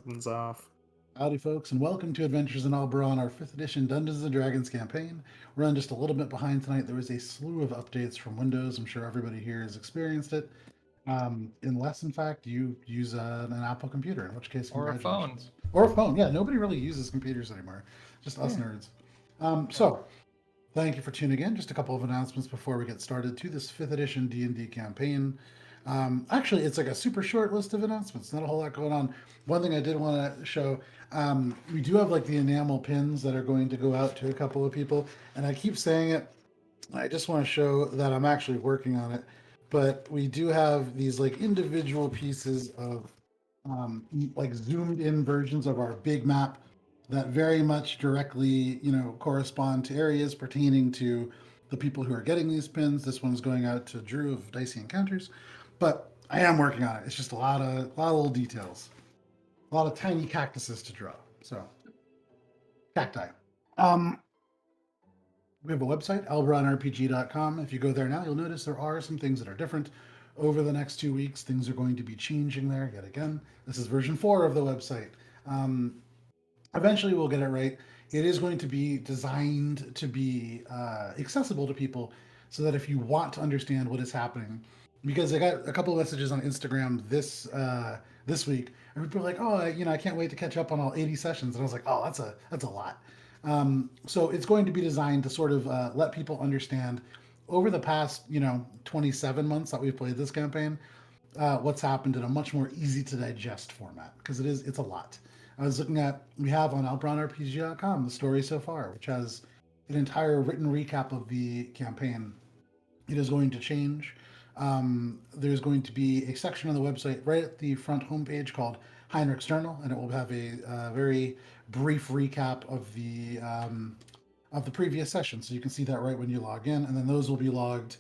Something's off. Howdy, folks, and welcome to Adventures in Alberon, our 5th edition Dungeons and Dragons campaign. We're running just a little bit behind tonight. There was a slew of updates from Windows. I'm sure everybody here has experienced it. Unless, in fact, you use an Apple computer, in which case, Or a phone. congratulations. Or a phone. Yeah, nobody really uses computers anymore. Just us Yeah. nerds. So, thank you for tuning in. Just a couple of announcements before we get started to this 5th edition D&D campaign. Actually, it's like a super short list of announcements. Not a whole lot going on. One thing I did want to show, we do have like the enamel pins that are going to go out to a couple of people, and I keep saying it. I just want to show that I'm actually working on it. But we do have these like individual pieces of like zoomed in versions of our big map that very much directly, correspond to areas pertaining to the people who are getting these pins. This one's going out to Drew of Dicey Encounters, but I am working on it. It's just a lot of little details, a lot of tiny cactuses to draw. So cacti. Um, we have a website, alberonrpg.com. If you go there now, you'll notice there are some things that are different. Over the next 2 weeks, things are going to be changing there yet again. This is version 4 of the website. Um, Eventually, we'll get it right. It is going to be designed to be accessible to people so that if you want to understand what is happening, because I got a couple of messages on Instagram this week, and people are like, "Oh, I can't wait to catch up on all 80 sessions," and I was like, "Oh, that's a lot." So it's going to be designed to sort of let people understand over the past 27 months that we've played this campaign, what's happened in a much more easy to digest format because it's a lot. I was looking at, we have on alberonrpg.com the story so far, which has an entire written recap of the campaign. It is going to change. There's going to be a section on the website right at the front homepage called Heinrich's Journal, and it will have a very brief recap of the previous session. So you can see that right when you log in, and then those will be logged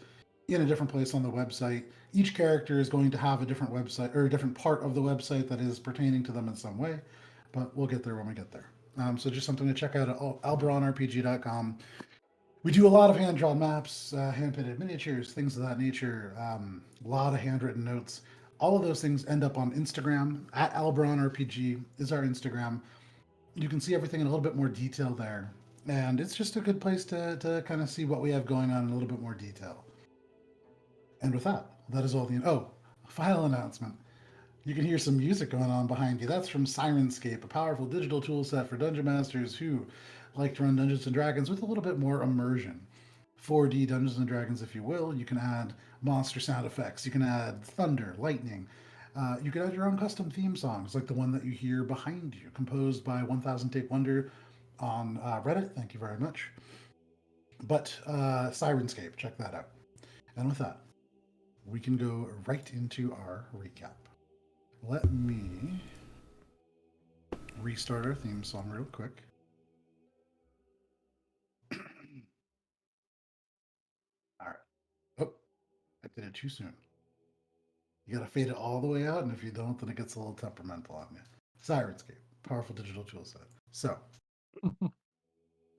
in a different place on the website. Each character is going to have a different website or a different part of the website that is pertaining to them in some way, but we'll get there when we get there. So just something to check out at alberonrpg.com. We do a lot of hand drawn maps, hand painted miniatures, things of that nature. A lot of handwritten notes. All of those things end up on Instagram. At Alberon RPG is our Instagram. You can see everything in a little bit more detail there. And it's just a good place to kind of see what we have going on in a little bit more detail. And with that, that is all the. Oh, final announcement. You can hear some music going on behind you. That's from Sirenscape, a powerful digital tool set for dungeon masters who like to run Dungeons and Dragons with a little bit more immersion. 4D Dungeons and Dragons, if you will. You can add monster sound effects. You can add thunder, lightning. You can add your own custom theme songs, like the one that you hear behind you, composed by 1000 Take Wonder on Reddit. Thank you very much. But Sirenscape, check that out. And with that, we can go right into our recap. Let me restart our theme song real quick. All right. Oh, I did it too soon. You gotta fade it all the way out, and if you don't, then it gets a little temperamental on you. Sirenscape, powerful digital tool set. So,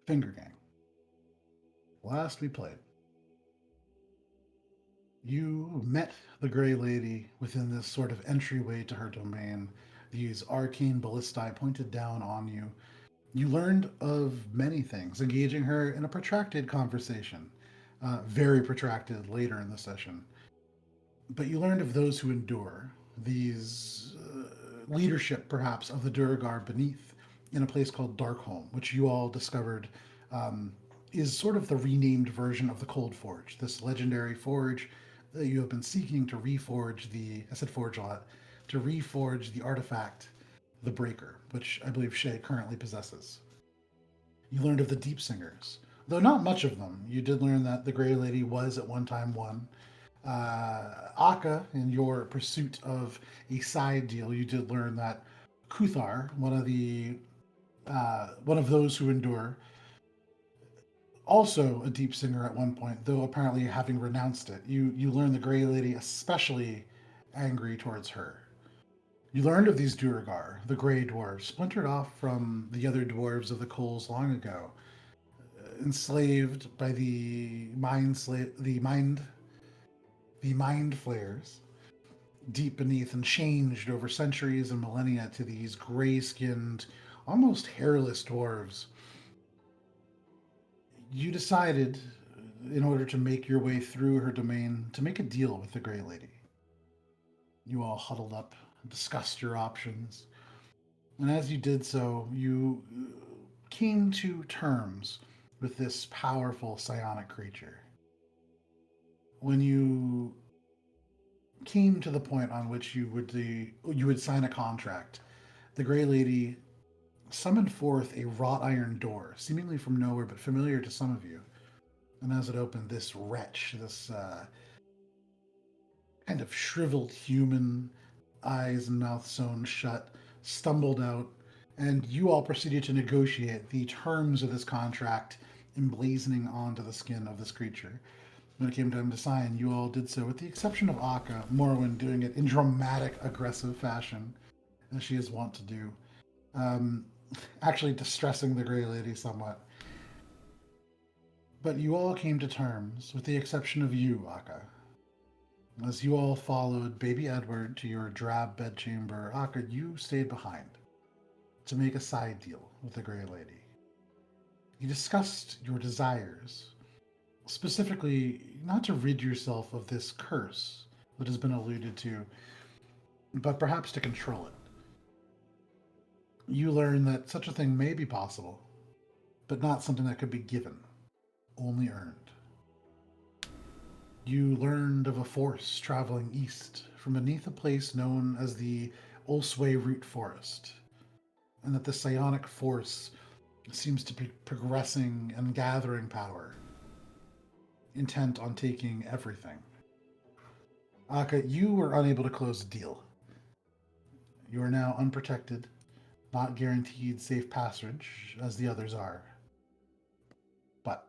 Finger Gang. Last we played, you met the Grey Lady within this sort of entryway to her domain. These arcane ballistae pointed down on you. You learned of many things, engaging her in a protracted conversation, very protracted later in the session. But you learned of those who endure, these leadership, perhaps, of the duergar beneath, in a place called Darkholm, which you all discovered is sort of the renamed version of the Coldforge, this legendary forge that you have been seeking to reforge I said forge a lot, to reforge the artifact, the Breaker, which I believe Shay currently possesses. You learned of the Deep Singers, though not much of them. You did learn that the Grey Lady was at one time one. Akka, in your pursuit of a side deal, you did learn that Kuthar, one of those who endure, also a deep singer at one point, though apparently having renounced it. You learn the Grey Lady especially angry towards her. You learned of these duergar, the Grey Dwarves, splintered off from the other dwarves of the Coals long ago, enslaved by the mind flayers. deep beneath and changed over centuries and millennia to these gray-skinned, almost hairless dwarves. You decided, in order to make your way through her domain, to make a deal with the Grey Lady. You all huddled up, discussed your options, and as you did so, you came to terms with this powerful psionic creature. When you came to the point on which you would sign a contract, the Grey Lady summoned forth a wrought iron door, seemingly from nowhere but familiar to some of you. And as it opened, this wretch, this kind of shriveled human, eyes and mouth sewn shut, stumbled out, and you all proceeded to negotiate the terms of this contract emblazoning onto the skin of this creature. When it came time to sign, you all did so, with the exception of Akka, Morwen doing it in dramatic, aggressive fashion, as she is wont to do, um, actually distressing the Grey Lady somewhat. But you all came to terms, with the exception of you, Akka. As you all followed baby Edward to your drab bedchamber, Akka, you stayed behind to make a side deal with the Grey Lady. You discussed your desires, specifically not to rid yourself of this curse that has been alluded to, but perhaps to control it. You learn that such a thing may be possible, but not something that could be given, only earned. You learned of a force traveling east from beneath a place known as the Olsway Root Forest, and that the psionic force seems to be progressing and gathering power, intent on taking everything. Akka, you were unable to close the deal. You are now unprotected, not guaranteed safe passage as the others are. But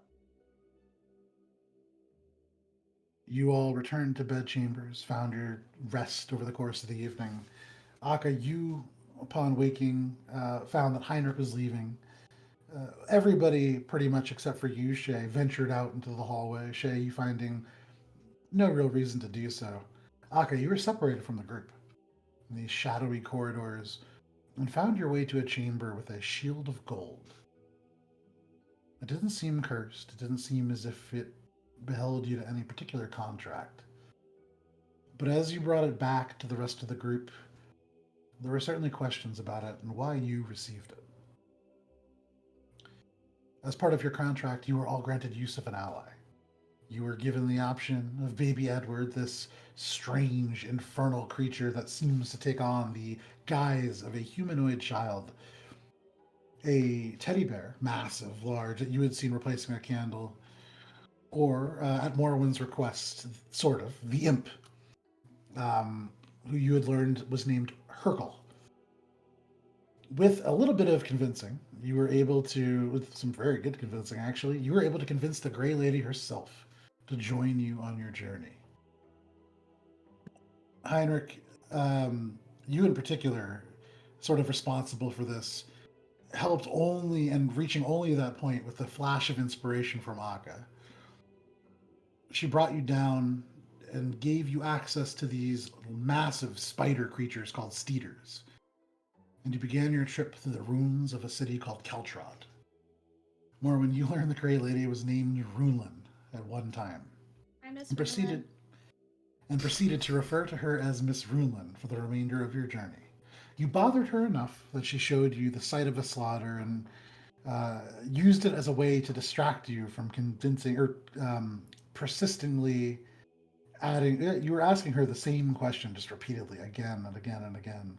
you all returned to bedchambers, found your rest over the course of the evening. Akka, you, upon waking, found that Heinrich was leaving. Everybody, pretty much except for you, Shay, ventured out into the hallway. Shay, you finding no real reason to do so. Akka, you were separated from the group in these shadowy corridors and found your way to a chamber with a shield of gold. It didn't seem cursed. It didn't seem as if it beheld you to any particular contract. But as you brought it back to the rest of the group, there were certainly questions about it and why you received it. As part of your contract, you were all granted use of an ally. You were given the option of baby Edward, this strange, infernal creature that seems to take on the guise of a humanoid child. A teddy bear, massive, large, that you had seen replacing a candle. Or, at Morwen's request, sort of, the imp, who you had learned was named Herkel. With a little bit of convincing, you were able to, with some very good convincing actually, you were able to convince the Grey Lady herself to join you on your journey. Heinrich, you in particular, sort of responsible for this, helped only and reaching only that point with the flash of inspiration from Akka. She brought you down and gave you access to these massive spider creatures called steeders. And you began your trip through the ruins of a city called Keltrod. Morwen, you learned the Grey Lady was named Runelin at one time. I miss and proceeded to refer to her as Miss Runelin for the remainder of your journey. You bothered her enough that she showed you the site of a slaughter and used it as a way to distract you from convincing or persistently adding. You were asking her the same question just repeatedly, again and again and again.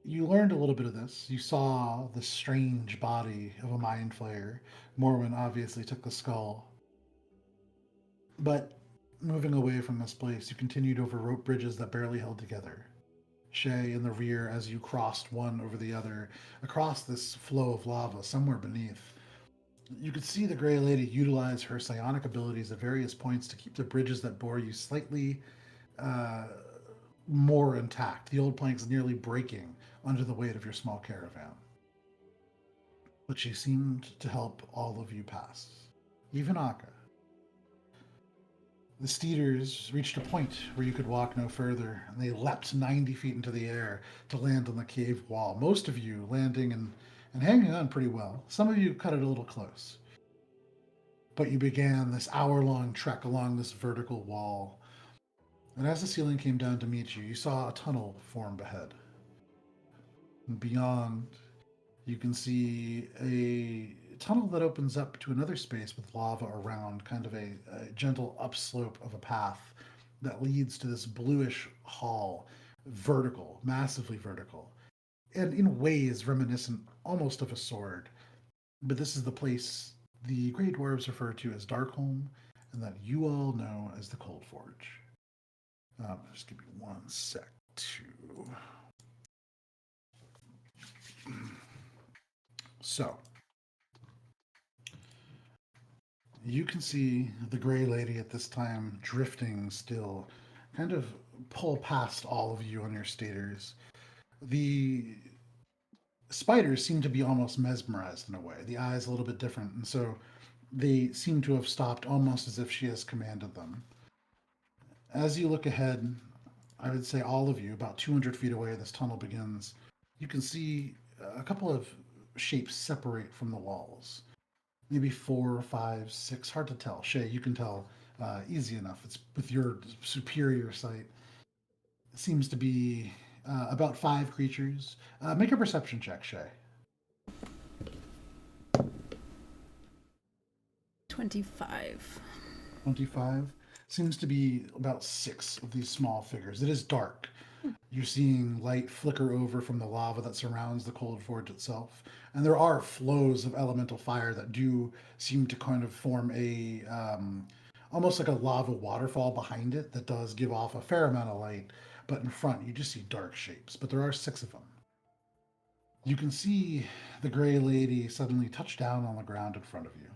You learned a little bit of this. You saw the strange body of a mind flayer. Morwen obviously took the skull. But moving away from this place, you continued over rope bridges that barely held together. Shay in the rear as you crossed one over the other, across this flow of lava somewhere beneath. You could see the Grey Lady utilize her psionic abilities at various points to keep the bridges that bore you slightly more intact, the old planks nearly breaking under the weight of your small caravan. But she seemed to help all of you pass, even Akka. The steeders reached a point where you could walk no further, and they leapt 90 feet into the air to land on the cave wall. Most of you landing and hanging on pretty well. Some of you cut it a little close. But you began this hour long trek along this vertical wall. And as the ceiling came down to meet you, you saw a tunnel form ahead. And beyond, you can see a tunnel that opens up to another space with lava around, kind of a gentle upslope of a path that leads to this bluish hall, vertical, massively vertical, and in ways reminiscent almost of a sword. But this is the place the Grey Dwarves refer to as Darkholm, and that you all know as the Coldforge. Just give me one sec to. So, you can see the Grey Lady at this time drifting still, kind of pull past all of you on your staters. The spiders seem to be almost mesmerized in a way. The eyes a little bit different, and so they seem to have stopped almost as if she has commanded them. As you look ahead, I would say all of you, about 200 feet away, this tunnel begins. You can see a couple of shapes separate from the walls. Maybe four, five, six, hard to tell. Shay, you can tell easy enough. It's with your superior sight. It seems to be about five creatures. Make a perception check, Shay. 25. 25. Seems to be about six of these small figures. It is dark. You're seeing light flicker over from the lava that surrounds the Coldforge itself. And there are flows of elemental fire that do seem to kind of form a almost like a lava waterfall behind it that does give off a fair amount of light. But in front, you just see dark shapes. But there are six of them. You can see the Gray Lady suddenly touch down on the ground in front of you.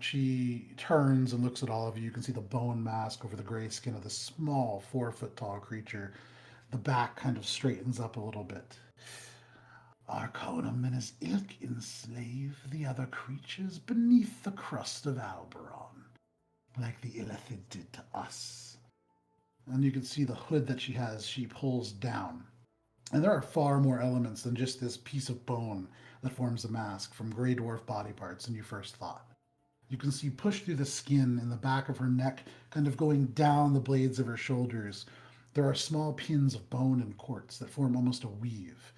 She turns and looks at all of you. You can see the bone mask over the gray skin of this small 4 foot tall creature. The back kind of straightens up a little bit. Arconam and his ilk enslave the other creatures beneath the crust of Alberon, like the Illithid did to us. And you can see the hood that she has, she pulls down. And there are far more elements than just this piece of bone that forms a mask from Grey Dwarf body parts than you first thought. You can see pushed through the skin in the back of her neck, kind of going down the blades of her shoulders. There are small pins of bone and quartz that form almost a weave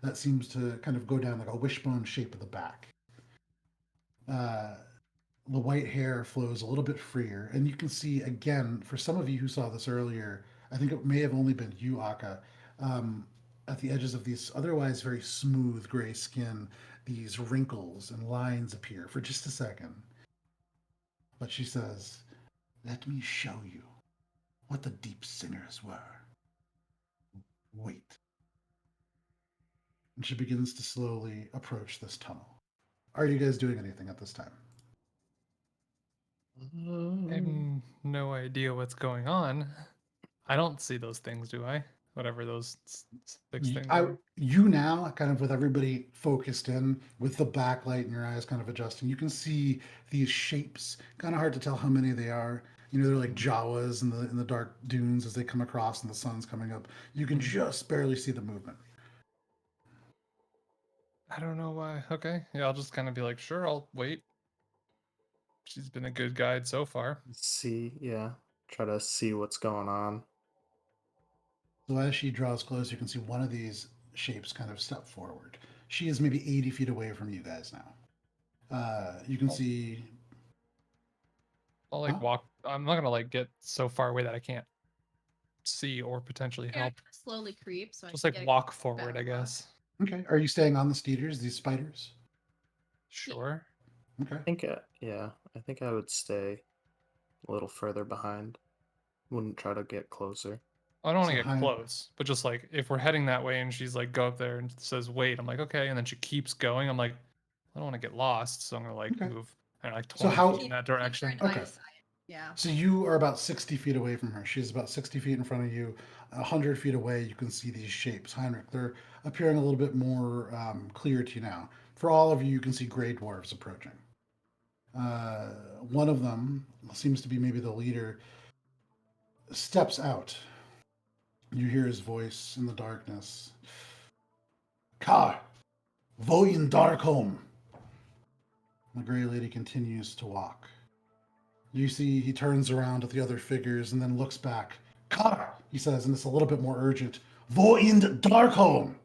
that seems to kind of go down like a wishbone shape of the back. Uh, the white hair flows a little bit freer, and you can see again, for some of you who saw this earlier, I think it may have only been you, Aka, um, at the edges of these otherwise very smooth gray skin, these wrinkles and lines appear for just a second. But she says, "Let me show you what the deep singers were. Wait." And she begins to slowly approach this tunnel. Are you guys doing anything at this time? I have no idea what's going on. I don't see those things, do I? Whatever those six things are. You now, kind of with everybody focused in, with the backlight in your eyes kind of adjusting, you can see these shapes. Kind of hard to tell how many they are. You know, they're like Jawas in the dark dunes as they come across and the sun's coming up. You can just barely see the movement. I don't know why. Okay. Yeah, I'll just kind of be like, sure, I'll wait. She's been a good guide so far. Try to see what's going on. So as she draws close, you can see one of these shapes kind of step forward. She is maybe 80 feet away from you guys now. You can see. I'll like walk. I'm not gonna like get so far away that I can't see or potentially help. Slowly creep. So just like walk forward, I guess. Okay. Are you staying on the steeders, these spiders? Sure. Okay. I think I would stay a little further behind. Wouldn't try to get closer. I don't want to get close, but just like if we're heading that way and she's like, go up there and says, wait, I'm like, okay. And then she keeps going. I'm like, I don't want to get lost. So I'm going to like move and like 20 feet in that direction. Okay. Yeah. So you are about 60 feet away from her. She's about 60 feet in front of you. 100 feet away, you can see these shapes. Heinrich, they're appearing a little bit more clear to you now. For all of you, you can see gray dwarves approaching. One of them seems to be maybe the leader, steps out. You hear his voice in the darkness. Car, Voyin Darkholm. The Grey Lady continues to walk. You see he turns around at the other figures and then looks back. Car, he says, and it's a little bit more urgent. Voyin Darkholm.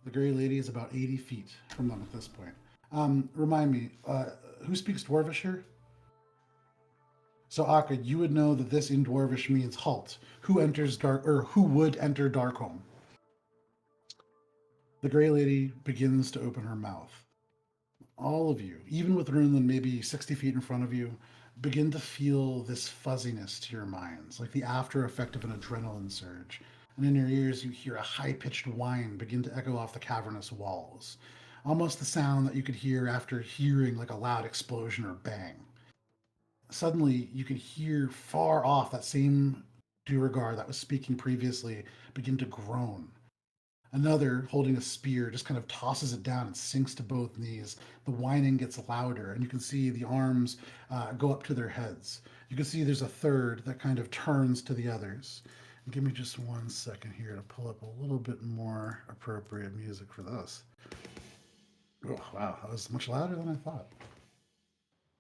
The Grey Lady is about 80 feet from them at this point. Remind me, who speaks Dwarvish here? So Akka, you would know that this in Dwarvish means halt. Who enters dark, or who would enter Darkholm? The Grey Lady begins to open her mouth. All of you, even with Runelin maybe 60 feet in front of you, begin to feel this fuzziness to your minds, like the after effect of an adrenaline surge. And in your ears, you hear a high-pitched whine begin to echo off the cavernous walls. Almost the sound that you could hear after hearing like a loud explosion or bang. Suddenly, you can hear far off that same duergar that was speaking previously begin to groan. Another, holding a spear, just kind of tosses it down and sinks to both knees. The whining gets louder, and you can see the arms go up to their heads. You can see there's a third that kind of turns to the others. And give me just 1 second here to pull up a little bit more appropriate music for this. Oh, wow, that was much louder than I thought.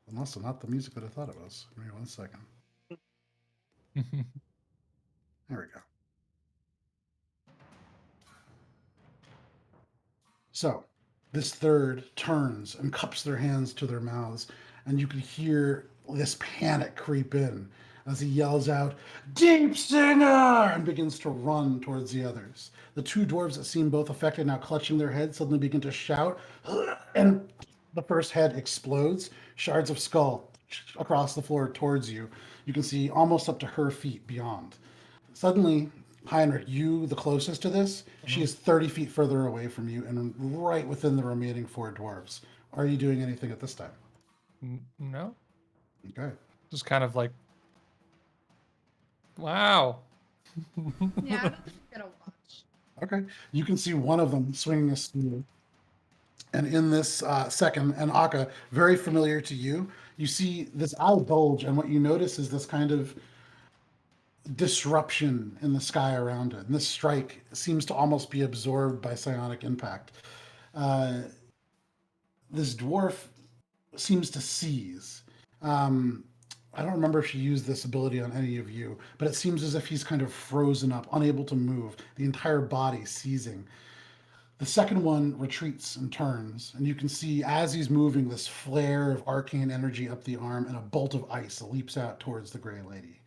And also not the music that I thought it was. Give me 1 second. There we go. So, this third turns and cups their hands to their mouths, and you can hear this panic creep in as he yells out, Deep Singer! And begins to run towards the others. The two dwarves that seem both affected, now clutching their heads, suddenly begin to shout, and the first head explodes. Shards of skull across the floor towards you. You can see almost up to her feet beyond. Suddenly, Heinrich, you the closest to this, she is 30 feet further away from you and right within the remaining four dwarves. Are you doing anything at this time? No. Okay. Just kind of like, wow. Yeah, I'm gonna watch. Okay. You can see one of them swinging a spear. And in this second, and Akka, very familiar to you, you see this eye bulge, and what you notice is this kind of disruption in the sky around it. And this strike seems to almost be absorbed by psionic impact. This dwarf seems to seize. I don't remember if she used this ability on any of you, but it seems as if he's kind of frozen up, unable to move, the entire body seizing. The second one retreats and turns, and you can see as he's moving this flare of arcane energy up the arm, and a bolt of ice leaps out towards the Grey Lady.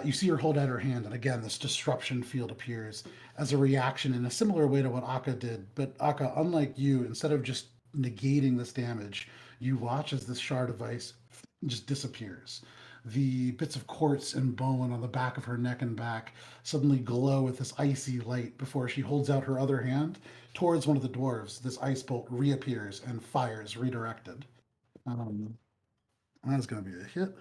You see her hold out her hand, and again, this disruption field appears as a reaction in a similar way to what Akka did. But Akka, unlike you, instead of just negating this damage, you watch as this shard of ice just disappears. The bits of quartz and bone on the back of her neck and back suddenly glow with this icy light before she holds out her other hand towards one of the dwarves. This ice bolt reappears and fires redirected. That's going to be a hit.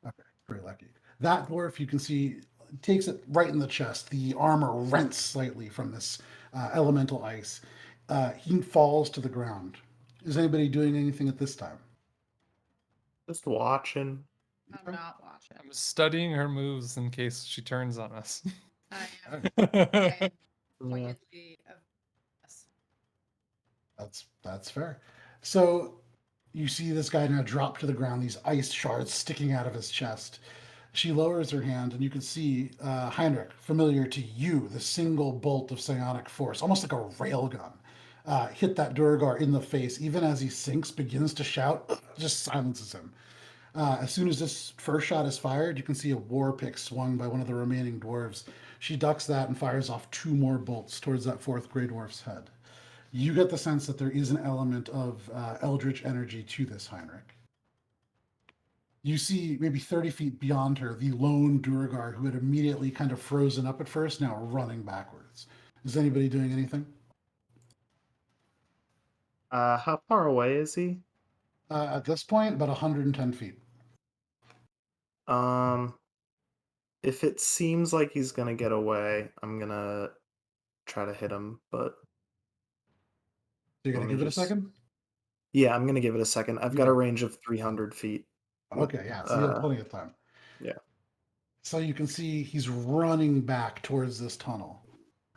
Okay, very lucky. That dwarf, you can see, takes it right in the chest. The armor rents slightly from this elemental ice. He falls to the ground. Is anybody doing anything at this time? Just watching. I'm not watching. I'm studying her moves in case she turns on us. I am Yeah. pointedly of yes. That's fair. So you see this guy now drop to the ground, these ice shards sticking out of his chest. She lowers her hand, and you can see Heinrich, familiar to you, the single bolt of psionic force, almost like a railgun, hit that Duergar in the face. Even as he sinks, begins to shout, just silences him. As soon as this first shot is fired, you can see a war pick swung by one of the remaining dwarves. She ducks that and fires off two more bolts towards that fourth Grey Dwarf's head. You get the sense that there is an element of eldritch energy to this, Heinrich. You see maybe 30 feet beyond her, the lone Duergar who had immediately kind of frozen up at first, now running backwards. Is anybody doing anything? How far away is he? At this point, about 110 feet. If it seems like he's gonna get away, I'm gonna try to hit him, but you're Let gonna me give it a just- second? Yeah, I'm gonna give it a second. I've got a Okay. range of 300 feet. Okay, yeah, so you have plenty of time. Yeah. So you can see he's running back towards this tunnel.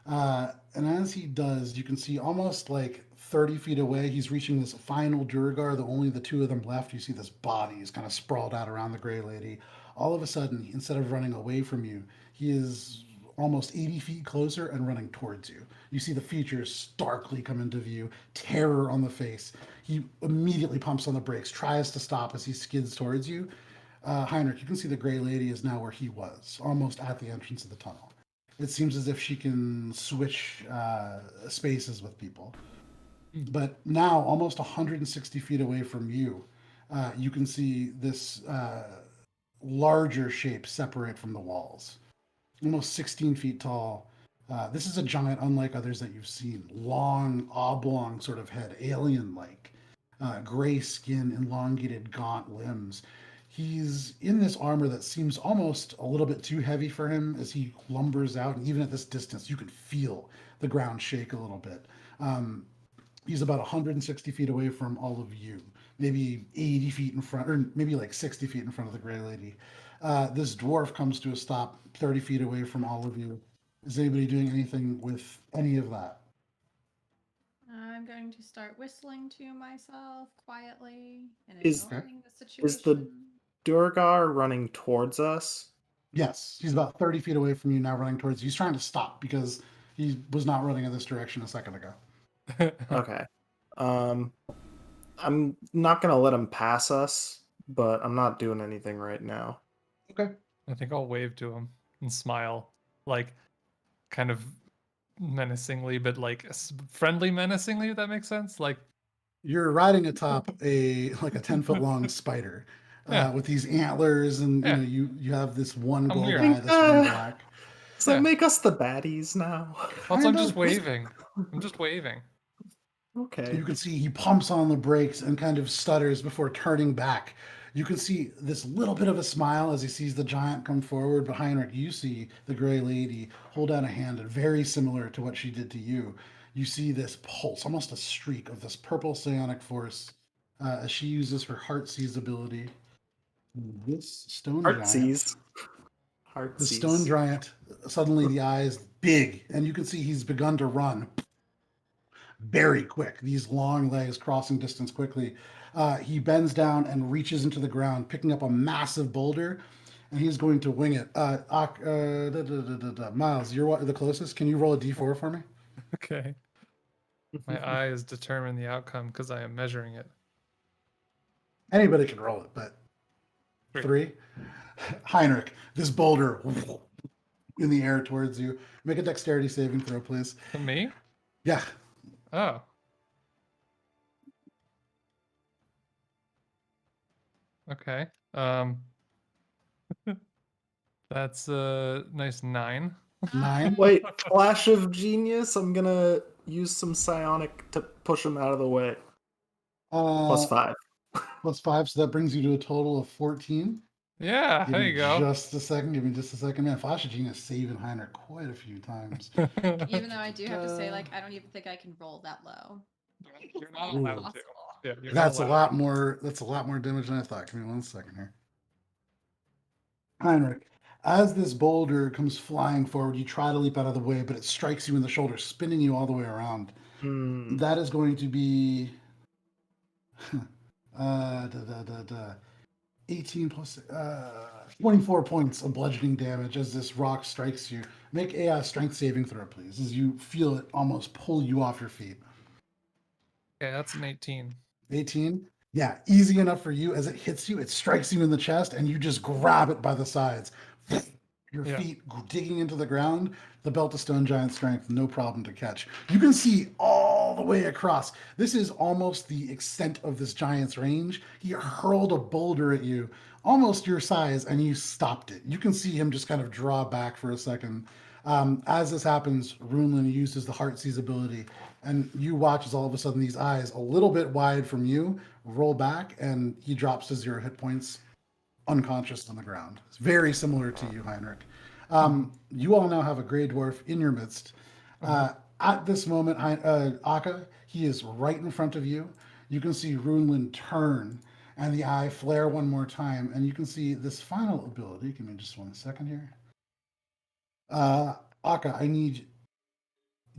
And as he does, you can see almost like 30 feet away, he's reaching this final duergar, the only the two of them left. You see this body is kind of sprawled out around the Grey Lady. All of a sudden, instead of running away from you, he is almost 80 feet closer and running towards you. You see the features starkly come into view, terror on the face. He immediately pumps on the brakes, tries to stop as he skids towards you. Heinrich, you can see the Grey Lady is now where he was, almost at the entrance of the tunnel. It seems as if she can switch spaces with people. But now, almost 160 feet away from you, you can see this larger shape separate from the walls. Almost 16 feet tall. This is a giant unlike others that you've seen. Long, oblong sort of head, alien-like. Gray skin, elongated, gaunt limbs. He's in this armor that seems almost a little bit too heavy for him as he lumbers out. And even at this distance, you can feel the ground shake a little bit. He's about 160 feet away from all of you, maybe 80 feet in front, or maybe like 60 feet in front of the Grey Lady. This dwarf comes to a stop 30 feet away from all of you. Is anybody doing anything with any of that? I'm going to start whistling to myself quietly and Is- enjoying the situation. is the- Duergar running towards us. Yes, he's about 30 feet away from you now, running towards you. He's trying to stop because he was not running in this direction a second ago. Okay. I'm not gonna let him pass us, but I'm not doing anything right now. Okay. I think I'll wave to him and smile, like kind of menacingly, but like friendly menacingly, if that makes sense. Like, You're riding atop a 10-foot long spider Yeah. with these antlers, and Yeah. you have this one I'm gold weird. eye, this one black. Does that Yeah. make us the baddies now? also, I'm Kind just of. waving. I'm just waving. Okay. You can see he pumps on the brakes and kind of stutters before turning back. You can see this little bit of a smile as he sees the giant come forward. But Heinrich, you see the Grey Lady hold out a hand, very similar to what she did to you. You see this pulse, almost a streak of this purple psionic force as she uses her Heartsease ability. This stone giant. Heartsies. The stone giant, suddenly the eyes big, and you can see he's begun to run very quick, these long legs crossing distance quickly. He bends down and reaches into the ground, picking up a massive boulder, and he's going to wing it. Miles, you're the closest. Can you roll a d4 for me? Okay. My eyes determine the outcome because I am measuring it. Anybody can roll it, but three. Heinrich, this boulder in the air towards you. Make a dexterity saving throw, please. Me? Yeah. Oh. Okay. That's a nice 9. 9. Wait, flash of genius. I'm gonna use some psionic to push him out of the way. Plus 5. Plus 5, so that brings you to a total of 14. Yeah, there you go. Just a second. Give me just a second. Man, Flash of Genius saving Heinrich quite a few times. Even though I do have to say, like, I don't even think I can roll that low. You're not Ooh. allowed to. Yeah, you're not That's a allowed lot to. more. That's a lot more damage than I thought. Give me 1 second here. Heinrich, as this boulder comes flying forward, you try to leap out of the way, but it strikes you in the shoulder, spinning you all the way around. Hmm. That is going to be 18 plus 24 points of bludgeoning damage as this rock strikes you. Make a strength saving throw, please, as you feel it almost pull you off your feet. Okay, that's an 18. 18? Yeah, easy enough for you. As it hits you, it strikes you in the chest, and you just grab it by the sides. Your Yeah. feet digging into the ground. The belt of stone giant strength, no problem to catch. You can see all the way across. This is almost the extent of this giant's range. He hurled a boulder at you, almost your size, and you stopped it. You can see him just kind of draw back for a second. As this happens, Runelin uses the Heartsease ability, and you watch as all of a sudden these eyes, a little bit wide from you, roll back, and he drops to 0 hit points, unconscious on the ground. It's very similar to you, Heinrich. You all now have a gray dwarf in your midst. At this moment, Akka, he is right in front of you. You can see Runelin turn and the eye flare one more time, and you can see this final ability. Give me just 1 second here. Akka, I need.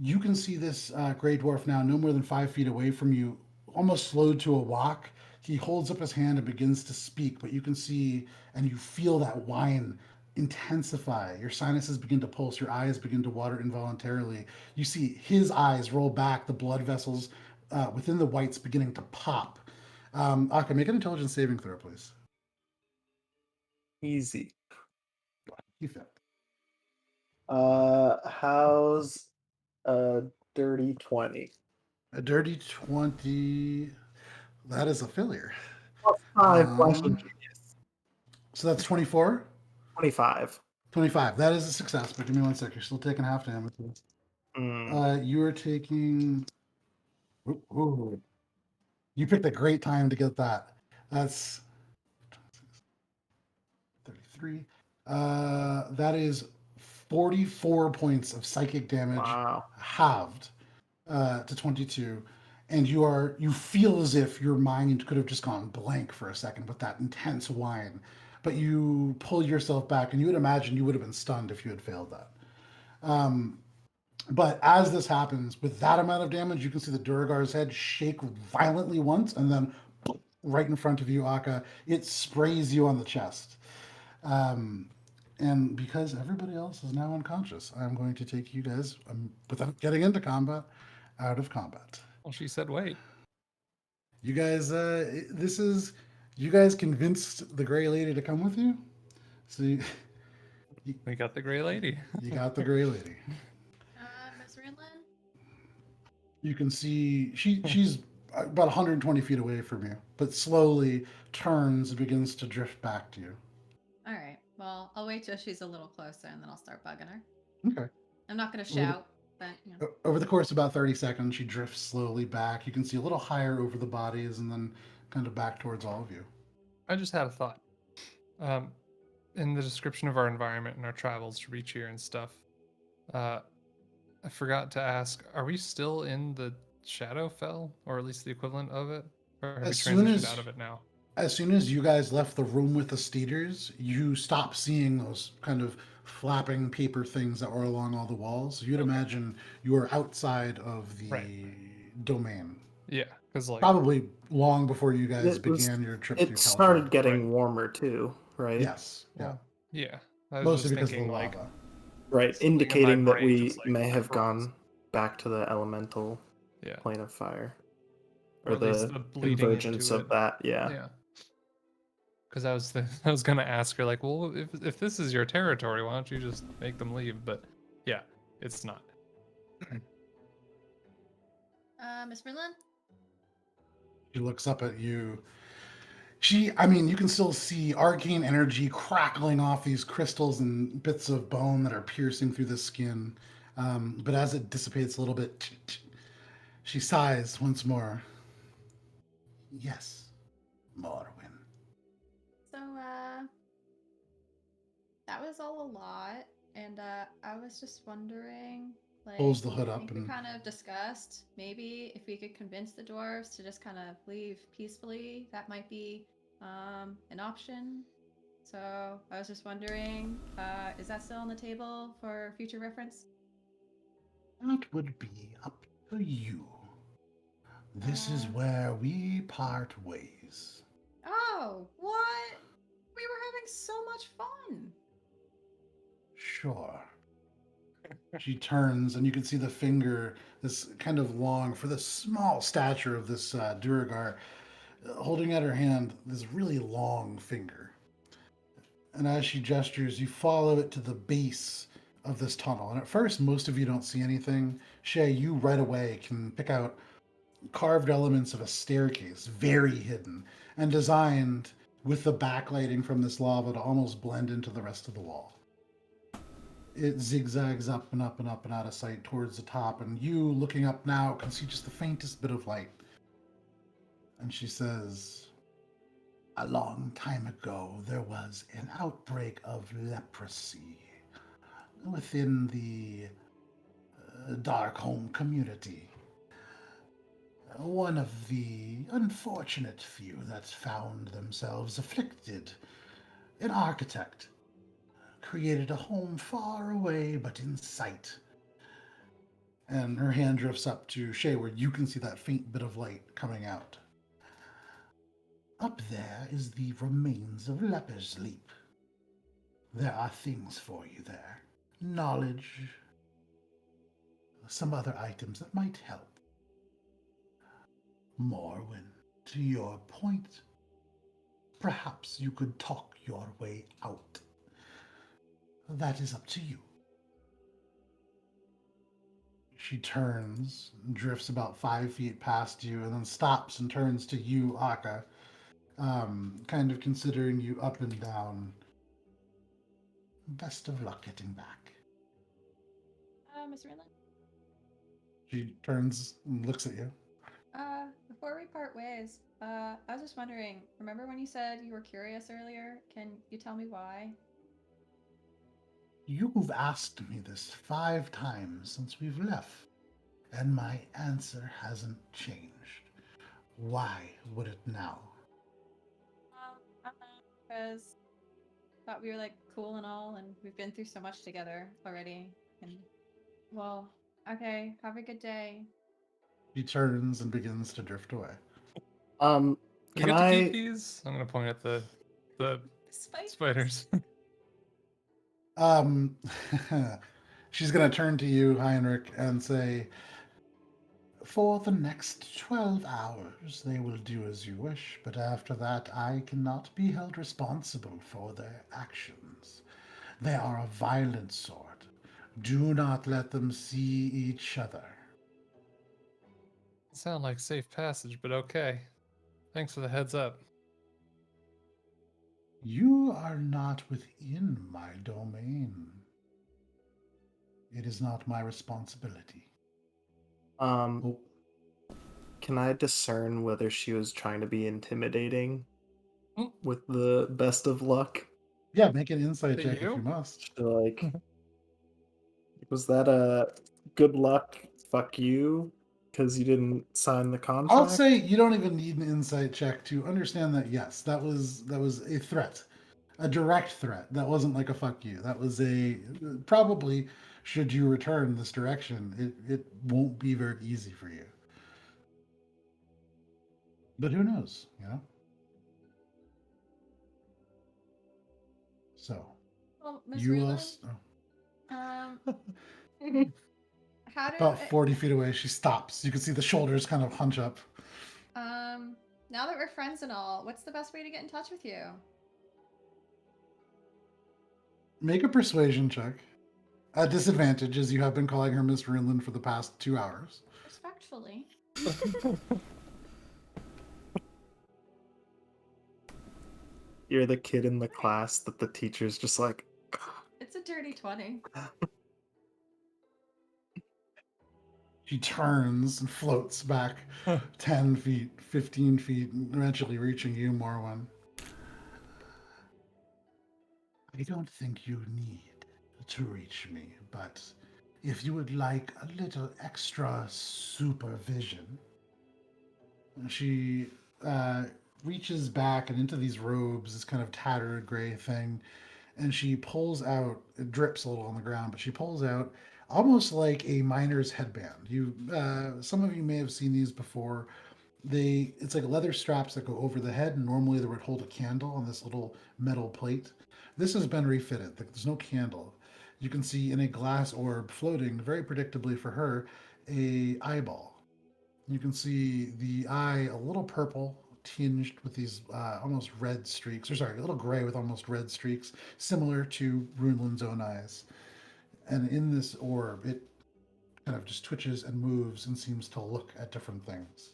You can see this gray dwarf now, no more than 5 feet away from you, almost slowed to a walk. He holds up his hand and begins to speak, but you can see and you feel that whine intensify. Your sinuses begin to pulse, your eyes begin to water involuntarily. You see his eyes roll back, the blood vessels within the whites beginning to pop. Akka, make an intelligence saving throw, please. Easy. You failed. How's a dirty 20? A dirty 20. That is a failure. +5 flash and genius. So that's 24? 25. 25. That is a success, but give me 1 sec. You're still taking half damage. You are taking. Ooh. You picked a great time to get that. That's 33. That is 44 points of psychic damage, Wow. halved to 22. And you feel as if your mind could have just gone blank for a second with that intense whine. But you pull yourself back, and you would imagine you would have been stunned if you had failed that. But as this happens, with that amount of damage, you can see the duergar's head shake violently once, and then right in front of you, Akka, it sprays you on the chest. And because everybody else is now unconscious, I'm going to take you guys, without getting into combat, out of combat. Well, she said wait. You guys, you guys convinced the Gray Lady to come with you? So We got the Gray Lady. you got the Gray Lady. Miss Rinlin? You can see she's about 120 feet away from you, but slowly turns and begins to drift back to you. All right. Well, I'll wait till she's a little closer and then I'll start bugging her. Okay. I'm not going to shout, but, Over the course of about 30 seconds, she drifts slowly back. You can see a little higher over the bodies and then kind of back towards all of you. I just had a thought. In the description of our environment and our travels to reach here and stuff, I forgot to ask, are we still in the Shadowfell, or at least the equivalent of it? Or have we transitioned out of it now? As soon as you guys left the room with the Steeders, you stopped seeing those kind of flapping paper things that were along all the walls. You'd imagine you were outside of the domain. Yeah, because probably long before you guys began your trip. It started getting warmer too, right? Yes. Yeah. Yeah. I was Mostly just because thinking, of the lava. Right, indicating that we just, may have gone back to the elemental Yeah. plane of fire. Or Or at least the bleeding convergence into of it. that, yeah. Yeah. Because I was gonna ask her, like, well, if this is your territory, why don't you just make them leave? But yeah, it's not. Miss Rinlin? She looks up at you. You can still see arcane energy crackling off these crystals and bits of bone that are piercing through the skin. But as it dissipates a little bit, she sighs once more. Yes, Morwen. So, that was all a lot. And I was just wondering, like, Pulls the hood I up think we and kind of discussed maybe if we could convince the dwarves to just kind of leave peacefully, that might be an option. So I was just wondering, is that still on the table for future reference? that would be up to you. This is where we part ways. Oh, what? We were having so much fun. Sure. She turns, and you can see the finger, this kind of long, for the small stature of this duergar, holding out her hand, this really long finger. And as she gestures, you follow it to the base of this tunnel. And at first, most of you don't see anything. Shay, you right away can pick out carved elements of a staircase, very hidden, and designed with the backlighting from this lava to almost blend into the rest of the wall. It zigzags up and up and up and out of sight towards the top, and you, looking up now, can see just the faintest bit of light. And she says, a long time ago, there was an outbreak of leprosy within the Darkholm community. One of the unfortunate few that found themselves afflicted. An architect created a home far away but in sight. And her hand drifts up to Shay, where you can see that faint bit of light coming out. Up there is the remains of Leper's Leap. There are things for you there. Knowledge, some other items that might help. Morwen, to your point, perhaps you could talk your way out. That is up to you. She turns, drifts about 5 feet past you, and then stops and turns to you, Akka, kind of considering you up and down. Best of luck getting back. Mr. Inland? She turns and looks at you. Before we part ways, I was just wondering, remember when you said you were curious earlier? Can you tell me why? You've asked me this 5 times since we've left, and my answer hasn't changed. Why would it now? Because thought we were like cool and all, and we've been through so much together already. And well, okay, have a good day. She turns and begins to drift away. We Can get to keep I? these? I'm gonna point at the Spiders. spiders. She's going to turn to you, Heinrich, and say, for the next 12 hours, they will do as you wish, but after that, I cannot be held responsible for their actions. They are a violent sort. Do not let them see each other. Sound like safe passage, but okay. Thanks for the heads up. You are not within my domain. It is not my responsibility. Oh, Can I discern whether she was trying to be intimidating Mm. with the best of luck? yeah, make an insight Is it check if you? you must. Like, was that a good luck? Fuck you, because you didn't sign the contract. I'll say you don't even need an insight check to understand that. Yes, that was a threat, a direct threat. That wasn't like a fuck you. That was a probably. Should you return this direction, it won't be very easy for you. But who knows, you know? So, Well, Miss you Reland, also. how do About 40 feet away, she stops. You can see the shoulders kind of hunch up. now that we're friends and all, what's the best way to get in touch with you? Make a persuasion check. At disadvantage, as you have been calling her Miss Rinland for the past 2 hours. Respectfully. You're the kid in the class that the teacher's just like, It's a dirty 20. She turns and floats back 10 feet, 15 feet, eventually reaching you, Morwen. I don't think you need to reach me, but if you would like a little extra supervision. She reaches back and into these robes, this kind of tattered gray thing, and she pulls out, it drips a little on the ground, but she pulls out almost like a miner's headband. Some of you may have seen these before. It's like leather straps that go over the head, and normally they would hold a candle on this little metal plate. This has been refitted. There's no candle. You can see in a glass orb floating, very predictably for her, a eyeball. You can see the eye a little purple, tinged with these almost red streaks, or sorry, a little gray with almost red streaks, similar to Runeland's own eyes. And in this orb, it kind of just twitches and moves and seems to look at different things.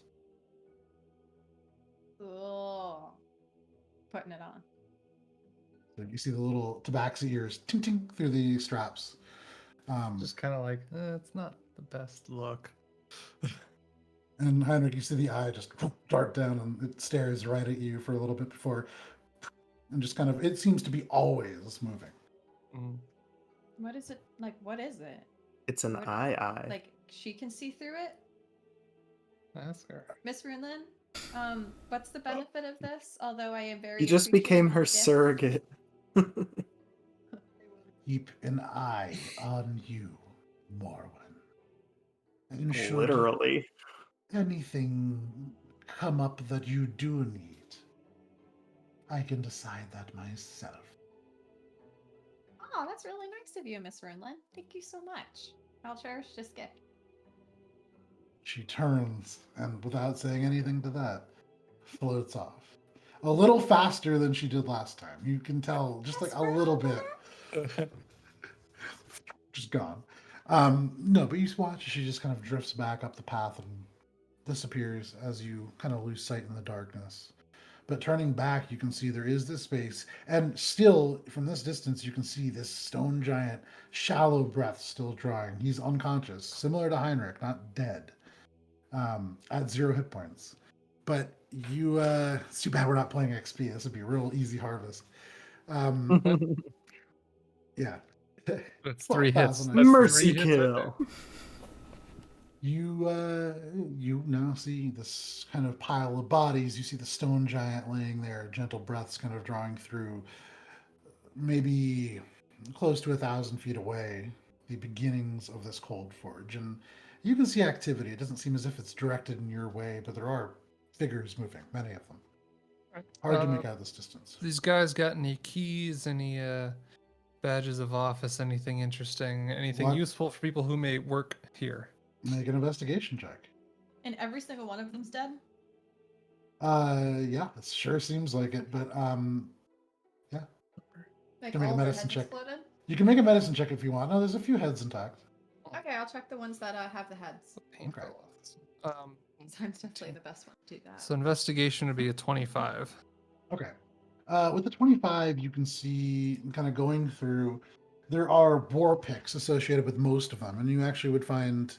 Cool. Putting it on. So you see the little tabaxi ears ting ting through the straps. Just kind of like, it's not the best look. And Heinrich, you see the eye just dart down and it stares right at you for a little bit before, and just kind of, it seems to be always moving. Mm. What is it? Like, what is it? It's an What- eye. Like she can see through it. Ask her. Miss Runelin, what's the benefit of this? Although I am very He just became appreciative her of the gift. surrogate. Keep an eye on you, Morwen. And should Literally. anything come up that you do need, I can decide that myself. Oh, that's really nice of you, Miss Runelin. Thank you so much. I'll cherish this gift. She turns and, without saying anything to that, floats off. A little faster than she did last time. You can tell, just like a little bit. Just gone. No, but you watch as she just kind of drifts back up the path and disappears as you kind of lose sight in the darkness. But turning back, you can see there is this space, and still from this distance, you can see this stone giant, shallow breath still drawing. He's unconscious, similar to Heinrich, not dead, at 0 hit points. But you, it's too bad we're not playing XP. This would be a real easy harvest. Yeah. That's 3 hits. 12,000. That's Mercy 3 hits right there. kill. You now see this kind of pile of bodies. You see the stone giant laying there, gentle breaths kind of drawing through, maybe close to 1,000 feet away, the beginnings of this Coldforge. And you can see activity. It doesn't seem as if it's directed in your way, but there are figures moving, many of them. Hard to make out this distance. These guys got any keys, any badges of office, anything interesting, anything What? useful for people who may work here? Make an investigation check. And every single one of them's dead? Yeah, it sure seems like it, but yeah. Like Can make a all their medicine heads check. exploded? You can make a medicine check if you want. No, there's a few heads intact. Okay, I'll check the ones that have the heads. Paint Okay. fell off this one. Time's definitely the best one to do that. So investigation would be a 25. Okay. With the 25, you can see kind of going through, there are war picks associated with most of them, and you actually would find,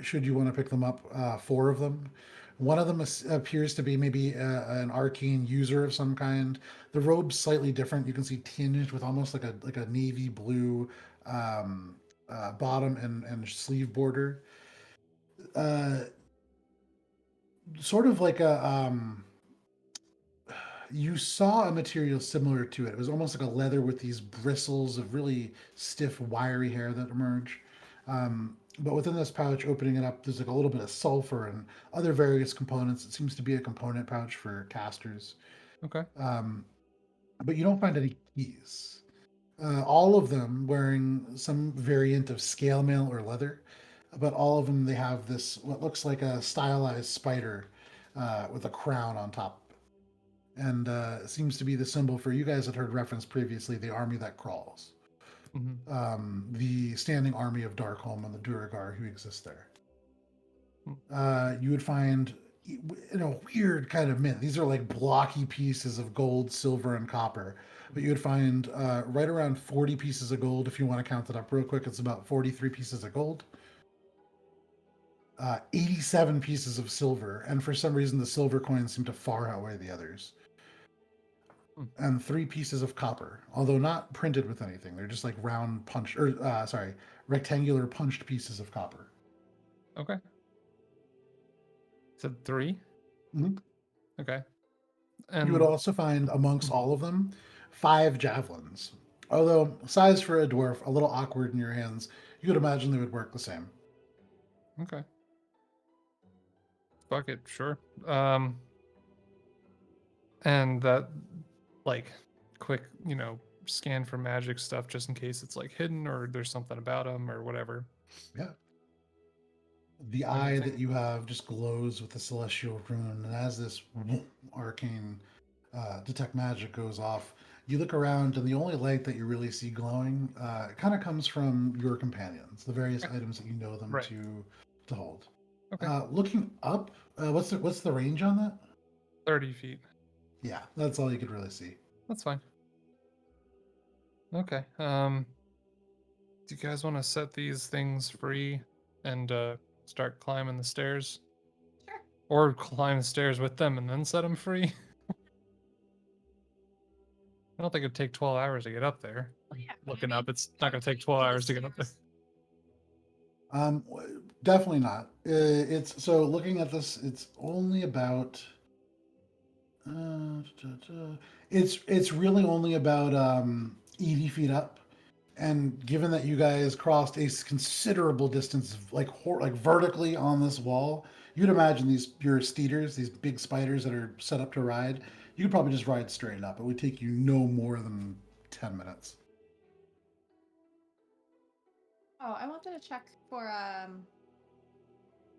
should you want to pick them up, 4 of them. One of them appears to be maybe an arcane user of some kind. The robe's slightly different. You can see tinged with almost like a navy blue bottom and sleeve border. Sort of like a you saw a material similar to it. It was almost like a leather with these bristles of really stiff, wiry hair that emerge. But within this pouch, opening it up, there's like a little bit of sulfur and other various components. It seems to be a component pouch for casters. Okay. But you don't find any keys. All of them wearing some variant of scale mail or leather, but all of them, they have this, what looks like a stylized spider with a crown on top. And it seems to be the symbol for, you guys had heard referenced previously, the army that crawls. Mm-hmm. The standing army of Darkholm and the duergar who exist there. Hmm. You would find, in a weird kind of mint, these are like blocky pieces of gold, silver, and copper. But you would find right around 40 pieces of gold. If you want to count it up real quick, it's about 43 pieces of gold. 87 pieces of silver. And for some reason, the silver coins seem to far outweigh the others. And 3 pieces of copper, although not printed with anything. They're just like round punched, or rectangular punched pieces of copper. Okay. Said 3? Mhm. Okay. You would also find amongst all of them 5 javelins. Although size for a dwarf, a little awkward in your hands, you would imagine they would work the same. Okay. Fuck it, sure. And that, like, quick, scan for magic stuff just in case it's like hidden or there's something about them or whatever. Yeah. The eye that you have just glows with the celestial rune, and as this arcane detect magic goes off, you look around, and the only light that you really see glowing kind of comes from your companions, the various items that you know them Right. to hold. Okay. Looking up, what's the range on that? 30 feet. Yeah, that's all you could really see. That's fine. Okay. Do you guys want to set these things free and start climbing the stairs? Sure. Or climb the stairs with them and then set them free? I don't think it'd take 12 hours to get up there. Well, yeah, but I Looking mean, up, it's not going to take to 12 the hours to get up there. stairs. Definitely not. It's so looking at this, it's only about. It's really only about 80 feet up, and given that you guys crossed a considerable distance, like vertically on this wall, you'd imagine your steeders, these big spiders that are set up to ride. You could probably just ride straight up. It would take you no more than 10 minutes. Oh, I wanted to check for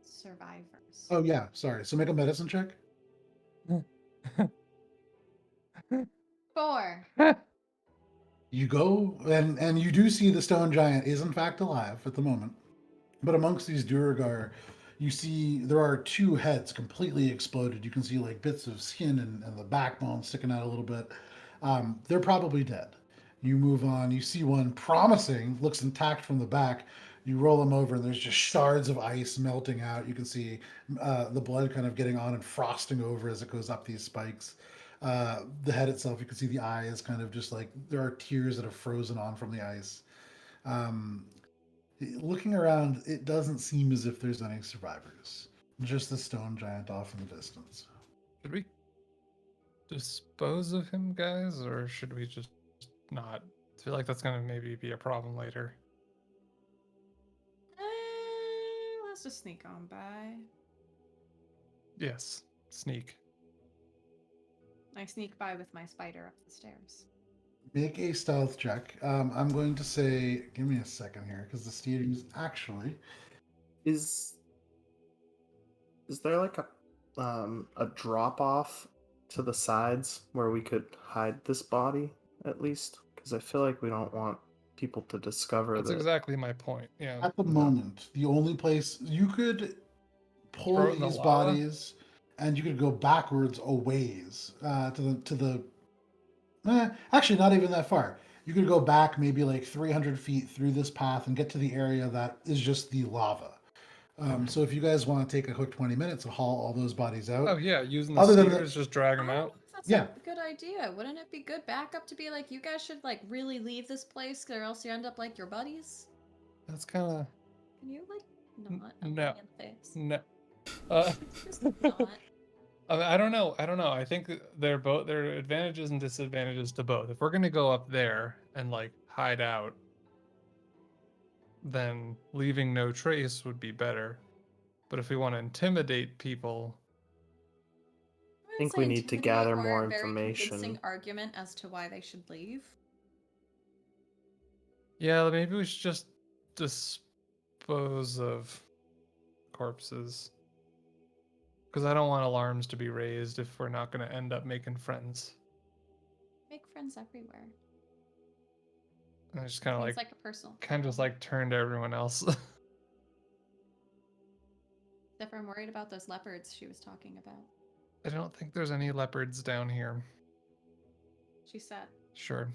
survivors. Oh yeah, sorry. So make a medicine check. 4. You go and you do see the stone giant is in fact alive at the moment. But amongst these duergar, you see there are two heads completely exploded. You can see like bits of skin and the backbone sticking out a little bit. They're probably dead. You move on. You see one promising, looks intact from the back. You roll them over, and there's just shards of ice melting out. You can see the blood kind of getting on and frosting over as it goes up these spikes. The head itself, you can see the eye is kind of just like there are tears that have frozen on from the ice. Um, Looking around, it doesn't seem as if there's any survivors. Just the stone giant off in the distance. Should we dispose of him, guys, or should we just not? I feel like that's gonna maybe be a problem later. Let's just sneak on by. Yes, sneak. I sneak by with my spider up the stairs. Make a stealth check. I'm going to say, give me a second here, because the steers actually. Is there like a drop off to the sides where we could hide this body at least? Because I feel like we don't want people to discover That's that. exactly my point. Yeah. At the moment, the only place you could pull Throw it in the these lava? bodies, and you could go backwards a ways to the. Actually, not even that far. You could go back maybe like 300 feet through this path and get to the area that is just the lava. So if you guys want to take a quick 20 minutes to haul all those bodies out, Oh yeah, using the Other than steers, just drag them I don't out. know if that's Yeah. a good idea. Wouldn't it be good backup to be like, you guys should like really leave this place, or else you end up like your buddies? That's kind of Can you like not no. me in the face? no. Uh, Just not. I don't know. I don't know. I think there are advantages and disadvantages to both. If we're gonna go up there and like hide out, then leaving no trace would be better. But if we want to intimidate people, I think would we say need to intimidate gather or more a very information. convincing argument as to why they should leave. yeah, maybe we should just dispose of corpses. Because I don't want alarms to be raised if we're not going to end up making friends. Make friends everywhere. And I just kind of Seems like, like a personal. kind of just like turn to everyone else. Except for I'm worried about those leopards she was talking about. I don't think there's any leopards down here. She said. Sure.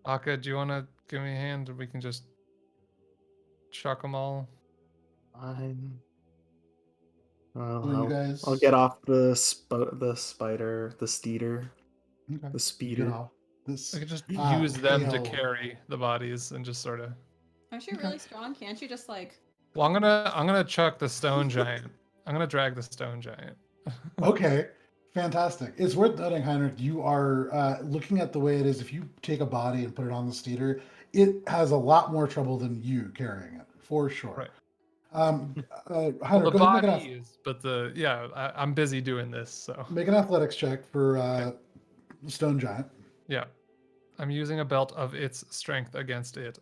Aka, do you want to give me a hand? We can just chuck them all. Fine. So you guys. I'll get off the spider, the steeder, Okay. the You speeder. get off this. We could just use them to hail. carry the bodies and just sort of. Aren't you really strong? Can't you just like? Well, I'm gonna chuck the stone giant. I'm gonna drag the stone giant. Okay, fantastic. It's worth noting, Heinrich, you are looking at the way it is. If you take a body and put it on the steeder, it has a lot more trouble than you carrying it, for sure. Right. Heinrich, Well, the go ahead and body is, but the I'm busy doing this, so make an athletics check for Stone Giant. yeah, I'm using a belt of its strength against it.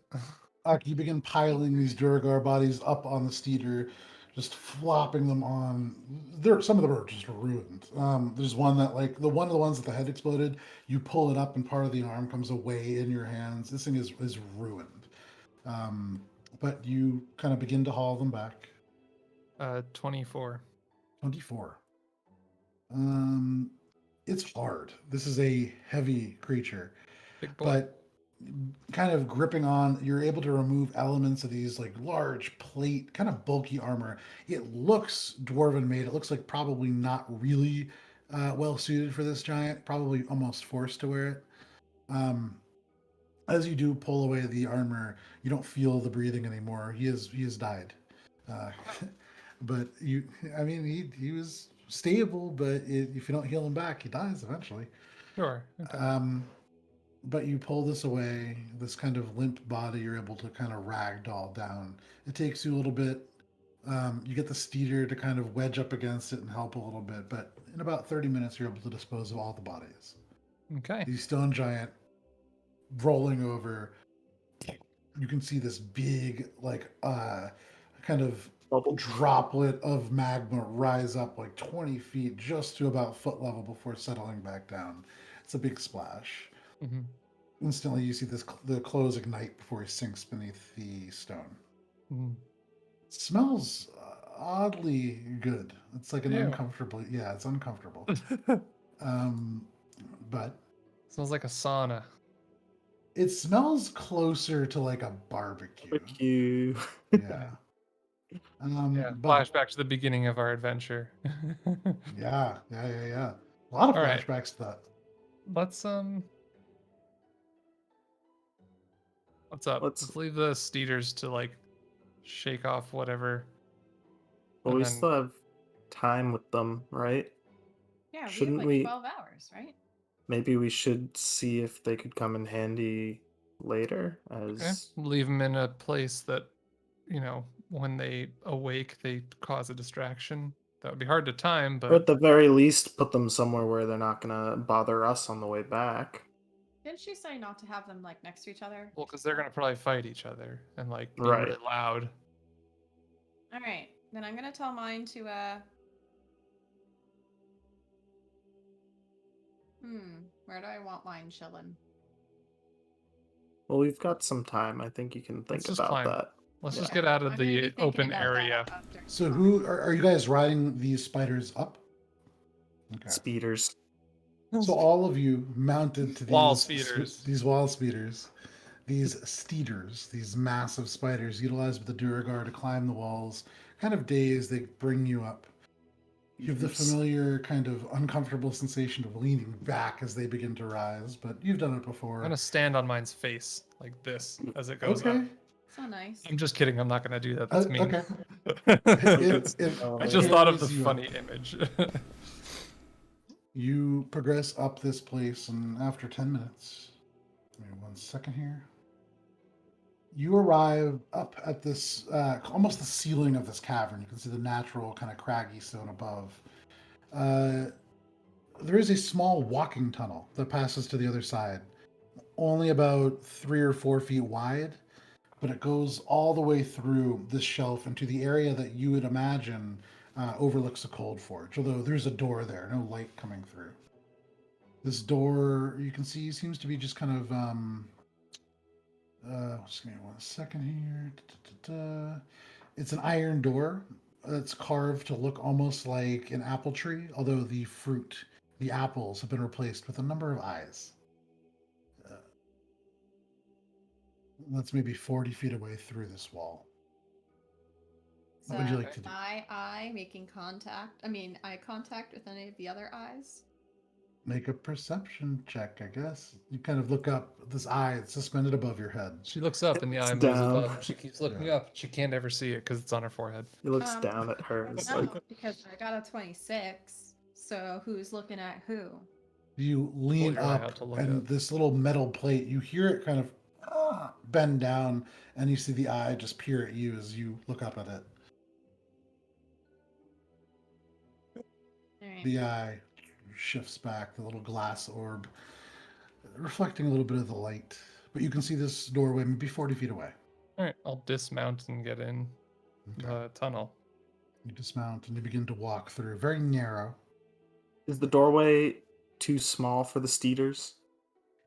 You begin piling these duergar bodies up on the steeder, just flopping them on. Some of them are just ruined. There's one that one of the ones that the head exploded. You pull it up and part of the arm comes away in your hands. This thing is ruined. But you kind of begin to haul them back. 24. 24. It's hard. This is a heavy creature. Big boy. But kind of gripping on, you're able to remove elements of these like large plate, kind of bulky armor. It looks dwarven made. It looks like probably not really well suited for this giant, probably almost forced to wear it. As you do pull away the armor, you don't feel the breathing anymore. He has died. Uh, but I mean, he was stable, but if you don't heal him back, he dies eventually. Sure. Okay. But you pull this away, this kind of limp body, you're able to kind of ragdoll down. It takes you a little bit. You get the steeder to kind of wedge up against it and help a little bit, but in about 30 minutes, you're able to dispose of all the bodies. Okay. The stone giant rolling over. You can see this big, like, kind of Bubble. droplet of magma rise up like 20 feet just to about foot level before settling back down. It's a big splash. Hmm. Instantly, you see the clothes ignite before he sinks beneath the stone. Hmm. It smells oddly good. It's like an Ew. uncomfortable. Yeah, it's uncomfortable. But Smells like a sauna. it smells closer to like a barbecue. Barbecue. Yeah. Yeah. But Flashback to the beginning of our adventure. yeah. A lot of All right. flashbacks to that. Let's What's up? Let's- Let's leave the steeders to like shake off whatever. But and we then- still have time with them, right? Yeah, Shouldn't we we- have like 12 hours, right? Maybe we should see if they could come in handy later Okay. as Leave them in a place that, when they awake, they cause a distraction. That would be hard to time, or but at the very least put them somewhere where they're not gonna bother us on the way back. Didn't she say not to have them like next to each other? well, because they're gonna probably fight each other and like be Right. really loud. All right, then I'm gonna tell mine to where do I want mine chilling? Well, we've got some time. I think you can think Let's just about climb. that. Let's Yeah. just get out I'm of gonna be the thinking open about that area. after. So who are you guys riding these spiders up? Okay. Speeders. So all of you mounted to Wall these speeders. these wall speeders, these steeders, these massive spiders utilized with the duergar to climb the walls. Kind of dazed, they bring you up. You have the Yes. familiar kind of uncomfortable sensation of leaning back as they begin to rise, but you've done it I'm before. gonna stand on mine's face like this as it goes Okay. up. So nice. I'm just kidding. I'm not gonna do that. That's mean. Okay. I just thought of the carries you up. funny image. You progress up this place, and after 10 minutes, give me 1 second here, you arrive up at this, almost the ceiling of this cavern. You can see the natural kind of craggy stone above. There is a small walking tunnel that passes to the other side, only about 3 or 4 feet wide, but it goes all the way through this shelf into the area that you would imagine overlooks a Coldforge, although there's a door there, no light coming through. This door, you can see, seems to be just kind of, just give me 1 second here. It's an iron door that's carved to look almost like an apple tree, although the fruit, the apples, have been replaced with a number of eyes. That's maybe 40 feet away through this wall. So What would you like to do? I making contact. I mean, eye contact with any of the other eyes. Make a perception check, I guess. You kind of look up this eye, it's suspended above your head. She looks up and the eye It's moves down. above. She keeps looking up. She can't ever see it because it's on her forehead. He looks Um, down at her. It's No, like, because I got a 26. So who's looking at who? You lean your eye up, out to look and up. this little metal plate, you hear it kind of bend down, and you see the eye just peer at you as you look up at it. All right. The eye shifts back, the little glass orb, reflecting a little bit of the light. But you can see this doorway maybe 40 feet away. All right, I'll dismount and get in Okay. the tunnel. You dismount and you begin to walk through. Very narrow. is the doorway too small for the steeders?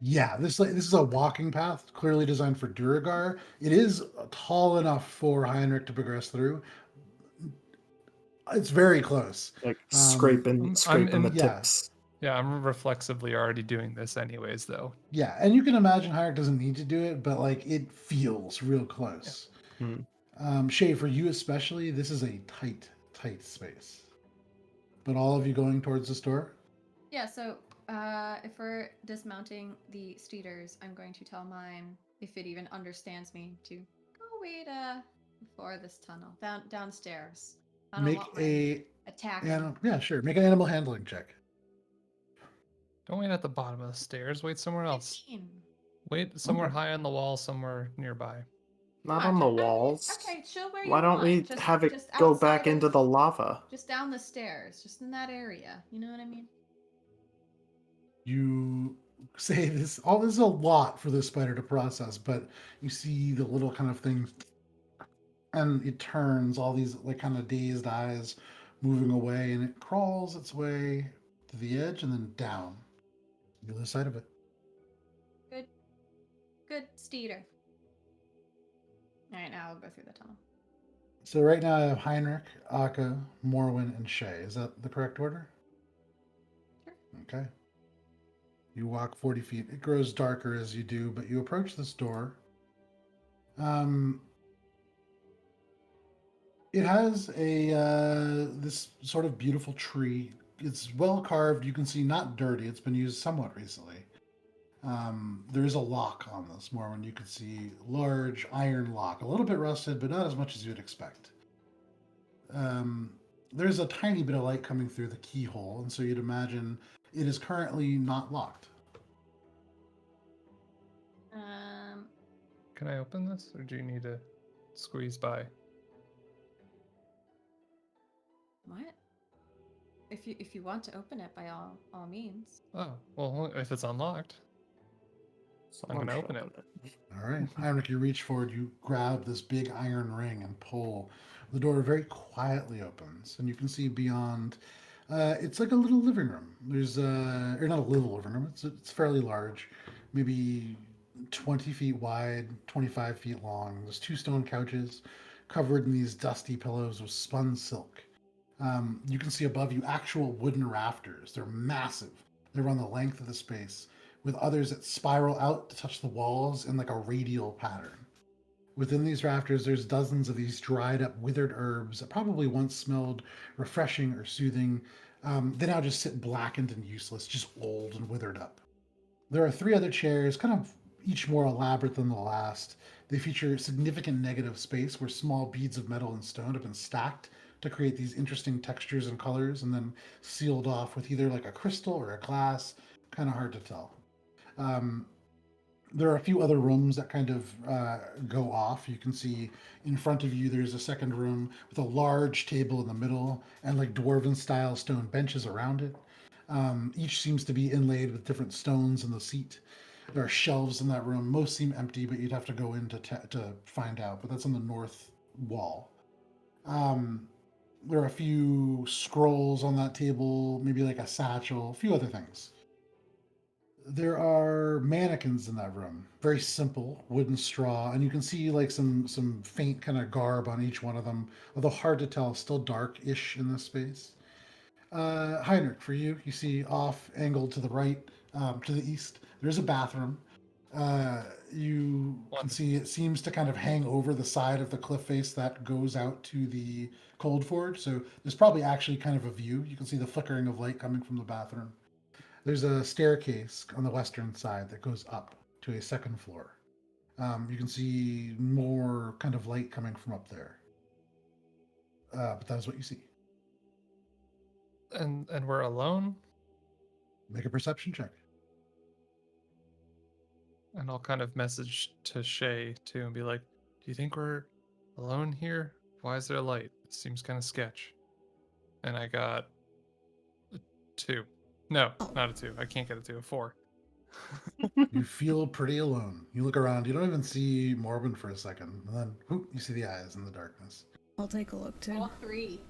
Yeah, this is a walking path, clearly designed for duergar. It is tall enough for Heinrich to progress through. It's very close. Like I'm scraping in- the yeah. tips. Yeah, I'm reflexively already doing this anyways, though. Yeah, and you can imagine Heinrich doesn't need to do it, but like it feels real close. Shay, for you especially, this is a tight space. But all of you going towards this door? Yeah, so if we're dismounting the steeders, I'm going to tell mine, if it even understands me, to go wait before this tunnel downstairs. I don't Make want mine a attacking. yeah, sure. Make an animal handling check. Don't wait at the bottom of the stairs. Wait somewhere else. 15. Wait somewhere Okay. high on the wall, somewhere nearby. Not Ah, on the I mean, walls. okay, chill where Why you don't want. we Just, have it just go outside back into of, the lava? just down the stairs, just in that area. You know what I mean? You say this. All this is a lot for this spider to process, but you see the little kind of thing, and it turns all these like kind of dazed eyes moving away, and it crawls its way to the edge and then down the other side of it. Good steeder. All right, now I'll go through the tunnel. So right now I have Heinrich, Akka, Morwen, and Shay. Is that the correct order? Sure. Okay. You walk 40 feet. It grows darker as you do, but you approach this door. It has a this sort of beautiful tree. It's well carved. You can see not dirty. It's been used somewhat recently. There is a lock on this, more when you can see large iron lock, a little bit rusted, but not as much as you'd expect. There's a tiny bit of light coming through the keyhole, and so you'd imagine it is currently not locked. Can I open this, or do you need to squeeze by? What? If you want to open it, by all means. Oh, well, if it's unlocked. Someone gonna should open it. All right, Heinrich, you reach forward, you grab this big iron ring and pull. The door very quietly opens, and you can see beyond. It's like a little living room. There's or not a little living room. It's fairly large, maybe 20 feet wide, 25 feet long. There's two stone couches covered in these dusty pillows of spun silk. You can see above you actual wooden rafters. They're massive. They run the length of the space, with others that spiral out to touch the walls in like a radial pattern. Within these rafters, there's dozens of these dried up, withered herbs that probably once smelled refreshing or soothing. They now just sit blackened and useless, just old and withered up. There are three other chairs, kind of each more elaborate than the last. They feature significant negative space where small beads of metal and stone have been stacked to create these interesting textures and colors and then sealed off with either like a crystal or a glass. Kind of hard to tell. There are a few other rooms that kind of go off. You can see in front of you there's a second room with a large table in the middle and like dwarven style stone benches around it. Each seems to be inlaid with different stones in the seat. There are shelves in that room. Most seem empty, but you'd have to go in to find out. But that's on the north wall. There are a few scrolls on that table, maybe like a satchel, a few other things. There are mannequins in that room, very simple wooden straw, and you can see like some faint kind of garb on each one of them, although hard to tell, still dark-ish in this space. Heinrich, for you, you see off angled to the right, to the east, there's a bathroom. You can see it seems to kind of hang over the side of the cliff face that goes out to the Coldforge. So there's probably actually kind of a view. You can see the flickering of light coming from the bathroom. There's a staircase on the western side that goes up to a second floor. You can see more kind of light coming from up there. But that's what you see. And we're alone? Make a perception check. And I'll kind of message to Shay too and be like, do you think we're alone here? Why is there light? It seems kind of sketch. And I got a 2. No, not a 2. I can't get a 2. A 4. You feel pretty alone. You look around. You don't even see Morwen for a second. And then whoop, you see the eyes in the darkness. I'll take a look too. All 3.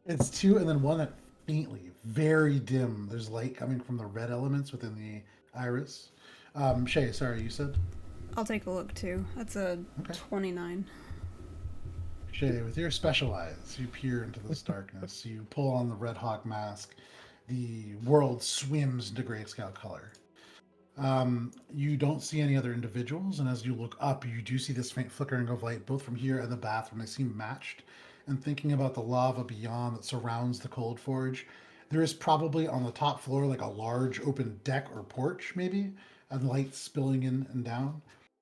It's 2 and then one that faintly, very dim. There's light coming from the red elements within the iris. Shay, sorry, you said? I'll take a look too. That's a Okay. 29. Shay, with your special eyes, you peer into this darkness. You pull on the Red Hawk mask. The world swims into grayscale color. You don't see any other individuals, and as you look up, you do see this faint flickering of light, both from here and the bathroom. They seem matched. And thinking about the lava beyond that surrounds the Coldforge, There is probably on the top floor like a large open deck or porch, maybe, and lights spilling in and down.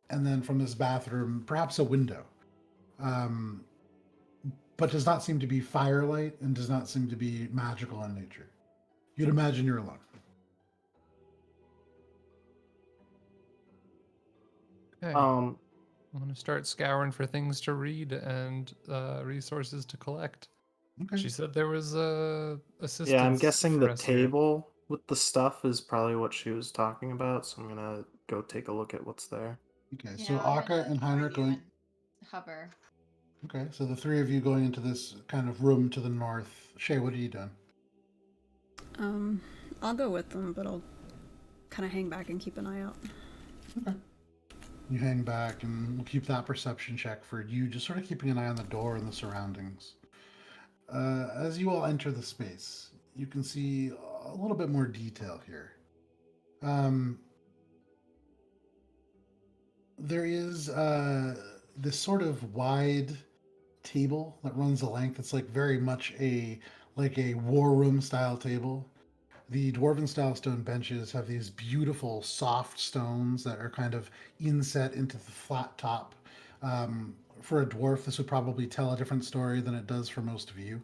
And then from this bathroom, perhaps a window. Um, but does not seem to be firelight and does not seem to be magical in nature. You'd imagine you're alone. Okay. Um, I'm going to start scouring for things to read and resources to collect. Okay. She said there was assistance. yeah, I'm guessing for the us here. table with the stuff is probably what she was talking about. So I'm gonna go take a look at what's there. Okay. Yeah, So I'm Akka gonna and join Heinrich you going. and hover. Okay. So the three of you going into this kind of room to the north. Shay, what are you doing? I'll go with them, but I'll kind of hang back and keep an eye out. Okay. You hang back and we'll keep that perception check for you, just sort of keeping an eye on the door and the surroundings. As you all enter the space, you can see a little bit more detail here. There is this sort of wide table that runs the length. It's like very much a war room style table. The dwarven style stone benches have these beautiful soft stones that are kind of inset into the flat top. For a dwarf, this would probably tell a different story than it does for most of you.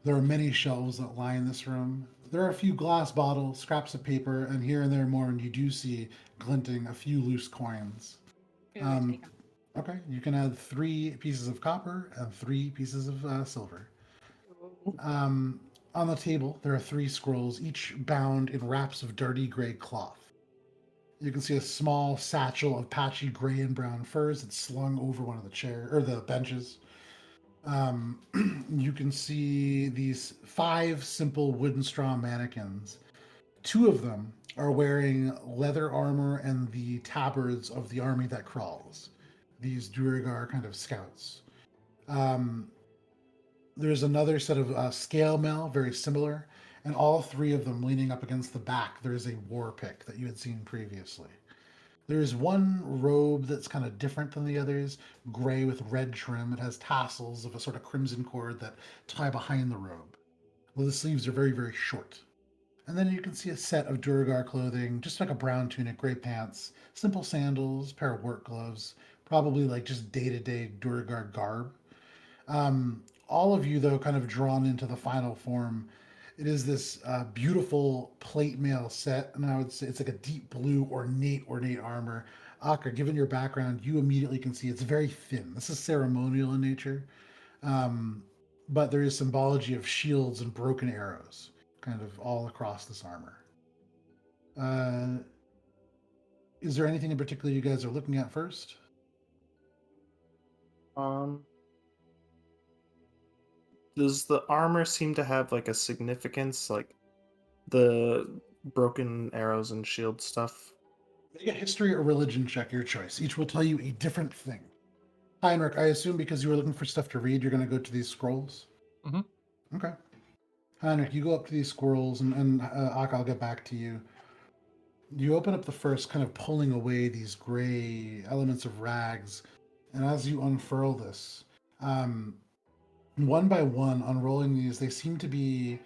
There are many shelves that line this room. There are a few glass bottles, scraps of paper, and here and there more, and you do see glinting a few loose coins. Ooh, Um, take 'em. Okay, you can add 3 pieces of copper and 3 pieces of silver. On the table, there are 3 scrolls, each bound in wraps of dirty gray cloth. You can see a small satchel of patchy gray and brown furs that's slung over one of the chair or the benches. You can see these 5 simple wooden straw mannequins. 2 of them are wearing leather armor and the tabards of the army that crawls. These duergar kind of scouts. Um, there's another set of scale mail, very similar, and all 3 of them leaning up against the back. There is a war pick that you had seen previously. There is one robe that's kind of different than the others, gray with red trim. It has tassels of a sort of crimson cord that tie behind the robe. Well, the sleeves are very, very short. And then you can see a set of Duergar clothing, just like a brown tunic, gray pants, simple sandals, pair of work gloves, probably like just day-to-day Duergar garb. All of you, though, kind of drawn into the final form. It is this beautiful plate mail set, and I would say it's like a deep blue, ornate armor. Akka, given your background, you immediately can see it's very thin. This is ceremonial in nature, um, but there is symbology of shields and broken arrows, kind of all across this armor. Is there anything in particular you guys are looking at first? Does the armor seem to have like a significance, like the broken arrows and shield stuff? Make a history or religion check, your choice. Each will tell you a different thing. Heinrich, I assume because you were looking for stuff to read, you're going to go to these scrolls? Mhm. Okay. Heinrich, you go up to these scrolls, and Akka, I'll get back to you. You open up the first, kind of pulling away these gray elements of rags, and as you unfurl this, one by one, unrolling these, they seem to be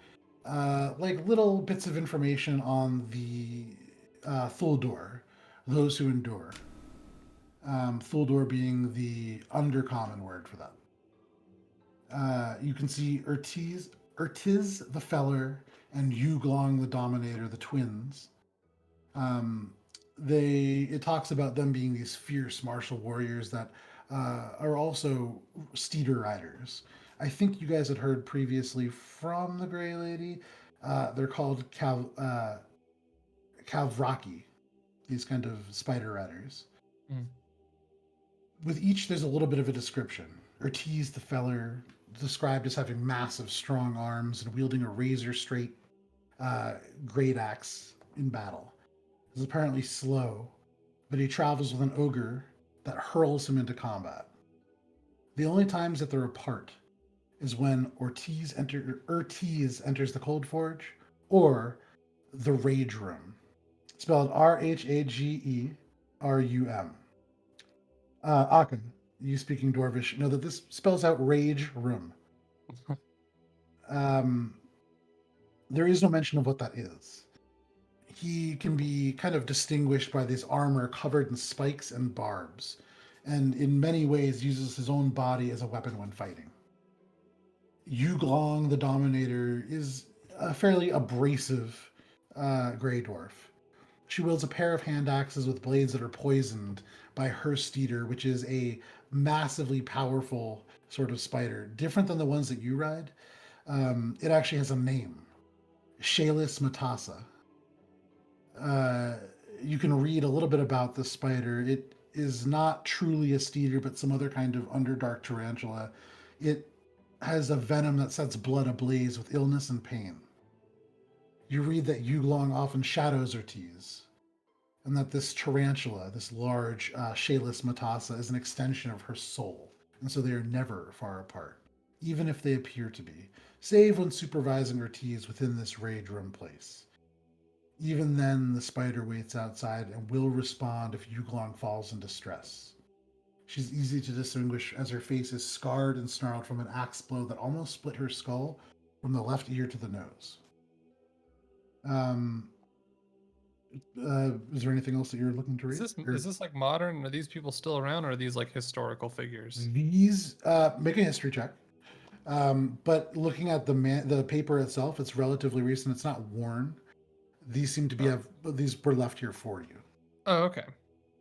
like little bits of information on the Thuldor, those who endure. Thuldor being the undercommon word for that. You can see Urtiz the Feller and Yuglong the Dominator, the twins. It talks about them being these fierce martial warriors that are also steeder riders. I think you guys had heard previously from the Grey Lady. They're called Kalvraki, these kind of spider riders. Mm. With each, there's a little bit of a description. Ortiz the Feller, described as having massive, strong arms and wielding a razor straight great axe in battle. Is apparently slow, but he travels with an ogre that hurls him into combat. The only times that they're apart is when Urtiz enters the Coldforge or the Rage Room, spelled Rhagerum. Akin, you speaking Dwarvish, know that this spells out Rage Room. there is no mention of what that is. He can be kind of distinguished by this armor covered in spikes and barbs, and in many ways uses his own body as a weapon when fighting. Yuglong, the Dominator, is a fairly abrasive Grey Dwarf. She wields a pair of hand axes with blades that are poisoned by her steeder, which is a massively powerful sort of spider, different than the ones that you ride. It actually has a name, Shalis Matassa. You can read a little bit about the spider. It is not truly a steeder, but some other kind of underdark tarantula. It has a venom that sets blood ablaze with illness and pain. You read that Yuglong often shadows her tease, and that this tarantula, this large Shalis Matassa, is an extension of her soul, and so they are never far apart, even if they appear to be, save when supervising her tease within this rage room place. Even then, the spider waits outside and will respond if Yuglong falls in distress. She's easy to distinguish as her face is scarred and snarled from an axe blow that almost split her skull from the left ear to the nose. Is there anything else that you're looking to read? Is this like modern? Are these people still around, or are these like historical figures? These make a history check. But looking at the paper itself, it's relatively recent. It's not worn. These seem to be these were left here for you. Oh, okay.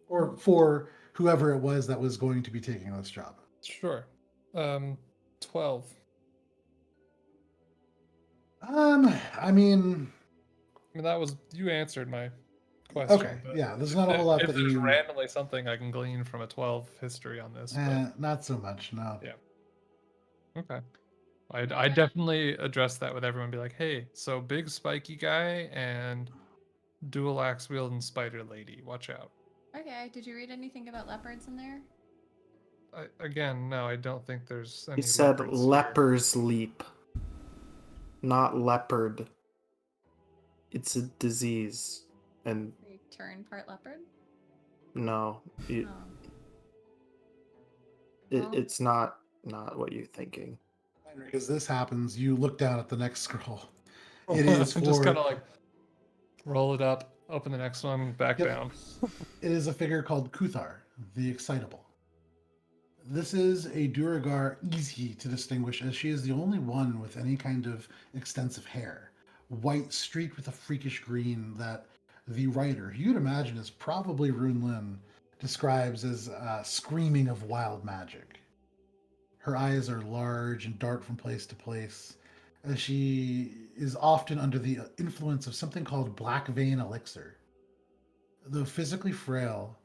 Or for whoever it was that was going to be taking this job. Sure. 12. I mean, that was, you answered my question. Okay, yeah, there's not a whole lot if that there's you... randomly something I can glean from a 12 history on this. But... not so much, no. Yeah. Okay. I definitely address that with everyone. Be like, hey, so big spiky guy and dual axe wielding spider lady. Watch out. Okay, did you read anything about leopards in there? Again, no, I don't think there's any. He said leopards here. leper's leap, not leopard. It's a disease, and They turn part leopard? no, Oh. Well- it's not what you're thinking. As this happens, you look down at the next scroll. It is just for... kind of like roll it up, open the next one, back Yep. down. It is a figure called Kuthar, the Excitable. This is a duergar easy to distinguish, as she is the only one with any kind of extensive hair, white streaked with a freakish green that the writer, who you'd imagine is probably Rune Lin, describes as screaming of wild magic. Her eyes are large and dart from place to place, as she is often under the influence of something called black vein elixir. Though physically frail,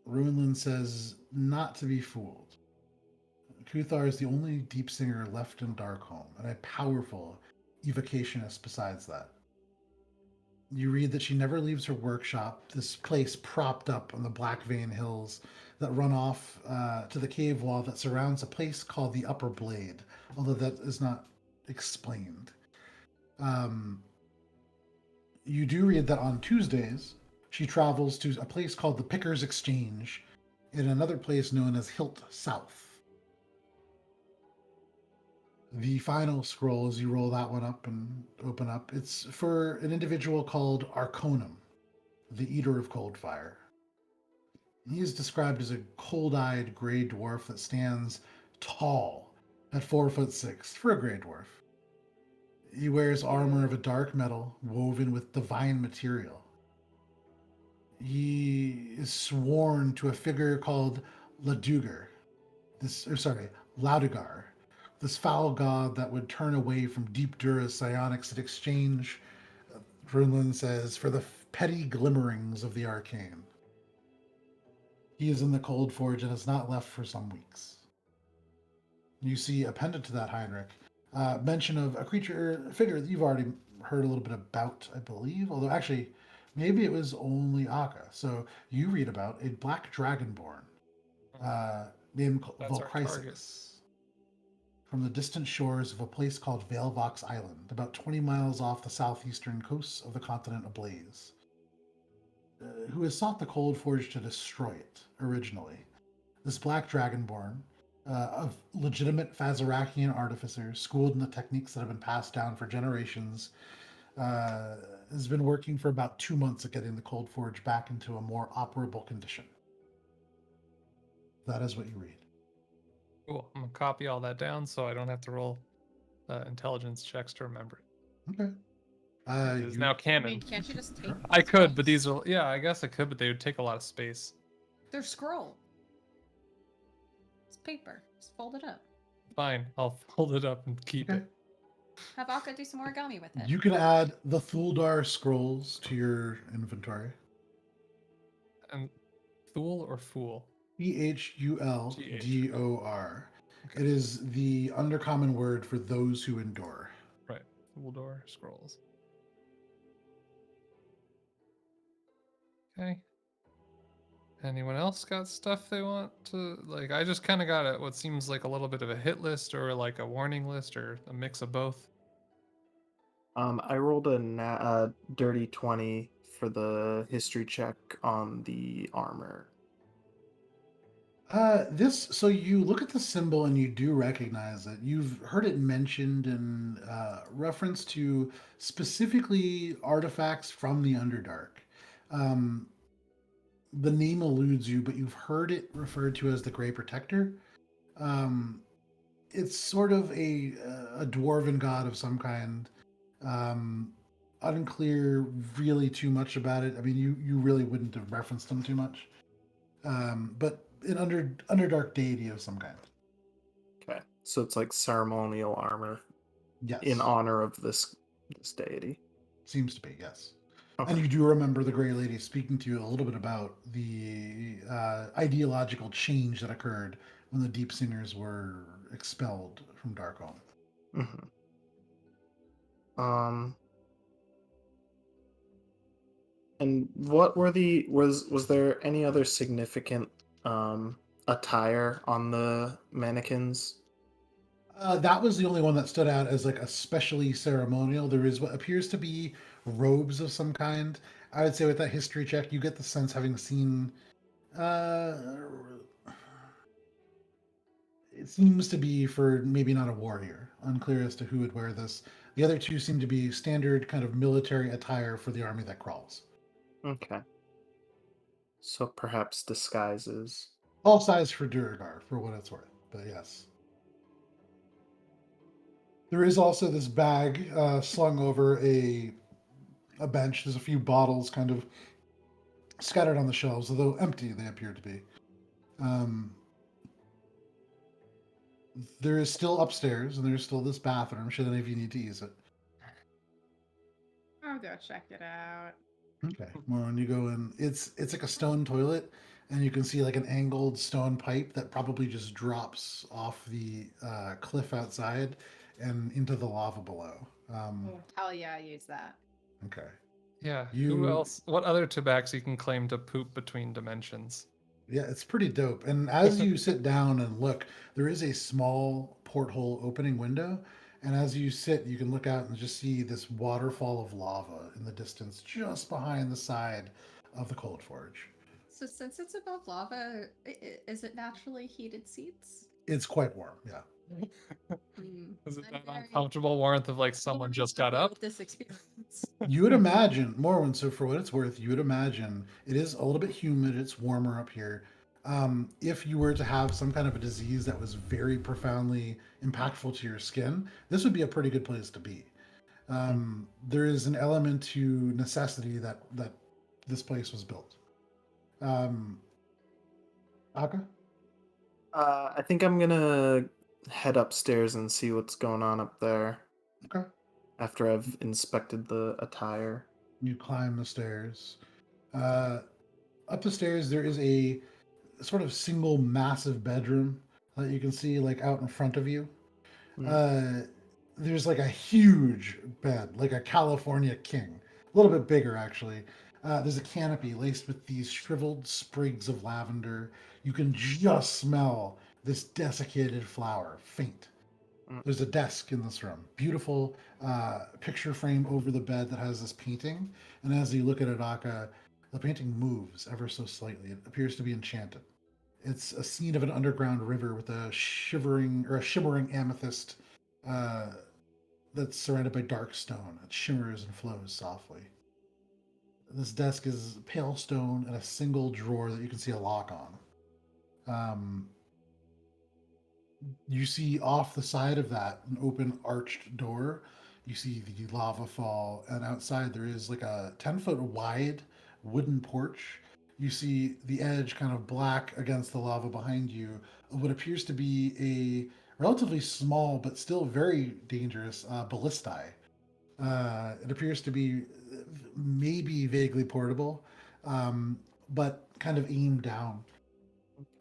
Ruinlin says not to be fooled. Kuthar is the only deep singer left in Darkholm, and a powerful evocationist besides that. You read that she never leaves her workshop, this place propped up on the Black Vein Hills that run off to the cave wall that surrounds a place called the Upper Blade, although that is not explained. You do read that on Tuesdays, she travels to a place called the Pickers Exchange in another place known as Hilt South. The final scroll, as you roll that one up and open up, it's for an individual called Arconam, the Eater of Cold Fire. He is described as a cold-eyed gray dwarf that stands tall at 4'6" for a gray dwarf. He wears armor of a dark metal woven with divine material. He is sworn to a figure called Laudugar, this foul god that would turn away from deep Dura's psionics in exchange, Brunlin says, for the petty glimmerings of the arcane. He is in the Coldforge and has not left for some weeks. You see appended to that, Heinrich, mention of a figure that you've already heard a little bit about, I believe, although actually maybe it was only Akka. So you read about a black dragonborn named Volchrysix from the distant shores of a place called Veilvox Island, about 20 miles off the southeastern coast of the continent ablaze, who has sought the Coldforge to destroy it originally. This black dragonborn of legitimate Fazarakian artificers, schooled in the techniques that have been passed down for generations, has been working for about 2 months at getting the Coldforge back into a more operable condition. That is what you read. Cool. I'm gonna copy all that down so I don't have to roll intelligence checks to remember it. Okay. It is You- now I canon. mean, can't you just take? I could, but scrolls? these are yeah. I guess I could, but they would take a lot of space. They're scroll. It's paper. Just fold it up. Fine, I'll fold it up and keep Okay. it. Have Alka do some origami with it. You can add the Thuldar scrolls to your inventory. And Thul or Fool? Thuldor. Okay. It is the undercommon word for those who endure. Right. Thuldor scrolls. Okay. Anyone else got stuff they want to like? I just kind of got what seems like a little bit of a hit list or like a warning list or a mix of both. I rolled a dirty 20 for the history check on the armor. So you look at the symbol and you do recognize it. You've heard it mentioned in reference to specifically artifacts from the Underdark. The name eludes you, but you've heard it referred to as the Grey Protector. It's sort of a dwarven god of some kind. Unclear really too much about it. I mean, you really wouldn't have referenced him too much. But an underdark deity of some kind. Okay, so it's like ceremonial armor Yes. in honor of this deity. Seems to be, yes. Okay. And you do remember the Grey Lady speaking to you a little bit about the ideological change that occurred when the Deep Singers were expelled from Darkholm. Mm-hmm. And what were was there any other significant attire on the mannequins? That was the only one that stood out as like especially ceremonial. There is what appears to be robes of some kind. I would say with that history check, you get the sense, having seen. It seems to be for maybe not a warrior. Unclear as to who would wear this. The other two seem to be standard kind of military attire for the army that crawls. Okay. So perhaps disguises. All size for duergar, for what it's worth. But yes. There is also this bag slung over a bench. There's a few bottles kind of scattered on the shelves, although empty they appear to be. There is still upstairs, and there's still this bathroom, should any of you need to use it. I'll go check it out. Okay. Well, when you go in, it's like a stone toilet, and you can see like an angled stone pipe that probably just drops off the cliff outside and into the lava below. Hell yeah, I use that. Okay. Yeah. You- Who else? What other tabaxi can claim to poop between dimensions? Yeah, it's pretty dope. And as you sit down and look, there is a small porthole opening window. And as you sit, you can look out and just see this waterfall of lava in the distance, just behind the side of the Coldforge. So since it's above lava, is it naturally heated seats? It's quite warm, yeah. Is it I'm that very uncomfortable warmth of like someone just got up? with this experience. You would imagine, Morwen, so for what it's worth, you would imagine it is a little bit humid, it's warmer up here. If you were to have some kind of a disease that was very profoundly impactful to your skin, this would be a pretty good place to be. There is an element to necessity that this place was built. Aka? I think I'm gonna head upstairs and see what's going on up there Okay. after I've inspected the attire. You climb the stairs. Up the stairs, there is a sort of single massive bedroom that you can see like out in front of you. There's like a huge bed, like a California king, a little bit bigger actually. There's a canopy laced with these shriveled sprigs of lavender. You can just smell this desiccated flower, faint. There's a desk in this room. Beautiful picture frame over the bed that has this painting. And as you look at it, Aka, the painting moves ever so slightly. It appears to be enchanted. It's a scene of an underground river with a shimmering amethyst that's surrounded by dark stone. It shimmers and flows softly. This desk is pale stone and a single drawer that you can see a lock on. You see off the side of that an open arched door. You see the lava fall, and outside there is like a 10-foot wide wooden porch. You see the edge kind of black against the lava behind you of what appears to be a relatively small but still very dangerous ballistae. It appears to be maybe vaguely portable, but kind of aimed down.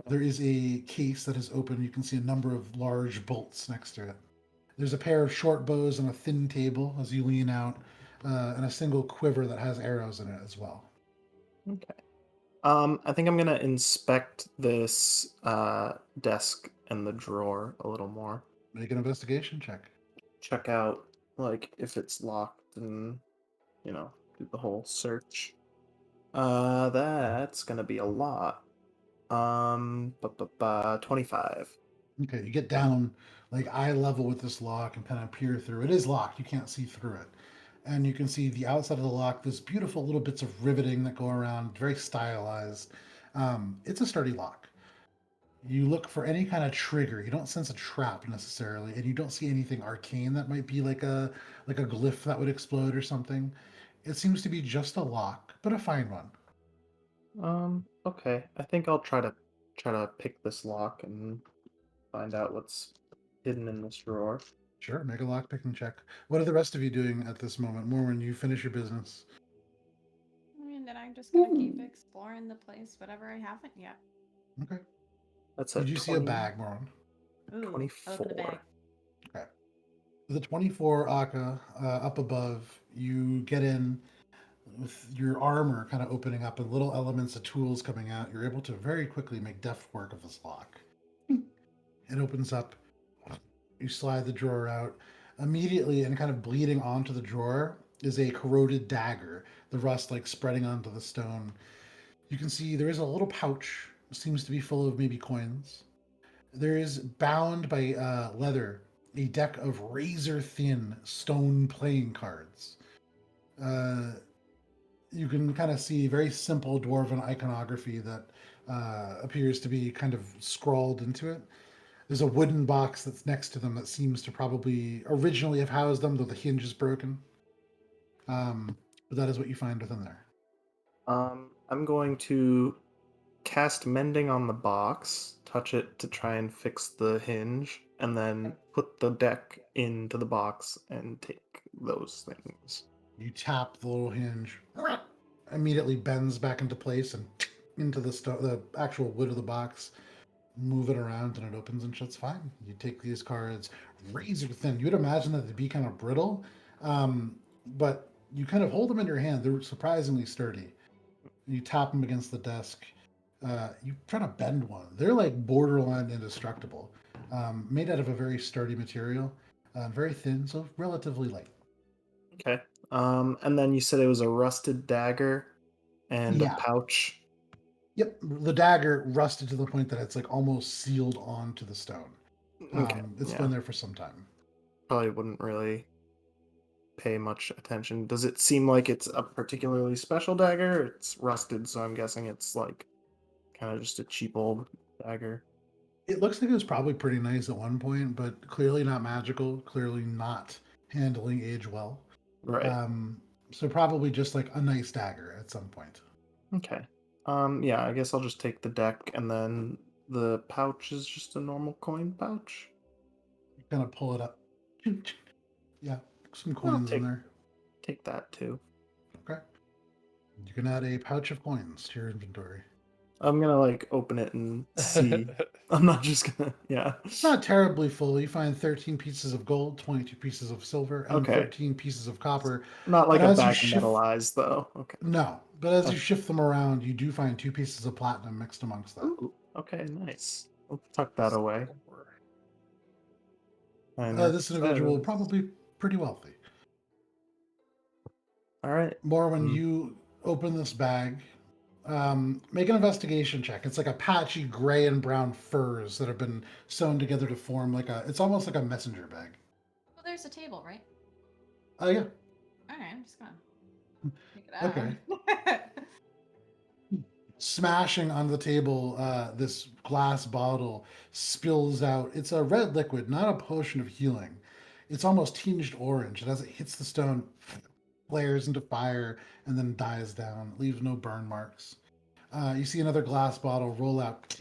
There is a case that is open. You can see a number of large bolts next to it. There's a pair of short bows on a thin table as you lean out, and a single quiver that has arrows in it as well. Okay. I think I'm gonna inspect this desk and the drawer a little more. Make an investigation check. Check out like if it's locked and do the whole search. That's gonna be a lot. 25. Okay, you get down like eye level with this lock and kind of peer through. It is locked. You can't see through it. And you can see the outside of the lock, there's beautiful little bits of riveting that go around, very stylized. It's a sturdy lock. You look for any kind of trigger. You don't sense a trap necessarily, and you don't see anything arcane that might be like a glyph that would explode or something. It seems to be just a lock, but a fine one. Okay. I think I'll try to pick this lock and find out what's hidden in this drawer. Sure, make a lock picking check. What are the rest of you doing at this moment? More when you finish your business. I mean, then I'm just gonna keep exploring the place, whatever I haven't yet. Okay. That's a Did you see a 20 bag, Moron? Ooh, I look in the 24. bag. Okay. The 24 Aka up above, you get in with your armor kind of opening up and little elements of tools coming out. You're able to very quickly make deft work of this lock. It opens up. You slide the drawer out. Immediately and kind of bleeding onto the drawer is a corroded dagger, the rust like spreading onto the stone. You can see there is a little pouch, seems to be full of maybe coins. There is bound by leather a deck of razor thin stone playing cards. You can kind of see very simple dwarven iconography that appears to be kind of scrawled into it. There's a wooden box that's next to them that seems to probably originally have housed them, though the hinge is broken. But that is what you find within there. I'm going to cast mending on the box, touch it to try and fix the hinge, and then put the deck into the box and take those things. You tap the little hinge, immediately bends back into place and into the actual wood of the box. Move it around and it opens and shuts fine. You take these cards, razor thin. You'd imagine that they'd be kind of brittle, but you kind of hold them in your hand. They're surprisingly sturdy. You tap them against the desk. You try to bend one. They're like borderline indestructible. Made out of a very sturdy material, very thin, so relatively light. Okay. And then you said it was a rusted dagger and Yeah. a pouch. Yep, the dagger rusted to the point that it's like almost sealed onto the stone. Okay. It's yeah. been there for some time. Probably wouldn't really pay much attention. Does it seem like it's a particularly special dagger? It's rusted, so I'm guessing it's like kind of just a cheap old dagger. It looks like it was probably pretty nice at one point, but clearly not magical, clearly not handling age well. Right. So probably just like a nice dagger at some point. Okay. Yeah, I guess I'll just take the deck, and then the pouch is just a normal coin pouch. You kind of pull it up. Yeah, some I'll coins in there. take that too. Okay. You can add a pouch of coins to your inventory. I'm gonna like open it and see. I'm not just gonna. Yeah. It's not terribly full. You find 13 pieces of gold, 22 pieces of silver, and Okay. 13 pieces of copper. Not like And a as you bag shift- metalized though. Okay. No, but as you shift them around, you do find 2 pieces of platinum mixed amongst them. Ooh, okay, nice. I'll tuck that away. And This individual probably pretty wealthy. All right. More when you open this bag, Make an investigation check. It's like a patchy gray and brown furs that have been sewn together to form like a. It's almost like a messenger bag. Well, there's a table, right? Oh yeah. All right, I'm just gonna take it Okay. out. Smashing on the table, this glass bottle spills out. It's a red liquid, not a potion of healing. It's almost tinged orange, and as it hits the stone, flares into fire and then dies down. It leaves no burn marks. You see another glass bottle roll out,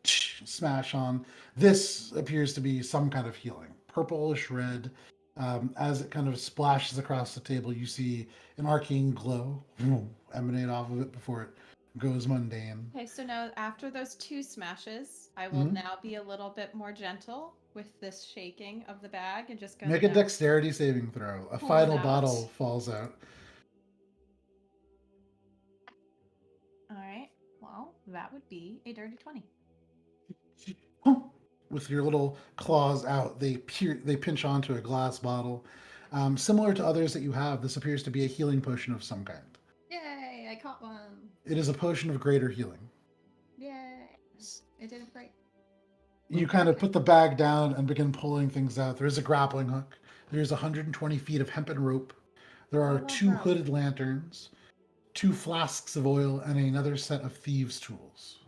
smash on. This appears to be some kind of healing, purplish red. As it kind of splashes across the table, you see an arcane glow emanate off of it before it goes mundane. Okay, so now after those 2 smashes, I will Mhm. now be a little bit more gentle with this shaking of the bag and just gonna Make a now dexterity saving throw. A pull it final out. bottle falls out. All right. Well, that would be a dirty 20. With your little claws out, they pinch onto a glass bottle. Similar to others that you have, this appears to be a healing potion of some kind. Yay! I caught one. It is a potion of greater healing. Yay! It didn't break. You kind of put the bag down and begin pulling things out. There is a grappling hook. There's 120 feet of hempen rope. There I are love 2 rope. hooded lanterns, 2 flasks of oil, and another set of thieves' tools.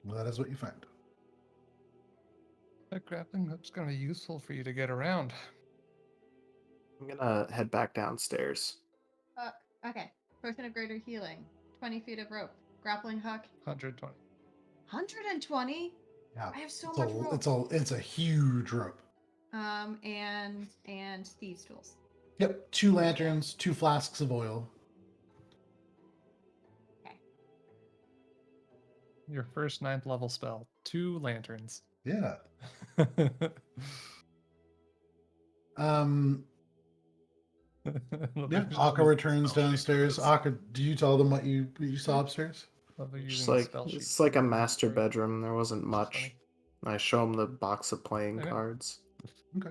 Well, that is what you find. That grappling hook's gonna be useful for you to get around. I'm gonna head back downstairs. Okay. Potion of greater healing. 20 feet of rope. Grappling hook. 120. 120. Yeah, I have so much rope. it's a huge rope. And thieves' tools. Yep, 2 lanterns, 2 flasks of oil. Your first 9th level spell. 2 lanterns. Yeah. Yeah, Akka returns downstairs. Akka, do you tell them what you saw upstairs? Just like it's like a master bedroom. There wasn't much. I show him the box of playing Okay. cards. Okay.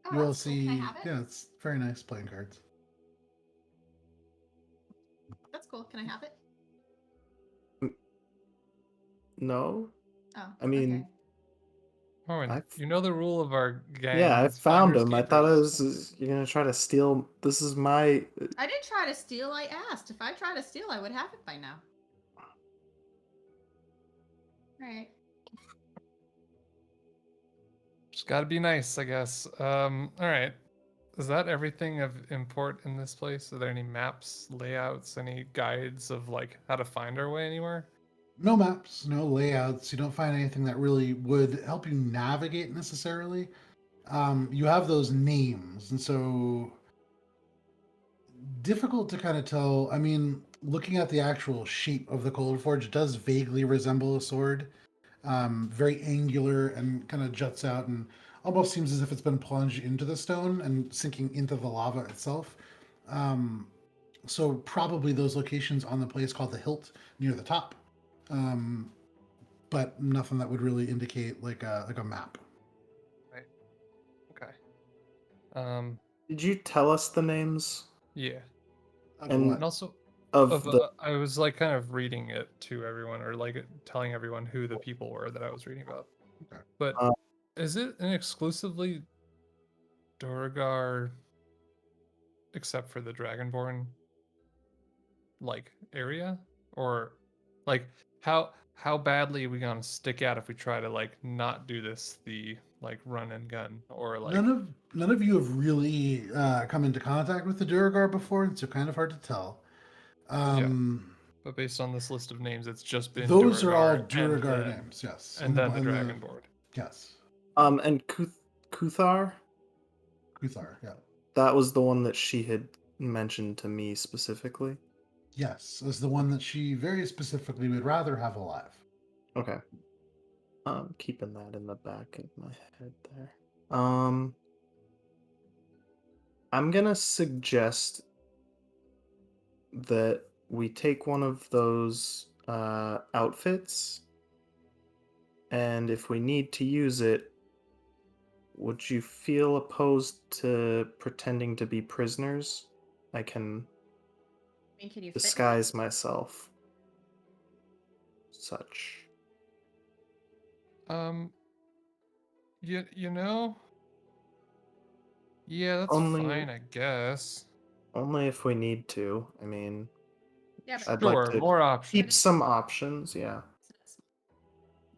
Oh, You will that's cool. Can I see. have it? Yeah, it's very nice playing cards. That's cool. Can I have it? No, Oh. I mean, Morwen, I've- you know the rule of our gang. yeah, I it's found finders him. I thought it keepers. was you're gonna try to steal. This is my. I didn't try to steal. I asked. If I tried to steal, I would have it by now. Right. Just gotta be nice, I guess. Alright. Is that everything of import in this place? Are there any maps, layouts, any guides of like how to find our way anywhere? No maps, no layouts. You don't find anything that really would help you navigate necessarily. You have those names, and so difficult to kind of tell. I mean, looking at the actual shape of the Coldforge, it does vaguely resemble a sword. Very angular and kind of juts out and almost seems as if it's been plunged into the stone and sinking into the lava itself. So probably those locations on the place called the Hilt near the top, but nothing that would really indicate like a map. Right. Okay. Did you tell us the names Yeah. Of And- what? And also of the? I was like kind of reading it to everyone or like telling everyone who the people were that I was reading about. Okay. But Uh, is it an exclusively duergar except for the Dragonborn like area? Or like how badly are we gonna stick out if we try to like not do this the like run and gun or like None of you have really come into contact with the Duergar before, and so kind of hard to tell. but based on this list of names it's just been Those are all Duergar Duergar and names, yes. and then the Dragonborn. Yes. And Kuthar. Kuthar, yeah. That was the one that she had mentioned to me specifically. Yes, is the one that she very specifically would rather have alive. Okay. Keeping that in the back of my head there. I'm gonna suggest that we take one of those outfits, and if we need to use it, would you feel opposed to pretending to be prisoners? I can mean, can you disguise myself. Such. You know, yeah, that's Only- fine, I guess. Only if we need to. I mean, Yeah, but I'd like Sure, to more options. keep some options. Yeah.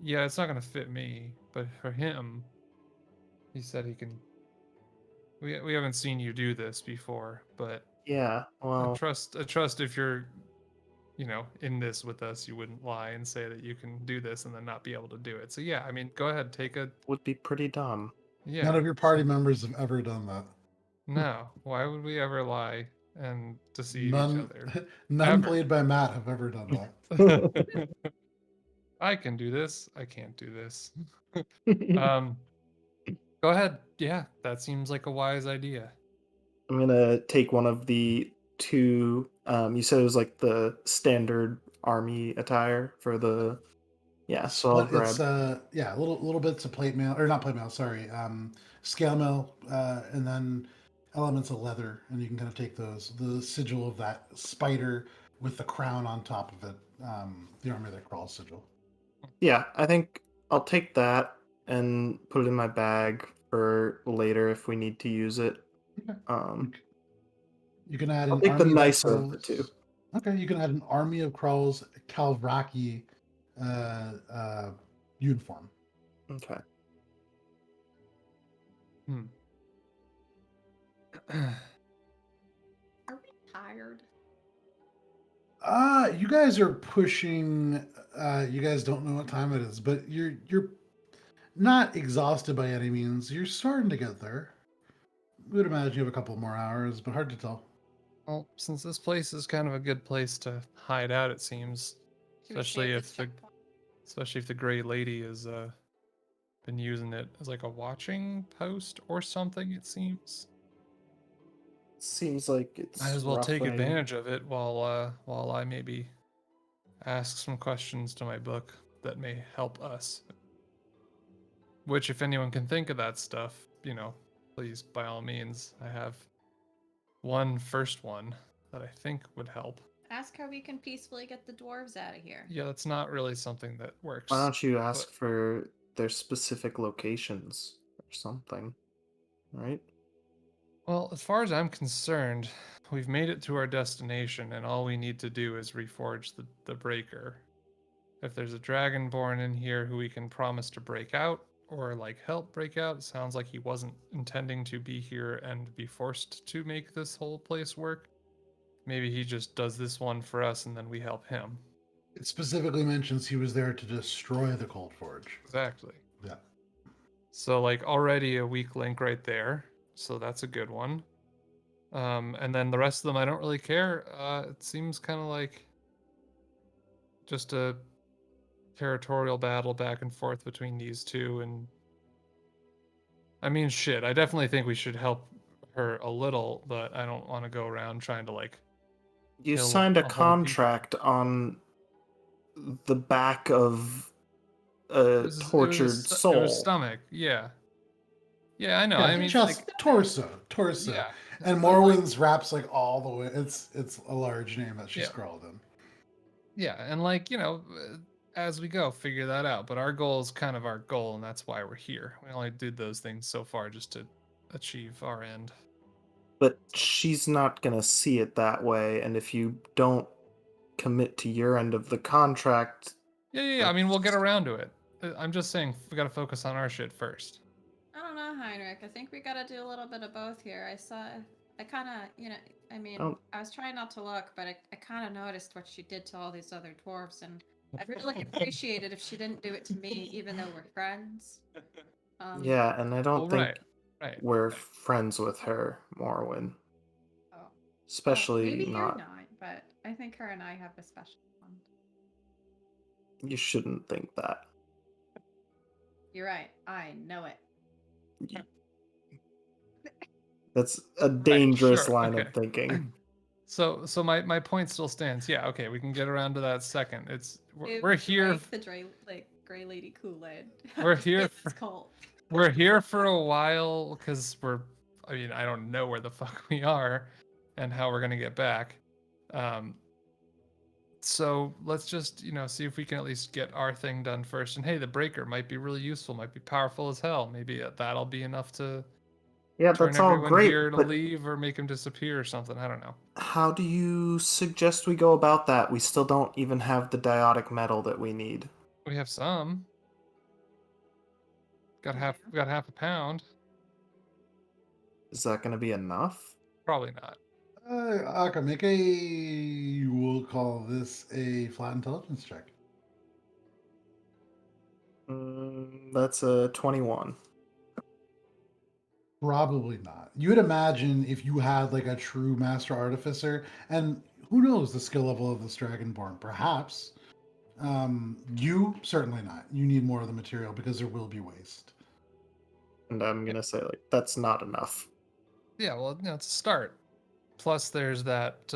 Yeah, it's not gonna fit me, but for him, he said he can. We haven't seen you do this before, but Yeah. Well. I trust if you're, in this with us, you wouldn't lie and say that you can do this and then not be able to do it. So yeah, I mean, go ahead, take a. Would be pretty dumb. Yeah. None of your party members have ever done that. No, why would we ever lie and deceive each None, other? none Ever. played by Matt have ever done that. I can do this. I can't do this. Go ahead. Yeah, that seems like a wise idea. I'm gonna take one of the two. You said it was like the standard army attire for the. Yeah, so I'll But grab. it's little bits of plate mail, or not plate mail, sorry, scale mail, and then elements of leather, and you can kind of take those. The sigil of that spider with the crown on top of it, the army that crawls sigil. Yeah, I think I'll take that and put it in my bag for later if we need to use it. Okay. You can add I'll an take the army that nicer of the crawls. two. Okay, you can add an army of crawls Kalvraki uniform. Okay. Are we tired? You guys are pushing. You guys don't know what time it is, but you're not exhausted by any means. You're starting to get there. I would imagine you have a couple more hours, but hard to tell. Well, since this place is kind of a good place to hide out, it seems, Should we especially save if this the checkpoint? especially if the Gray Lady has been using it as like a watching post or something. It seems. Seems like it's Might as well take roughly- advantage of it while I maybe ask some questions to my book that may help us. Which, if anyone can think of that stuff, please, by all means. I have one first one that I think would help. Ask how we can peacefully get the dwarves out of here. Yeah, that's not really something that works. Why don't you ask but- for their specific locations or something, right? Well, as far as I'm concerned, we've made it to our destination, and all we need to do is reforge the breaker. If there's a dragonborn in here who we can promise to break out, or help break out, it sounds like he wasn't intending to be here and be forced to make this whole place work. Maybe he just does this one for us and then we help him. It specifically mentions he was there to destroy the Coldforge. Exactly. Yeah. So already a weak link right there. So that's a good one. And then the rest of them I don't really care. It seems kind of like just a territorial battle back and forth between these two, and I mean shit, I definitely think we should help her a little, but I don't want to go around trying to You kill signed a a whole contract on the back of a tortured It soul. was stomach, yeah. Yeah, I know. Yeah, I mean, just torso. yeah. And Morwen's wraps all the way. It's a large name that she scrawled in. Yeah, and as we go, figure that out. But our goal is kind of our goal, and that's why we're here. We only did those things so far just to achieve our end. But she's not going to see it that way. And if you don't commit to your end of the contract. Yeah. I mean, we'll get around to it. I'm just saying we got to focus on our shit first. I don't know, Heinrich. I think we gotta do a little bit of both here. I kind of, I mean, Oh. I was trying not to look, but I kind of noticed what she did to all these other dwarves, and I'd really appreciate it if she didn't do it to me, even though we're friends. Yeah, and I don't think right. we're friends with her, Morwen. Oh. Especially Maybe not. you're not, but I think her and I have a special bond. You shouldn't think that. You're right. I know it. That's a dangerous sure, line okay. of thinking. So my point still stands. Yeah, okay, we can get around to that second. Ew, We're here. Drink the Gray Lady Kool-Aid. We're here It's for- cold. We're here for a while because I don't know where the fuck we are and how we're gonna get back. So let's just, see if we can at least get our thing done first. And hey, the breaker might be really useful, might be powerful as hell. Maybe that'll be enough to Yeah, turn that's all everyone great, here to but leave or make him disappear or something. I don't know. how do you suggest we go about that? We still don't even have the diotic metal that we need. We have some. Got Yeah. half a pound. Is that going to be enough? Probably not. Aka, make we'll call this a flat intelligence check. That's a 21. Probably not. You would imagine if you had like a true master artificer, and who knows the skill level of this dragonborn, perhaps. You certainly not. You need more of the material because there will be waste. And I'm going to say, like, that's not enough. Yeah, well, it's a start. Plus, there's that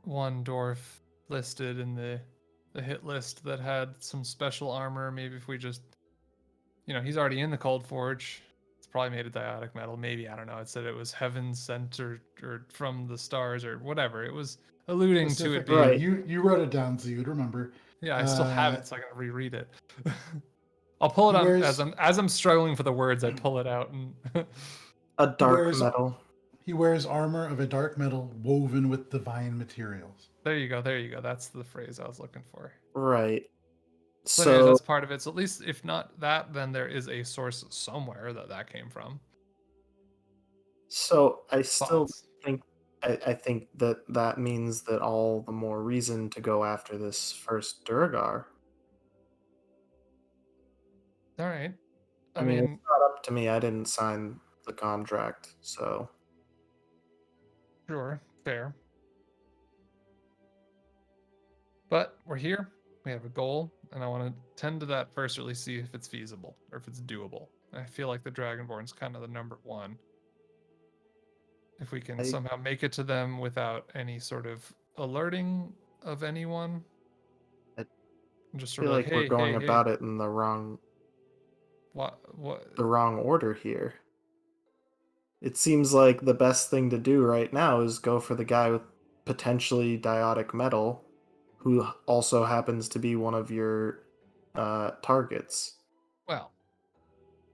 one dwarf listed in the hit list that had some special armor. Maybe if we just, he's already in the Coldforge. It's probably made of diotic metal. Maybe, I don't know. It said it was heaven sent or from the stars or whatever. It was alluding to it being. Right. You wrote it down so you'd remember. Yeah, I still have it, so I gotta reread it. I'll pull it up as I'm struggling for the words. I pull it out and a dark metal. He wears armor of a dark metal woven with divine materials. There you go. That's the phrase I was looking for. Right. So anyways, that's part of it. So at least if not that, then there is a source somewhere that came from. So I still think I think that means that all the more reason to go after this first duergar. All right. I mean, it's not up to me. I didn't sign the contract, so. Sure, fair. But we're here. We have a goal, and I want to tend to that first, or at least see if it's feasible or if it's doable. I feel like the Dragonborn's kind of the number one. If we can somehow make it to them without any sort of alerting of anyone. I just sort feel of like we're going about it in the wrong the wrong order here. It seems like the best thing to do right now is go for the guy with potentially diotic metal, who also happens to be one of your targets. Well,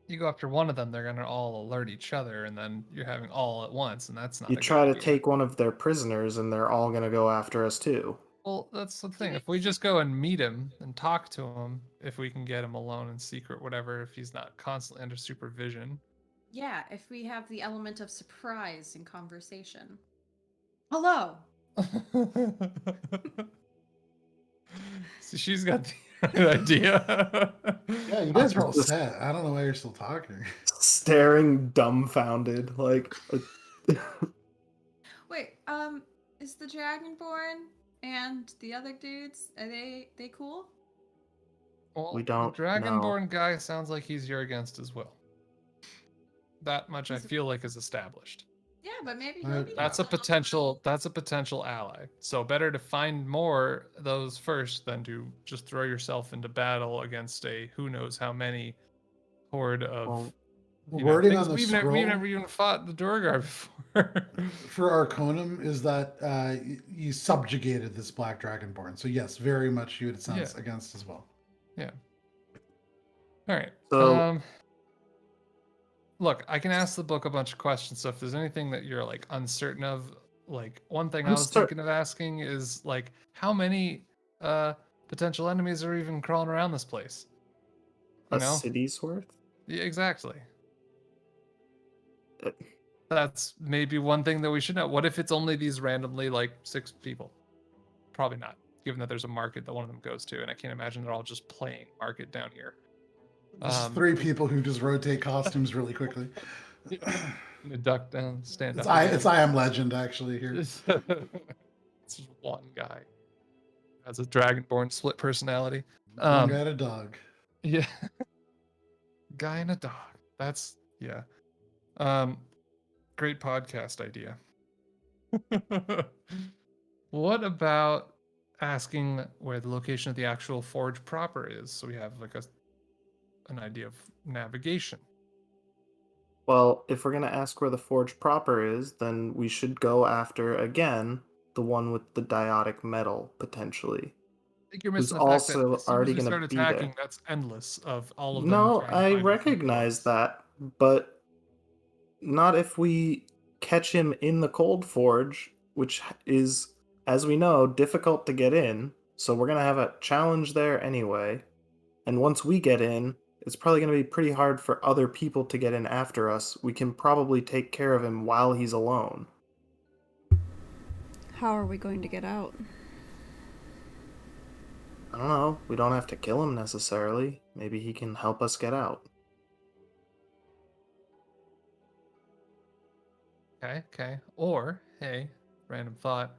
you go after one of them, they're gonna all alert each other, and then you're having all at once, and that's not. You try to take one of their prisoners, and they're all gonna go after us too. Well, that's the thing. If we just go and meet him and talk to him, if we can get him alone in secret, whatever, if he's not constantly under supervision. Yeah, if we have the element of surprise in conversation. Hello. So she's got the idea. Yeah, you guys are all set. I don't know why you're still talking. Staring dumbfounded, like. Wait, is the Dragonborn and the other dudes, are they cool? Well, we don't the Dragonborn guy sounds like he's your against his will. That much I feel like is established. Yeah, but maybe he'll be that's a potential ally. So better to find more of those first than to just throw yourself into battle against a who knows how many horde of wording on the scroll. We've never even fought the duergar before. For Arconam is that you subjugated this black dragonborn. So yes, very much you would sense against as well. Yeah. All right. So look, I can ask the book a bunch of questions. So if there's anything that you're like uncertain of, like one thing I was thinking of asking is like how many potential enemies are even crawling around this place? You know? City's worth? Yeah, exactly. That's maybe one thing that we should know. What if it's only these randomly like 6 people? Probably not, given that there's a market that one of them goes to, and I can't imagine they're all just playing market down here. Just 3 people who just rotate costumes really quickly. Duck down, stand up. It's I Am Legend actually here. It's just one guy has a dragonborn split personality. One guy and a dog. Yeah. Guy and a dog. That's great podcast idea. What about asking where the location of the actual forge proper is, so we have like an idea of navigation? Well, if we're gonna ask where the forge proper is, then we should go after again the one with the diotic metal potentially. I think you're Who's missing the fact that also as soon as already we gonna start be there. attacking, that's endless of all of them No, trying to I find different recognize doors. that, but not if we catch him in the cold forge, which is, as we know, difficult to get in. So we're gonna have a challenge there anyway. And once we get in, it's probably gonna be pretty hard for other people to get in after us. We can probably take care of him while he's alone. How are we going to get out? I don't know. We don't have to kill him necessarily. Maybe he can help us get out. Okay. Or, hey, random thought,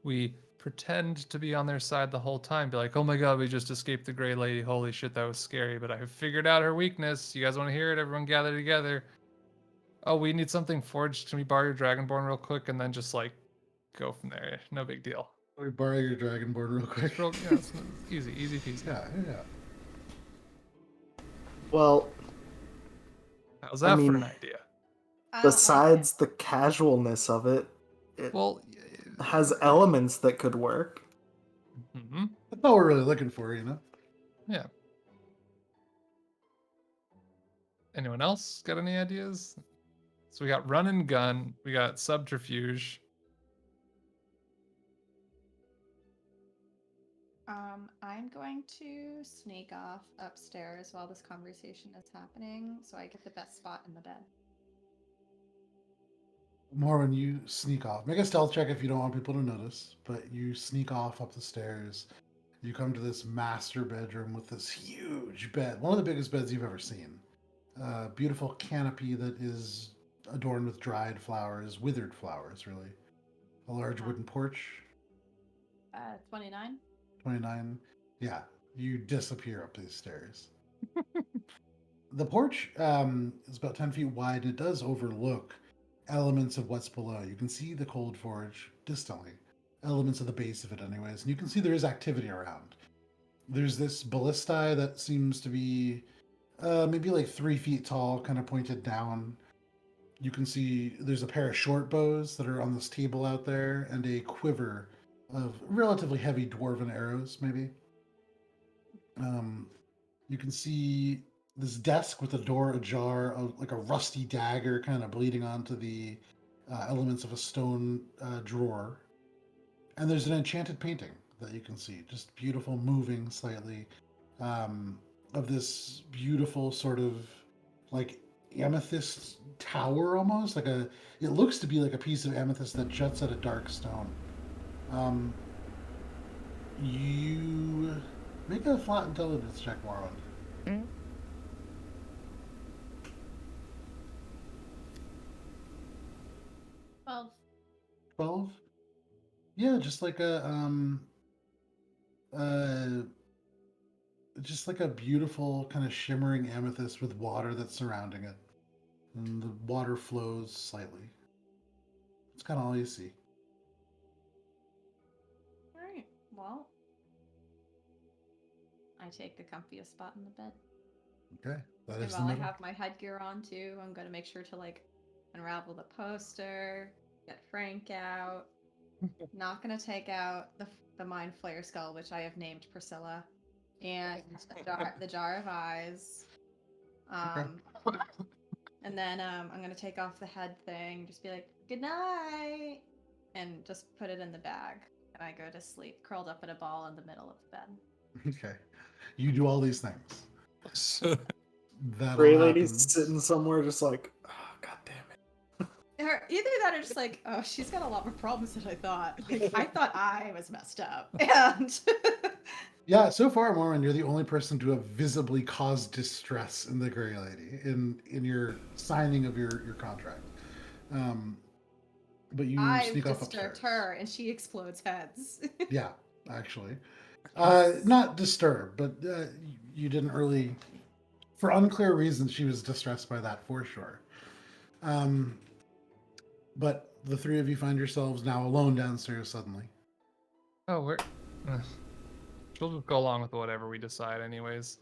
we pretend to be on their side the whole time, be like, oh my god, we just escaped the Grey Lady. Holy shit, that was scary, but I have figured out her weakness. You guys want to hear it? Everyone gather together. Oh, we need something forged. Can we borrow your Dragonborn real quick? And then just, like, go from there. No big deal. Let me borrow your Dragonborn real quick. It's easy peasy. Yeah. Well, How's that for mean, an idea? I don't like besides the casualness of it, it Well, has elements that could work. hmm That's all we're really looking for, you know? yeah. Anyone else got any ideas? So we got run and gun, we got subterfuge. I'm going to sneak off upstairs while this conversation is happening, so I get the best spot in the bed. Morwen, you sneak off. Make a stealth check if you don't want people to notice, but you sneak off up the stairs. You come to this master bedroom with this huge bed, one of the biggest beds you've ever seen. Beautiful canopy that is adorned with dried flowers, withered flowers, really. A large wooden porch, 29. 29. Yeah, you disappear up these stairs. The porch is about 10 feet wide and it does overlook elements of what's below. You can see the cold forge distantly, elements of the base of it, anyways. And you can see there is activity around. There's this ballistae that seems to be maybe like 3 feet tall, kind of pointed down. You can see there's a pair of short bows that are on this table out there and a quiver of relatively heavy dwarven arrows, maybe. You can see this desk with a door ajar, like a rusty dagger kind of bleeding onto the elements of a stone drawer. And there's an enchanted painting that you can see, just beautiful, moving slightly, of this beautiful sort of like amethyst tower almost. It looks to be like a piece of amethyst that juts out of dark stone. You make a flat intelligence check, Morwen. 12. 12? Yeah, uh just like a beautiful kind of shimmering amethyst with water that's surrounding it. And the water flows slightly. It's kind of all you see. Alright, well, I take the comfiest spot in the bed. Okay, that And is the while I middle. have my headgear on too, I'm going to make sure to like unravel the poster, get Frank out. Not going to take out the Mind Flayer skull, which I have named Priscilla, and the jar of eyes. And then I'm going to take off the head thing, just be like, good night, and just put it in the bag. And I go to sleep, curled up in a ball in the middle of the bed. Okay. You do all these things. That Grey all Lady's happens. sitting somewhere just like, oh, god damn it. Or either that or just like, oh, she's got a lot more problems than I thought. Like, I thought I was messed up. And Yeah, so far, Morwen, you're the only person to have visibly caused distress in the Grey Lady in your signing of your contract. But you I've sneak off disturbed upstairs. her and she explodes heads. Yeah, actually. Not disturbed, but you didn't really, for unclear reasons, she was distressed by that for sure. But the three of you find yourselves now alone downstairs suddenly. Oh, she'll just go along with whatever we decide, anyways.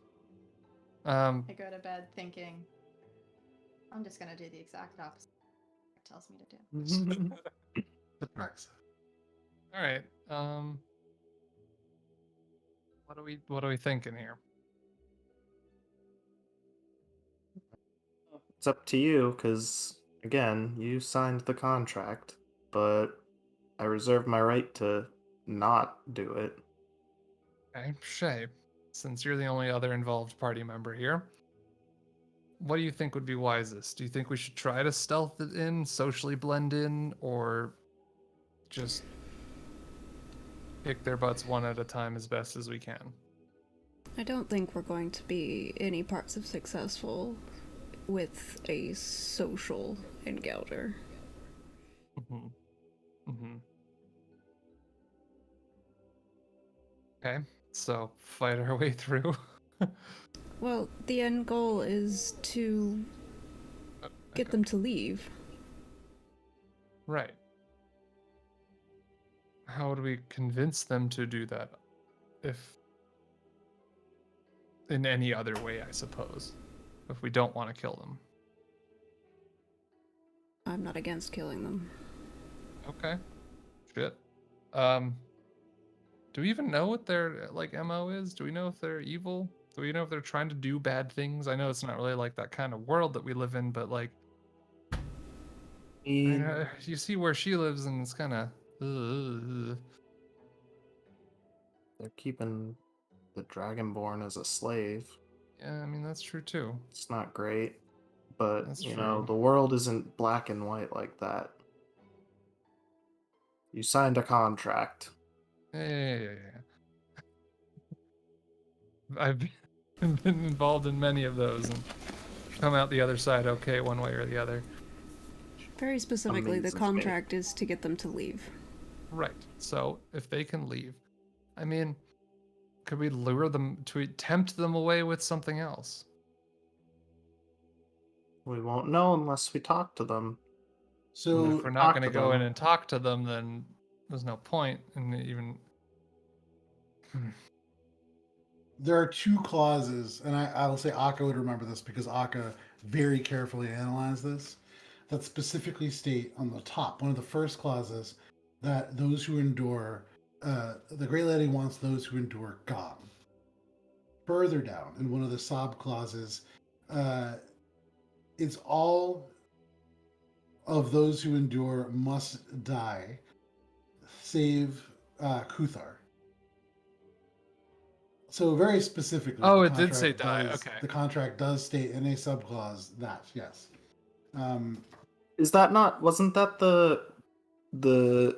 I go to bed thinking, I'm just gonna do the exact opposite it tells me to do. That tracks. All right. What are we thinking here? It's up to you, because, again, you signed the contract, but I reserve my right to not do it. Okay, Shay, since you're the only other involved party member here, what do you think would be wisest? Do you think we should try to stealth it in, socially blend in, or just kick their butts one at a time as best as we can? I don't think we're going to be any parts of successful with a social encounter. Mm-hmm. Mm-hmm. Okay, so fight our way through. Well, the end goal is to get Okay. them to leave. Right. How would we convince them to do that? If in any other way, I suppose. If we don't want to kill them. I'm not against killing them. Okay. Shit. Do we even know what their like MO is? Do we know if they're evil? Do we know if they're trying to do bad things? I know it's not really like that kind of world that we live in, but like I mean, you see where she lives, and it's kind of. They're keeping the Dragonborn as a slave. Yeah, I mean that's true too. It's not great, but, That's you know, true. the world isn't black and white like that. You signed a contract. Yeah. I've been involved in many of those and come out the other side okay, one way or the other. Very specifically, the Amazes me. contract is to get them to leave. Right. So if they can leave, I mean, could we lure them to tempt them away with something else? We won't know unless we talk to them. And So if we're not talk going to to go in them. and talk to them, then there's no point in even. there are two clauses, and I will say Akka would remember this because Akka very carefully analyzed this, that specifically state on the top, one of the first clauses, that those who endure, the Great Lady wants those who endure gone. Further down, in one of the sob clauses, it's all of those who endure must die, save Kuthar. So very specifically, Oh, the it did say contract die. does Okay. the contract does state in a subclause that yes. Is that not? Wasn't that the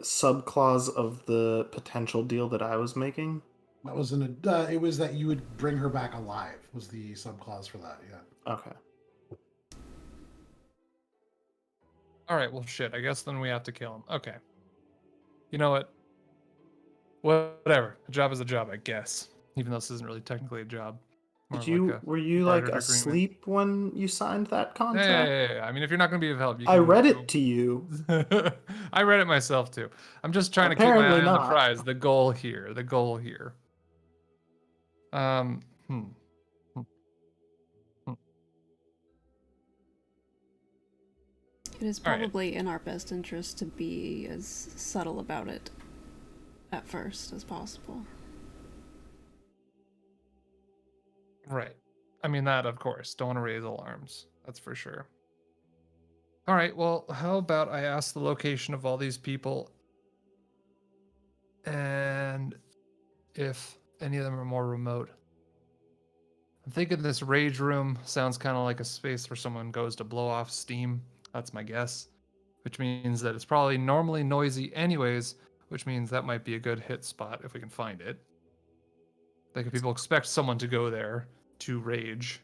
subclause of the potential deal that I was making? That was it was that you would bring her back alive was the subclause for that. Yeah. Okay. All right. Well, shit. I guess then we have to kill him. Okay. You know what? Whatever. A job is a job, I guess. Even though this isn't really technically a job. Did More you like a were you like bartered agreement. asleep when you signed that Yeah, contract? I mean, if you're not going to be of help, you I can read go- it to you. I read it myself too. I'm just trying to keep my Apparently eye on the not. prize. The goal here. The goal here. Hmm. It is All right. probably in our best interest to be as subtle about it at first as possible. Right. I mean, that, of course. Don't want to raise alarms. That's for sure. All right. Well, how about I ask the location of all these people and if any of them are more remote. I'm thinking this rage room sounds kind of like a space where someone goes to blow off steam. That's my guess. Which means that it's probably normally noisy anyways, which means that might be a good hit spot if we can find it. Like if people expect someone to go there to rage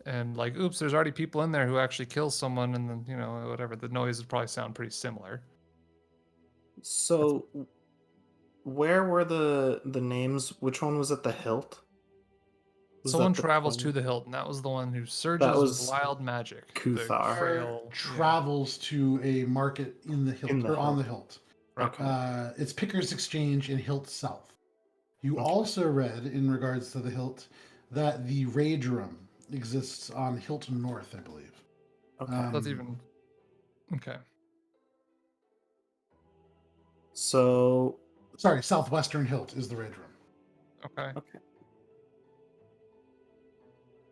and like, oops, there's already people in there who actually kill someone and then, you know, whatever, the noise would probably sound pretty similar. So, where were the names? Which one was at the hilt? Was Someone that the travels to twin? the hilt, and that was the one who surges That with was wild magic. Kuthar. The frail, Travels to a market in the hilt In the or on the hilt. hilt. Okay. It's Pickers Exchange in Hilt South. You Okay. also read in regards to the hilt that the rage room exists on Hilt North, I believe. Okay. That's even okay. So, Sorry, southwestern hilt is the raid room. Okay. okay.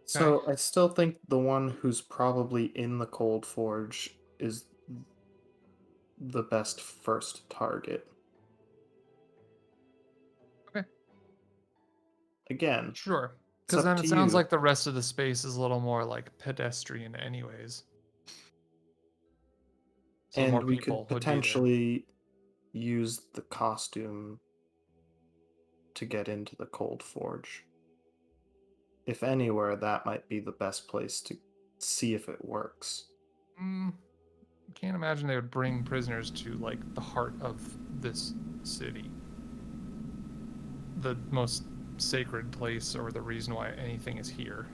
So I still think the one who's probably in the Coldforge is the best first target. Okay. Again, Sure. it's Because up then it to sounds you. like the rest of the space is a little more like pedestrian, anyways. So And more we people could would be there. potentially use the costume to get into the Coldforge. If anywhere, that might be the best place to see if it works. Can't imagine they would bring prisoners to like the heart of this city, the most sacred place, or the reason why anything is here.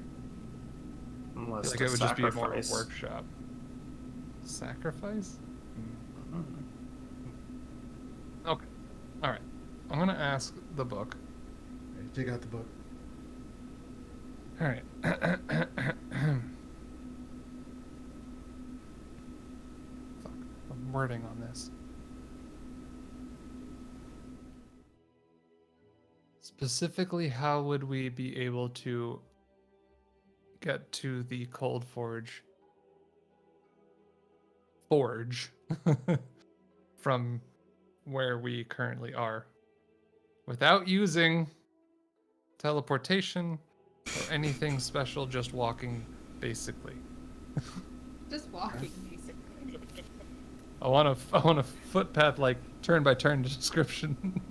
Unless Like to it would just be more of a sacrifice. workshop. Sacrifice? Mhm. Okay. All right. I'm gonna ask the book. Okay, take out the book. All right. Fuck. I'm wording on this. Specifically, how would we be able to get to the Coldforge forge from where we currently are without using teleportation or anything special, just walking basically? Just walking, basically. I want a footpath like turn by turn description.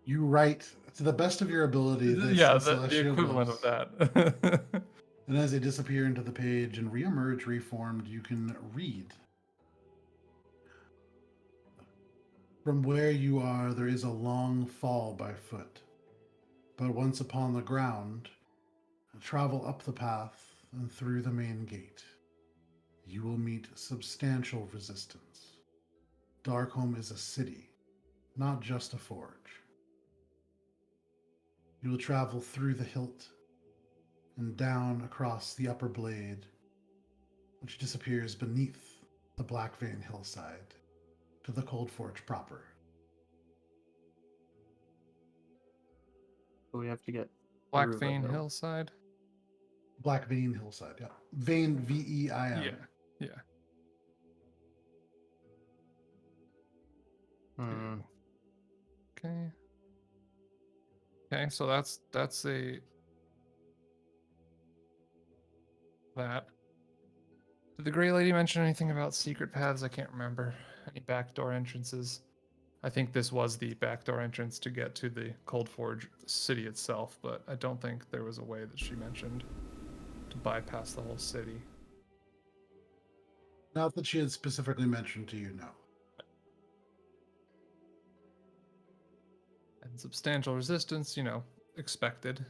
You write to the best of your ability this Yeah, in the celestial equivalent glyphs, of that. and as they disappear into the page and reemerge reformed, you can read. From where you are, there is a long fall by foot, but once upon the ground, travel up the path and through the main gate. You will meet substantial resistance. Darkholm is a city, not just a forge. You will travel through the hilt and down across the upper blade, which disappears beneath the Black Vein hillside to the Coldforge proper. So we have to get Black through the Vein hill. Hillside. Black Vein hillside, yeah. Vein, Vein. Yeah, yeah. Hmm. Okay. Okay, so that's a that. Did the Grey Lady mention anything about secret paths? I can't remember. Any backdoor entrances? I think this was the backdoor entrance to get to the Coldforge city itself, but I don't think there was a way that she mentioned to bypass the whole city. Not that she had specifically mentioned to you, no. And substantial resistance, expected.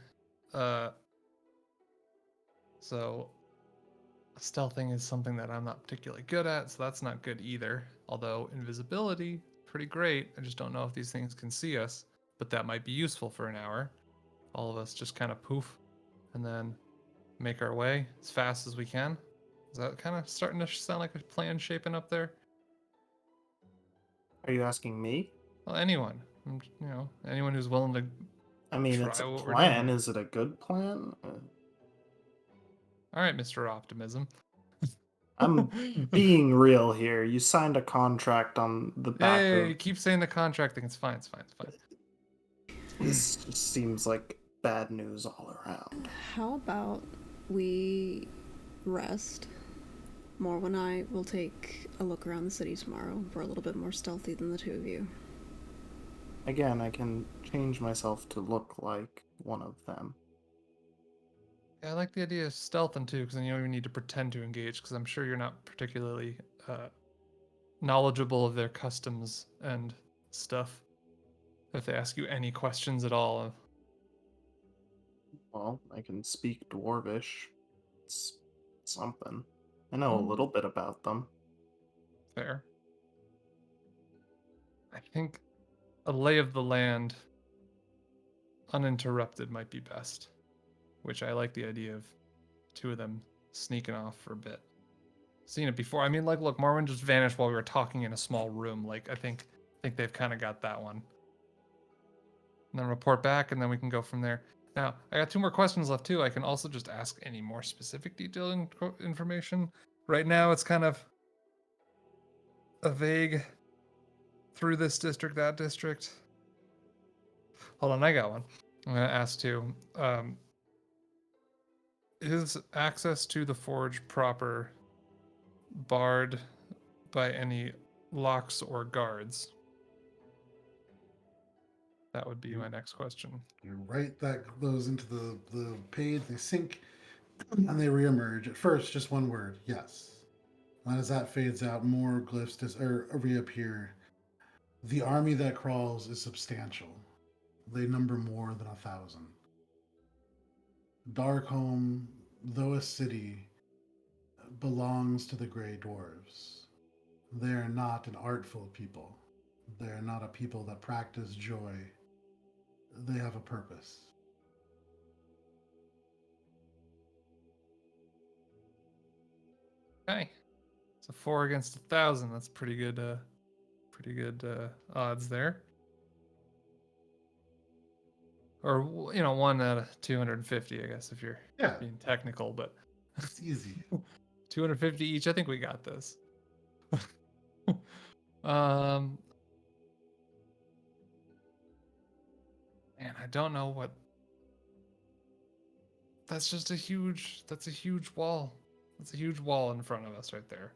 So stealthing is something that I'm not particularly good at, so that's not good either. Although invisibility, pretty great. I just don't know if these things can see us, but that might be useful for an hour. All of us just kind of poof and then make our way as fast as we can. Is that kind of starting to sound like a plan shaping up there? Are you asking me? Well, anyone, anyone who's willing to I mean, it's try a what we're plan. doing. Is it a good plan? All right, Mr. Optimism. I'm being real here. You signed a contract on the back Hey, of. keep saying the contract thing. It's fine. It's fine. It's fine. This just seems like bad news all around. How about we rest? Morwen and I will take a look around the city tomorrow. We're a little bit more stealthy than the two of you. Again, I can change myself to look like one of them. Yeah, I like the idea of stealthing too, because then you don't even need to pretend to engage, because I'm sure you're not particularly knowledgeable of their customs and stuff. If they ask you any questions at all. Well, I can speak Dwarvish. It's something. I know a little bit about them. Fair. I think a lay of the land uninterrupted might be best, which I like the idea of two of them sneaking off for a bit. seen it before. I mean, like, look, Morwen just vanished while we were talking in a small room. Like, I think they've kind of got that one. And then report back, and then we can go from there. Now, I got 2 more questions left too. I can also just ask any more specific detailed information. Right now, it's kind of a vague through this district, that district. Hold on, I got one. I'm gonna ask too. Is access to the forge proper barred by any locks or guards? That would be my next question. You write those into the page, they sync, and they reemerge. At first, just one word, yes. And as that fades out, more glyphs reappear. The army that crawls is substantial. They number more than 1,000. Darkholm, though a city, belongs to the Grey Dwarves. They are not an artful people. They are not a people that practice joy. They have a purpose. Okay, so 4 against 1,000. That's pretty good odds there. Or 1 out of 250, I guess, if you're being technical. But it's easy. 250 each. I think we got this. Man, I don't know what. That's just a huge. That's a huge wall. That's a huge wall in front of us right there.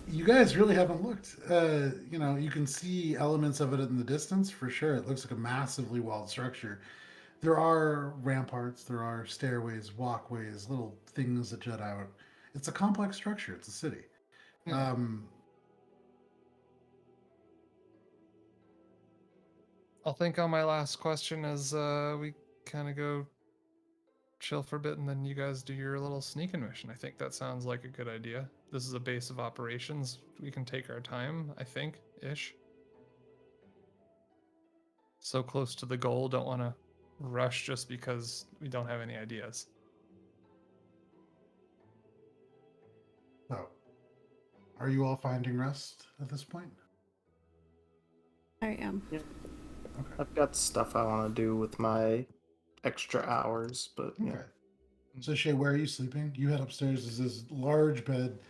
You guys really haven't looked. You can see elements of it in the distance for sure. It looks like a massively walled structure. There are ramparts, there are stairways, walkways, little things that jut out. It's a complex structure. It's a city. Yeah. I'll think on my last question as we kind of go chill for a bit, and then you guys do your little sneaking mission. I think that sounds like a good idea. This is a base of operations. We can take our time, I think, ish. So close to the goal, don't want to rush just because we don't have any ideas. So, are you all finding rest at this point? I am. Yeah. Okay. I've got stuff I want to do with my extra hours, but yeah. Okay. So Shay, where are you sleeping? You head upstairs. There's this large bed,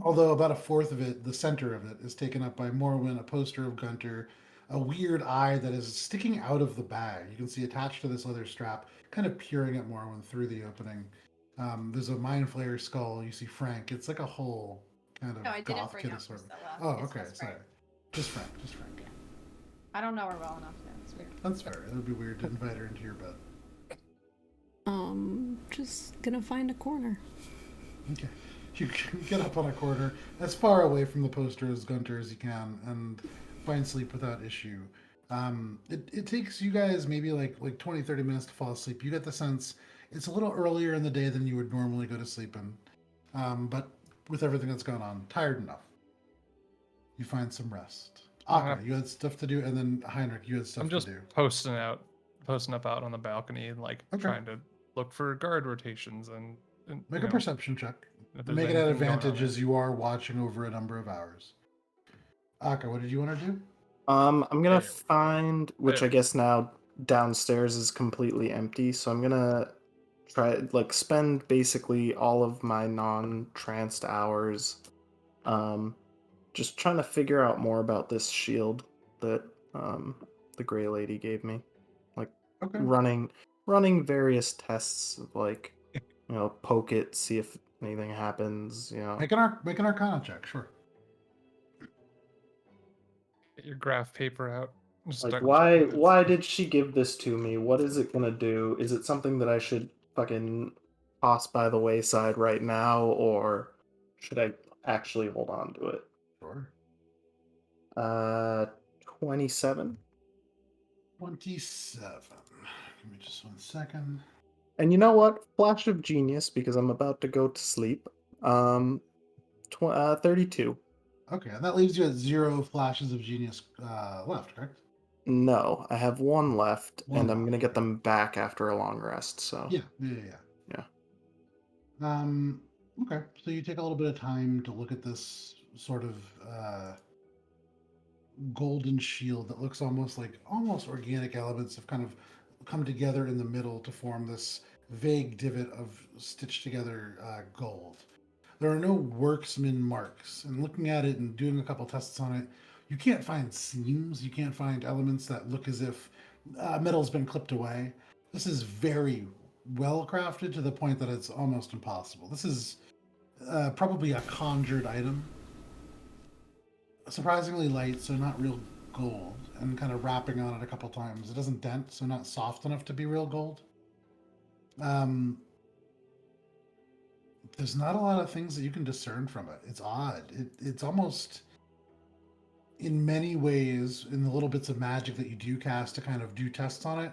although about a fourth of it, the center of it, is taken up by Morwen, a poster of Gunter, a weird eye that is sticking out of the bag. You can see attached to this leather strap, kind of peering at Morwen through the opening. There's a mind flayer skull. You see Frank. It's like a whole kind of No, I didn't goth bring kid up sort of. Priscilla. Oh, It's okay, just sorry. Frank. Just Frank. Yeah. I don't know her well enough. Yeah, it's weird. That's fair. It would be weird to invite her into your bed. Just gonna find a corner. Okay. You get up on a corner as far away from the poster as Gunter as you can and find sleep without issue. It takes you guys maybe like 20, 30 minutes to fall asleep. You get the sense it's a little earlier in the day than you would normally go to sleep in. But with everything that's going on, tired enough. You find some rest. Akka, you had stuff to do, and then Heinrich, you had stuff to do. I'm just posting up out on the balcony and trying to look for guard rotations and make a perception check. if there's Make it at anything going on advantage there. as you are watching over a number of hours. Akka, what did you want to do? I'm gonna There. find, which There. I guess now downstairs is completely empty, so I'm gonna try spend basically all of my non-tranced hours just trying to figure out more about this shield that the Grey Lady gave me. Okay. Running various tests of poke it, see if anything happens, Make an Arcana check, sure. Get your graph paper out. and start why checking this. why did she give this to me? What is it gonna do? Is it something that I should fucking toss by the wayside right now, or should I actually hold on to it? Sure. 27. 27. Give me just 1 second. And you know what? Flash of genius, because I'm about to go to sleep. 32. Okay, and that leaves you at 0 flashes of genius left, correct? No, I have 1 left, One and I'm left, gonna get okay. them back after a long rest. So Yeah. Um, okay, so you take a little bit of time to look at this sort of golden shield that looks almost like almost organic elements have kind of come together in the middle to form this vague divot of stitched together gold. There are no worksman marks, and looking at it and doing a couple tests on it, you can't find seams, you can't find elements that look as if metal's been clipped away. This is very well crafted to the point that it's almost impossible. This is probably a conjured item, surprisingly light, so not real gold, and kind of wrapping on it a couple times. It doesn't dent, so not soft enough to be real gold. Um, there's not a lot of things that you can discern from it. It's odd. It's almost, in many ways, in the little bits of magic that you do cast to kind of do tests on it,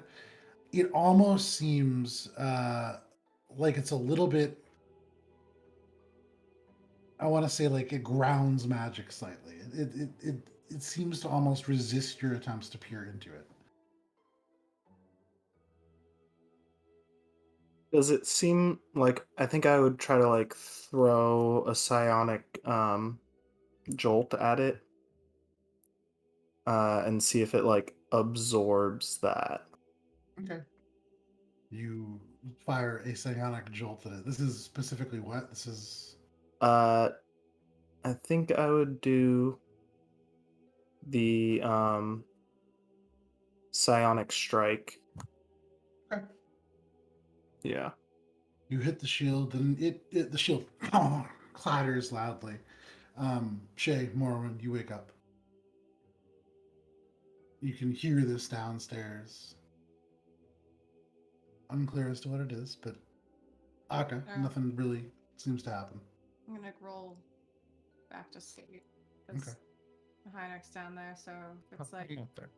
it almost seems like it's a little bit. I want to say like it grounds magic slightly. It seems to almost resist your attempts to peer into it. Does it seem like I think I would try to like throw a psionic jolt at it and see if it like absorbs that. Okay. You fire a psionic jolt at it. This is specifically what? This is. I think I would do the psionic strike. Okay. Yeah. You hit the shield, and the shield clatters loudly. Shay, Morwen, you wake up. You can hear this downstairs. Unclear as to what it is, but okay, nothing really seems to happen. I'm gonna roll back to sleep because Okay. Heinrich's down there, so it's like, I'm up there.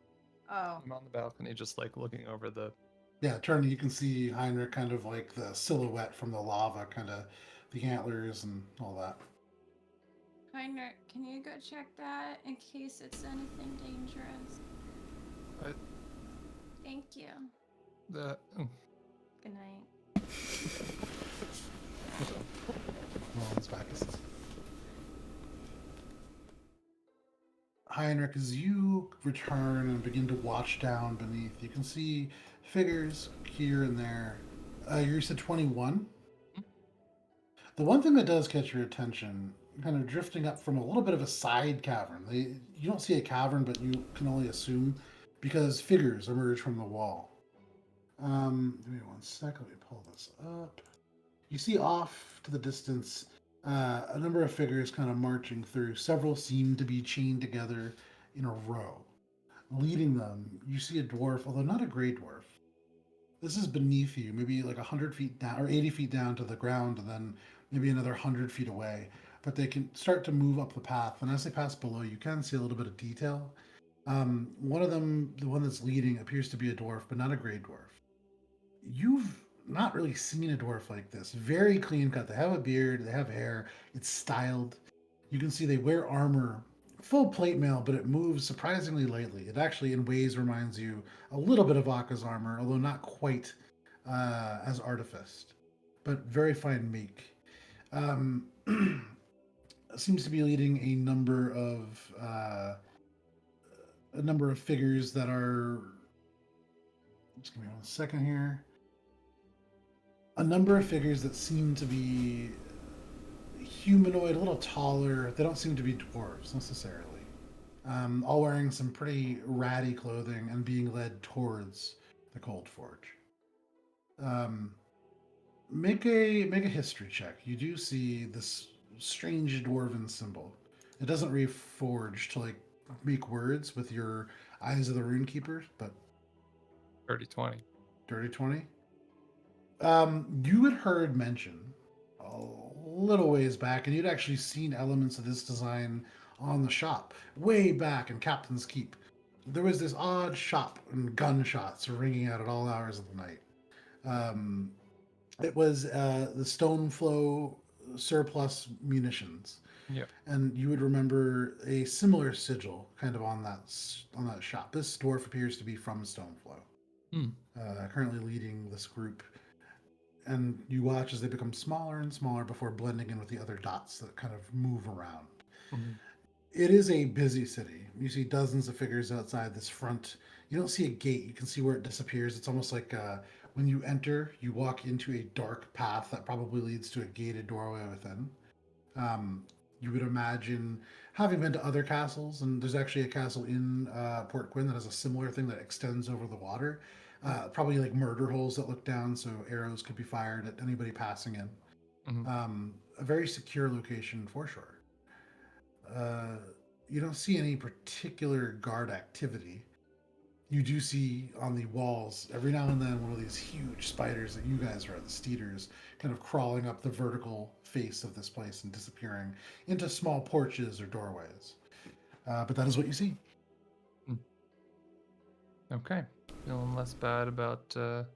oh, I'm on the balcony, just like looking over the. Yeah, turning, you can see Heinrich kind of like the silhouette from the lava, kind of the antlers and all that. Heinrich, can you go check that in case it's anything dangerous? What? Thank you. The. Good night. Morwen's back. Heinrich, as you return and begin to watch down beneath, you can see figures here and there. You said 21? The one thing that does catch your attention, kind of drifting up from a little bit of a side cavern. You don't see a cavern, but you can only assume because figures emerge from the wall. Give me 1 second. Let me pull this up. You see off to the distance a number of figures kind of marching through. Several seem to be chained together in a row. Leading them, you see a dwarf, although not a gray dwarf. This is beneath you, maybe like 100 feet down or 80 feet down to the ground, and then maybe another 100 feet away. But they can start to move up the path, and as they pass below, you can see a little bit of detail. One of them, the one that's leading, appears to be a dwarf, but not a gray dwarf. You've not really seen a dwarf like this. Very clean cut. They have a beard, they have hair, it's styled. You can see they wear armor, full plate mail, but it moves surprisingly lightly. It actually, in ways, reminds you a little bit of Aka's armor, although not quite as artificed, but very fine make. Seems to be leading a number of figures that are. Just give me 1 second here. A number of figures that seem to be humanoid, a little taller. They don't seem to be dwarves necessarily. All wearing some pretty ratty clothing and being led towards the Coldforge. Make a history check. You do see this strange dwarven symbol. It doesn't reforge to like make words with your eyes of the runekeeper, but 30-20. dirty 20. You had heard mention a little ways back, and you'd actually seen elements of this design on the shop way back in Captain's Keep. There was this odd shop and gunshots ringing out at all hours of the night. It was the Stoneflow surplus munitions, Yeah. and you would remember a similar sigil kind of on that shop. This dwarf appears to be from Stoneflow, currently leading this group. and you watch as they become smaller and smaller before blending in with the other dots that kind of move around. Mhm. It is a busy city. You see dozens of figures outside this front. You don't see a gate. You can see where it disappears. It's almost like when you enter, you walk into a dark path that probably leads to a gated doorway within. You would imagine, having been to other castles, and there's actually a castle in Port Quinn that has a similar thing that extends over the water. Probably like murder holes that look down, so arrows could be fired at anybody passing in. Mhm. A very secure location for sure. Uh, you don't see any particular guard activity. You do see on the walls every now and then one of these huge spiders that you guys are, the steeders, kind of crawling up the vertical face of this place and disappearing into small porches or doorways. But that is what you see. Okay. Feeling less bad about the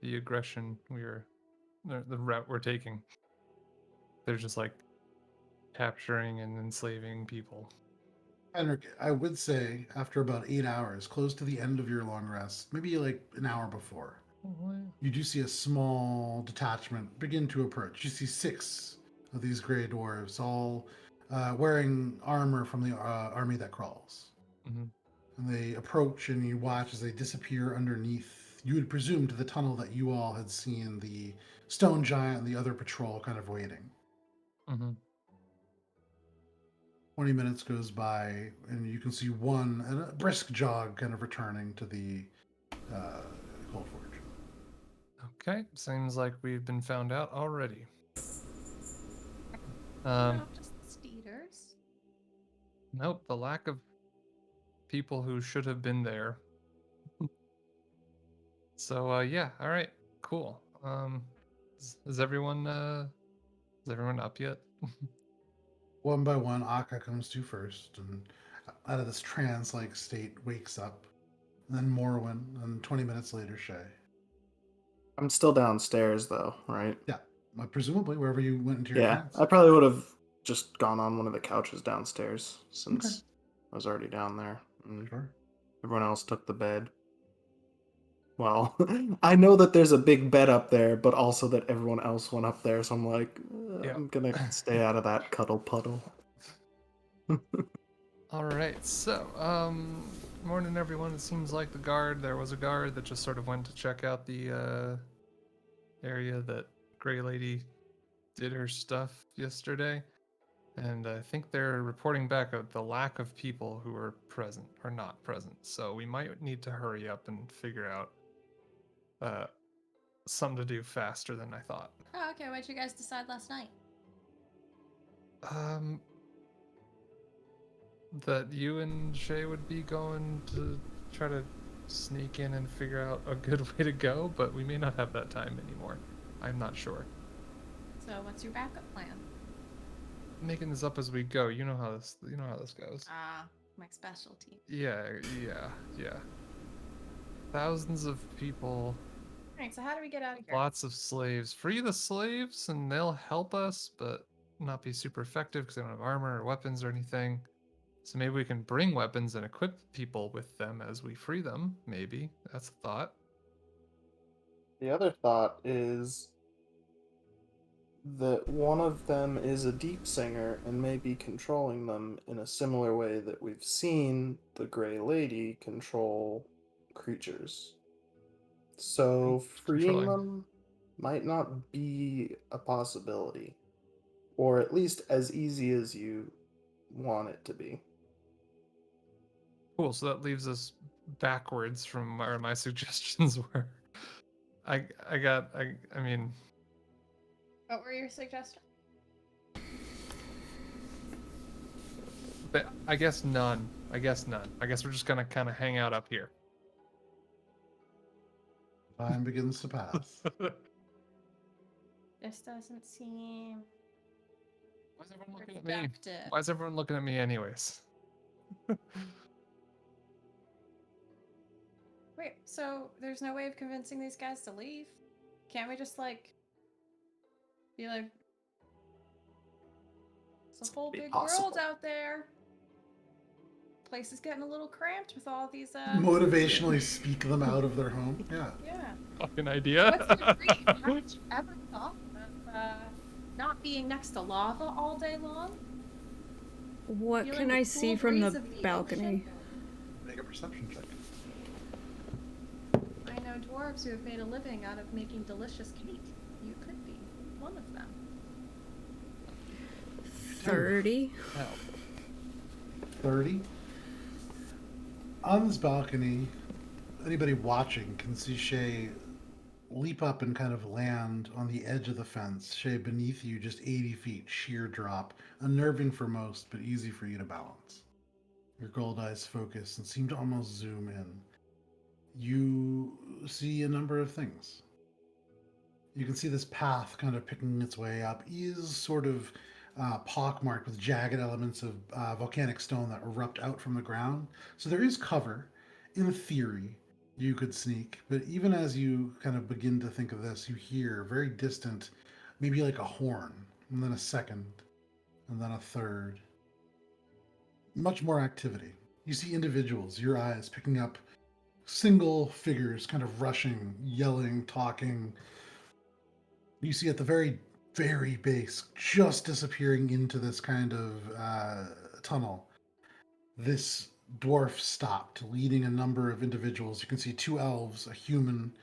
aggression the route we're taking. They're just like capturing and enslaving people. Henrik, I would say after about 8 hours, close to the end of your long rest, maybe like an hour before, you do see a small detachment begin to approach. You see 6 of these gray dwarves, all wearing armor from the army that crawls. Mhm. And they approach, and you watch as they disappear underneath, you would presume, to the tunnel that you all had seen the stone giant and the other patrol kind of waiting. Mhm. 20 minutes goes by, and you can see one at a brisk jog kind of returning to the Coldforge. Okay. Seems like we've been found out already. Not just the steeders. Nope. The lack of people who should have been there. So yeah. All right. Cool. Is everyone up yet? One by one, Akka comes to first, and out of this trance-like state, wakes up. And then Morwen, and 20 minutes later, Shay. I'm still downstairs though, right? Yeah, presumably wherever you went into your Yeah, trance. I probably would have just gone on one of the couches downstairs since I was already down there. And Sure. everyone else took the bed. Well, I know that there's a big bed up there, but also that everyone else went up there, so I'm like, Yeah. I'm gonna stay out of that cuddle puddle. All right. So morning everyone. It seems like there was a guard that just sort of went to check out the area that Gray Lady did her stuff yesterday. And I think they're reporting back of the lack of people who are present or not present. So we might need to hurry up and figure out something to do faster than I thought. Oh, okay. What'd you guys decide last night? That you and Shay would be going to try to sneak in and figure out a good way to go, but we may not have that time anymore. I'm not sure. So, what's your backup plan? Making this up as we go. You know how this goes. Ah, my specialty. Yeah. Thousands of people, Alright, so how do we get out of here? lots of slaves. Free the slaves and they'll help us, but not be super effective because they don't have armor or weapons or anything. So maybe we can bring weapons and equip people with them as we free them. Maybe. That's a thought. The other thought is that one of them is a deep singer and may be controlling them in a similar way that we've seen the Grey Lady control creatures. So freeing Controlling. them might not be a possibility, or at least as easy as you want it to be. Cool. So that leaves us backwards from my suggestions were. I mean, What were your suggestions? but I guess none. I guess we're just gonna kind of hang out up here. Time begins to pass. This doesn't seem Why is everyone looking at me? productive. Why is everyone looking at me anyways? Wait, so there's no way of convincing these guys to leave? Can't we just be like, it's a whole Be big possible. world out there. place is getting a little cramped with all these. Motivationally speak them out of their home. Yeah. Yeah. Fucking idea. What's your dream? Have you ever thought of not being next to lava all day long? What Feeling can the I cool see from the breeze of the balcony? ocean? Make a perception check. I know dwarves who have made a living out of making delicious cake. You could be one of them. 30. Hell. 30. On this balcony, anybody watching can see Shay leap up and kind of land on the edge of the fence. Shay, beneath you, just 80 feet, sheer drop. Unnerving for most, but easy for you to balance. Your gold eyes focus and seem to almost zoom in. You see a number of things. You can see this path kind of picking its way up is sort of pockmarked with jagged elements of volcanic stone that erupt out from the ground. So there is cover. In theory, you could sneak, but even as you kind of begin to think of this, you hear very distant, maybe like a horn, and then a second, and then a third. Much more activity. You see individuals, your eyes picking up single figures kind of rushing, yelling, talking. You see at the very, very base, just disappearing into this kind of tunnel, this dwarf stopped, leading a number of individuals. You can see 2 elves, a human,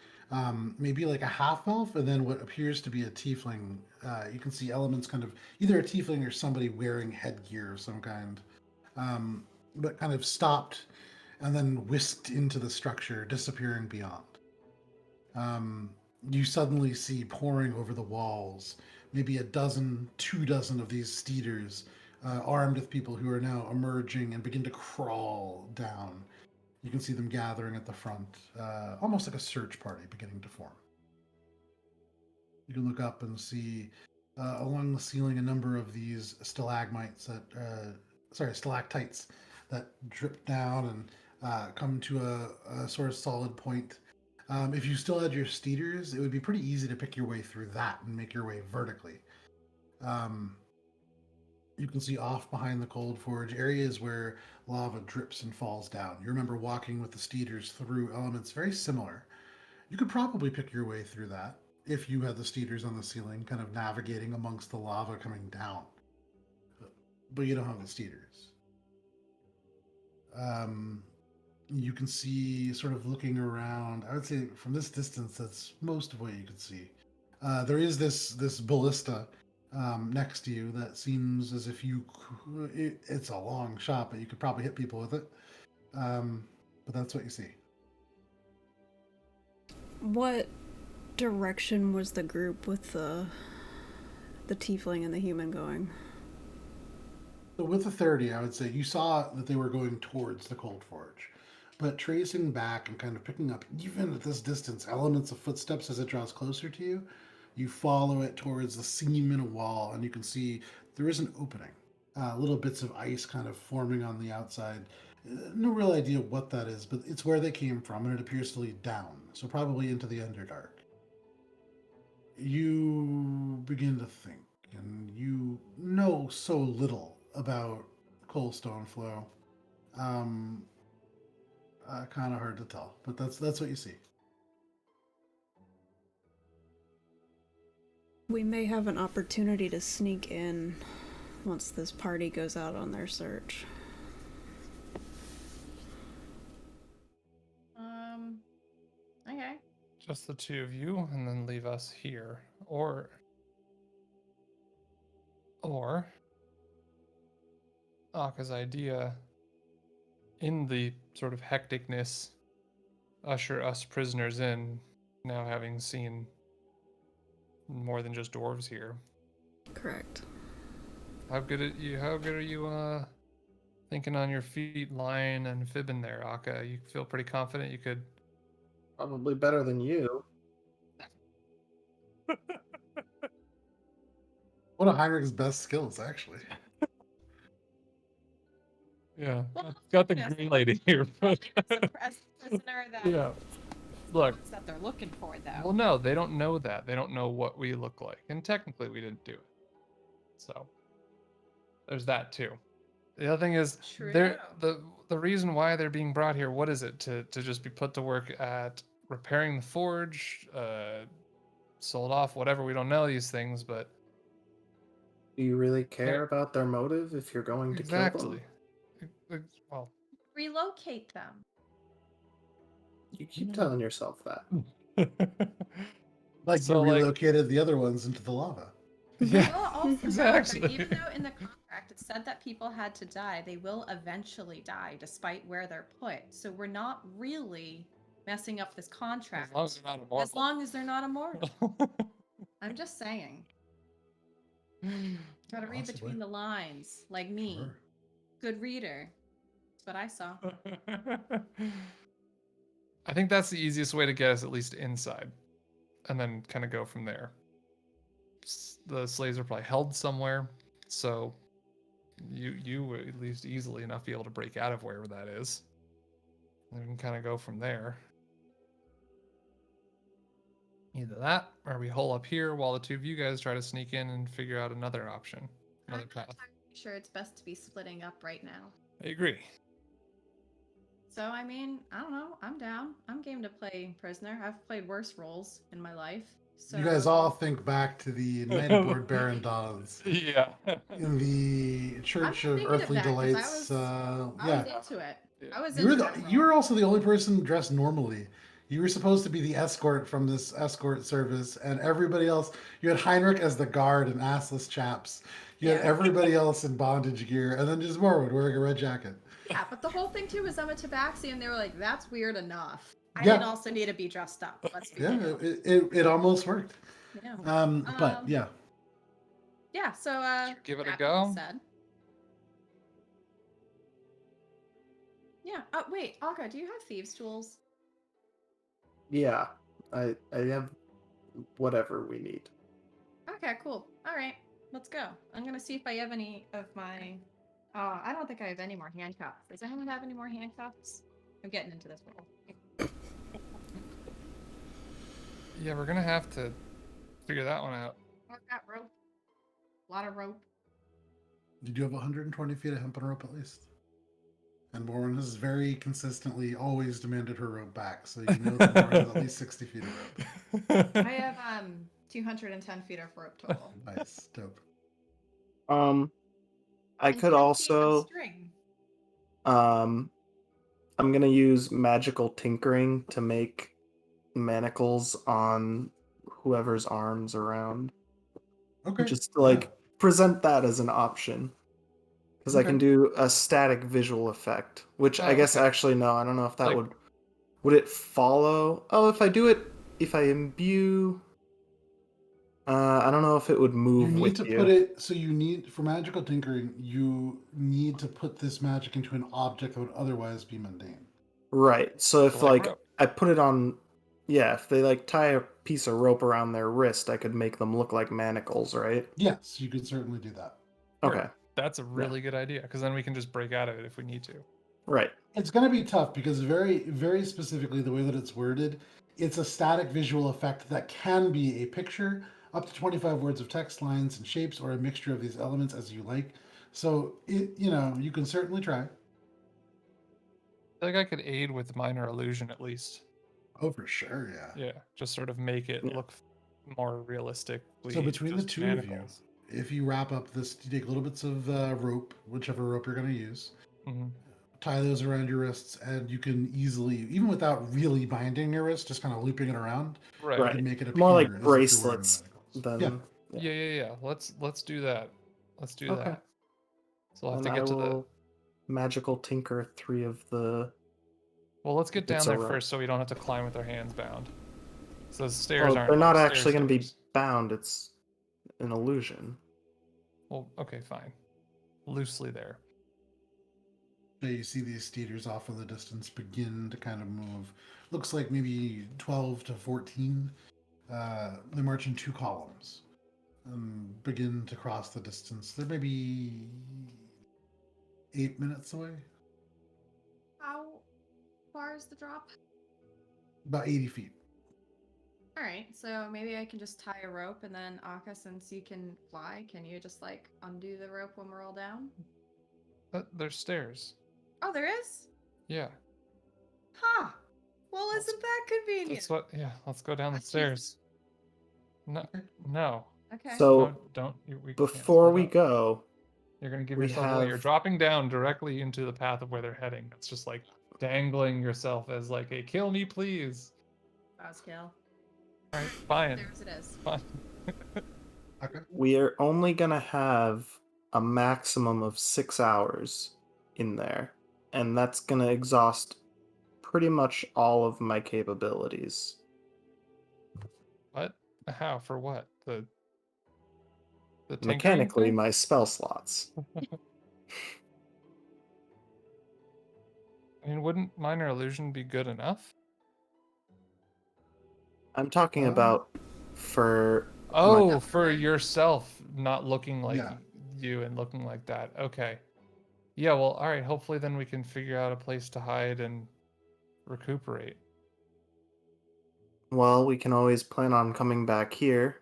maybe like a half elf, and then what appears to be a tiefling. You can see elements kind of either a tiefling or somebody wearing headgear of some kind, but kind of stopped and then whisked into the structure, disappearing beyond. You suddenly see pouring over the walls, maybe 2 dozen of these steeders, armed with people who are now emerging and begin to crawl down. You can see them gathering at the front, almost like a search party beginning to form. You can look up and see along the ceiling a number of these stalagmites stalactites that drip down and come to a sort of solid point. If you still had your steeders, it would be pretty easy to pick your way through that and make your way vertically. You can see off behind the Coldforge areas where lava drips and falls down. You remember walking with the steeders through elements very similar. You could probably pick your way through that if you had the steeders on the ceiling, kind of navigating amongst the lava coming down. But you don't have the steeders. You can see, sort of looking around, I would say from this distance, that's most of what you could see. There is this ballista next to you that seems as if it's a long shot, but you could probably hit people with it. But that's what you see. What direction was the group with the tiefling and the human going? So with the 30, I would say you saw that they were going towards the Coldforge. But tracing back and kind of picking up, even at this distance, elements of footsteps as it draws closer to you, you follow it towards the seam in a wall, and you can see there is an opening. Little bits of ice kind of forming on the outside. No real idea what that is, but it's where they came from, and it appears to lead down, so probably into the Underdark. You begin to think, and you know so little about Coldstone Flow. Kind of hard to tell, but that's what you see. We may have an opportunity to sneak in once this party goes out on their search. Okay. Just the 2 of you, and then leave us here, or Aka's idea, in the sort of hecticness, usher us prisoners in, now having seen more than just dwarves here. Correct. How good are you thinking on your feet, lying and fibbing there, Aka? You feel pretty confident you could? Probably better than you. One of Heinrich's best skills, actually. Yeah, Well, got the yes, green lady here. as a prisoner that Yeah. Look. ones that they're looking for, though. Well, no, they don't know that. They don't know what we look like, and technically, we didn't do it. So there's that too. The other thing is, True. the reason why they're being brought here, what is it? To just be put to work at repairing the forge, sold off, whatever. We don't know these things, but Do you really care about their motive if you're going to kill exactly. them? Well, Relocate them. You keep telling yourself that. Like So, you like- relocated the other ones into the lava. yeah, Well, also exactly. remember, even though in the contract it said that people had to die, they will eventually die despite where they're put. So we're not really messing up this contract. As long as they're not immortal. As long as they're not immortal. I'm just saying. Gotta read Possibly. between the lines, like me. Sure. Good reader. That's what I saw. I think that's the easiest way to get us at least inside, and then kind of go from there. The slaves are probably held somewhere, so you would at least easily enough be able to break out of wherever that is. And we can kind of go from there. Either that, or we hole up here while the two of you guys try to sneak in and figure out another option, another I'm path. not sure it's best to be splitting up right now. I agree. So, I mean, I don't know. I'm down. I'm game to play prisoner. I've played worse roles in my life. So You guys all think back to the night aboard Baron Dawes Yeah. in the Church I'm of thinking of Earthly that 'cause Delights. I Yeah, was into it. Yeah. I was you were into the, that you were role. also the only person dressed normally. You were supposed to be the escort from this escort service, and everybody else. You had Heinrich as the guard and assless chaps. You had Yeah. everybody else in bondage gear, and then just Morwen wearing a red jacket. Yeah, but the whole thing too is I'm a tabaxi, and they were like, "That's weird enough." I Yeah. didn't also need to be dressed up. Let's be Yeah, real. it almost worked. Yeah. But yeah, Yeah. So Should we give it a that being go? said- Yeah. Wait, Aga, do you have thieves' tools? Yeah, I have whatever we need. Okay, cool. All right, let's go. I'm gonna see if I have any of my. I don't think I have any more handcuffs. Does anyone have any more handcuffs? I'm getting into this role. Yeah, we're gonna have to figure that one out. I've got rope. A lot of rope. did you have 120 feet of hempen rope at least? And Morwen has very consistently always demanded her rope back, so you know that Morwen has at least 60 feet of rope. I have 210 feet of rope total. Nice, dope. I And 10 could feet of also string. I'm gonna use magical tinkering to make manacles on whoever's arms around. Okay. Just to, like, present that as an option. Because I can Okay. do a static visual effect, which I Oh, guess okay. actually no, I don't know if that Like- would it follow? Oh, if I imbue, I don't know if it would You move need with to you. put it so you need for magical tinkering. You need to put this magic into an object that would otherwise be mundane. Right. So if So, like, like rope. I put it on, yeah, if they like tie a piece of rope around their wrist, I could make them look like manacles, right? Yes, you could certainly do that. Okay. That's a really good idea, because then we can just break out of it if we need to. Right. It's going to be tough because very, very specifically the way that it's worded, it's a static visual effect that can be a picture, up to 25 words of text, lines, and shapes, or a mixture of these elements as you like. So you can certainly try. I feel like I could aid with minor illusion at least. Oh, for sure, yeah. Yeah, just sort of make it Yeah. look more realistic. So between the just two of you, manacles. if you wrap up this, you take little bits of rope, whichever rope you're going to use, Mhm. tie those around your wrists, and you can easily, even without really binding your wrist, just kind of looping it around, Right. you Right. can make it appear More like as if you're wearing bracelets manacles. than Yeah. Yeah. Let's do that. Let's do Okay. that. So we'll have then to I get to the. will magical tinker 3 of the Well, let's get down bits there of rope. first, so we don't have to climb with our hands bound. So the stairs Oh, aren't. they're not like actually going to be stairs. bound. It's an illusion. Well, okay, fine. Loosely there. So you see these steeders off in the distance begin to kind of move. Looks like maybe 12 to 14. They march in 2 columns and begin to cross the distance. They're maybe 8 minutes away, How far is the drop? about 80 feet. All right, so maybe I can just tie a rope, and then Akka, since you can fly, can you just like undo the rope when we're all down? There's stairs. Oh, there is? Yeah. Huh. Well, isn't that convenient? That's what. Yeah. Let's go down the Jeez. stairs. No. No. Okay. So No. Don't. We can't before split we up. go, You're gonna give we yourself away. You're have- dropping down directly into the path of where they're heading. It's just like dangling yourself as like a kill me please. Buzzkill. Alright, fine. There's it is. Fine. Okay. we are only gonna have a maximum of 6 hours in there, and that's gonna exhaust pretty much all of my capabilities. What? How? For what? The tinkering Mechanically, thing? my spell slots. I mean, wouldn't minor illusion be good enough? I'm talking about for Oh, for yourself not looking like Yeah. you and looking like that. Okay. Yeah, well, all right. Hopefully then we can figure out a place to hide and recuperate. well, we can always plan on coming back here.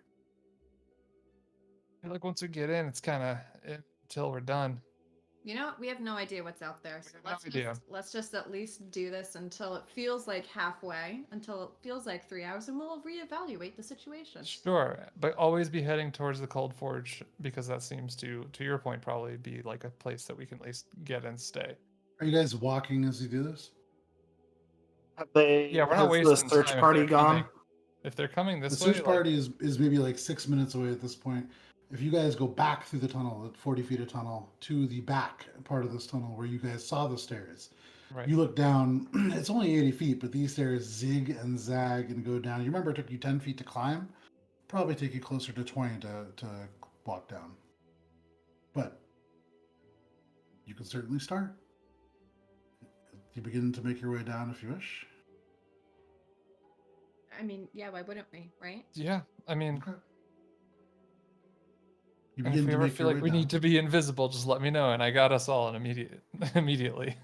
I feel like once we get in, it's kind of until we're done. You know, we have no idea what's out there. So We have no idea. let's just at least do this until it feels like halfway, until it feels like 3 hours, and we'll reevaluate the situation. Sure, but always be heading towards the Coldforge because that seems to your point, probably be like a place that we can at least get and stay. Are you guys walking as you do this? Have they? Yeah, we're not has wasting the search time if party they're gone? coming. If they're coming The this way, search like, party is maybe like 6 minutes away at this point. If you guys go back through the tunnel, at 40 feet of tunnel, to the back part of this tunnel where you guys saw the stairs, right. you look down. It's only 80 feet, but these stairs zig and zag and go down. You remember it took you 10 feet to climb? Probably take you closer to 20 to walk down. But you can certainly start. You begin to make your way down if you wish. I mean, yeah, why wouldn't we, right? Yeah, I mean, Okay. You and if begin we to ever make feel your like way we down. need to be invisible, just let me know, and I got us all immediately.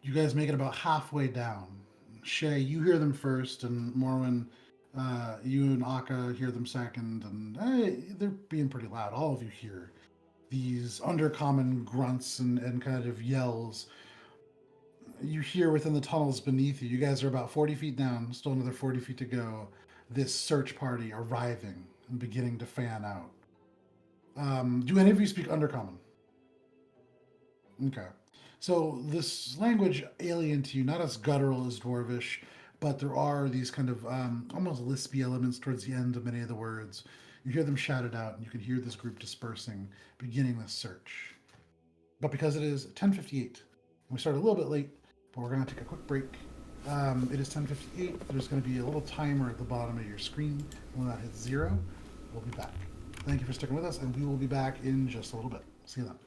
You guys make it about halfway down. Shay, you hear them first, and Morwen, you and Akka hear them second, and they're being pretty loud. All of you hear these undercommon grunts and kind of yells. You hear within the tunnels beneath you. You guys are about 40 feet down, still another 40 feet to go. This search party arriving and beginning to fan out. Do any of you speak Undercommon? Okay. So this language alien to you, not as guttural as Dwarvish, but there are these kind of almost lispy elements towards the end of many of the words. You hear them shouted out, and you can hear this group dispersing, beginning this search. But because it is 10:58, we started a little bit late, but we're going to take a quick break. It is 10:58. There's going to be a little timer at the bottom of your screen. When that hits 0, we'll be back. Thank you for sticking with us, and we will be back in just a little bit. See you then.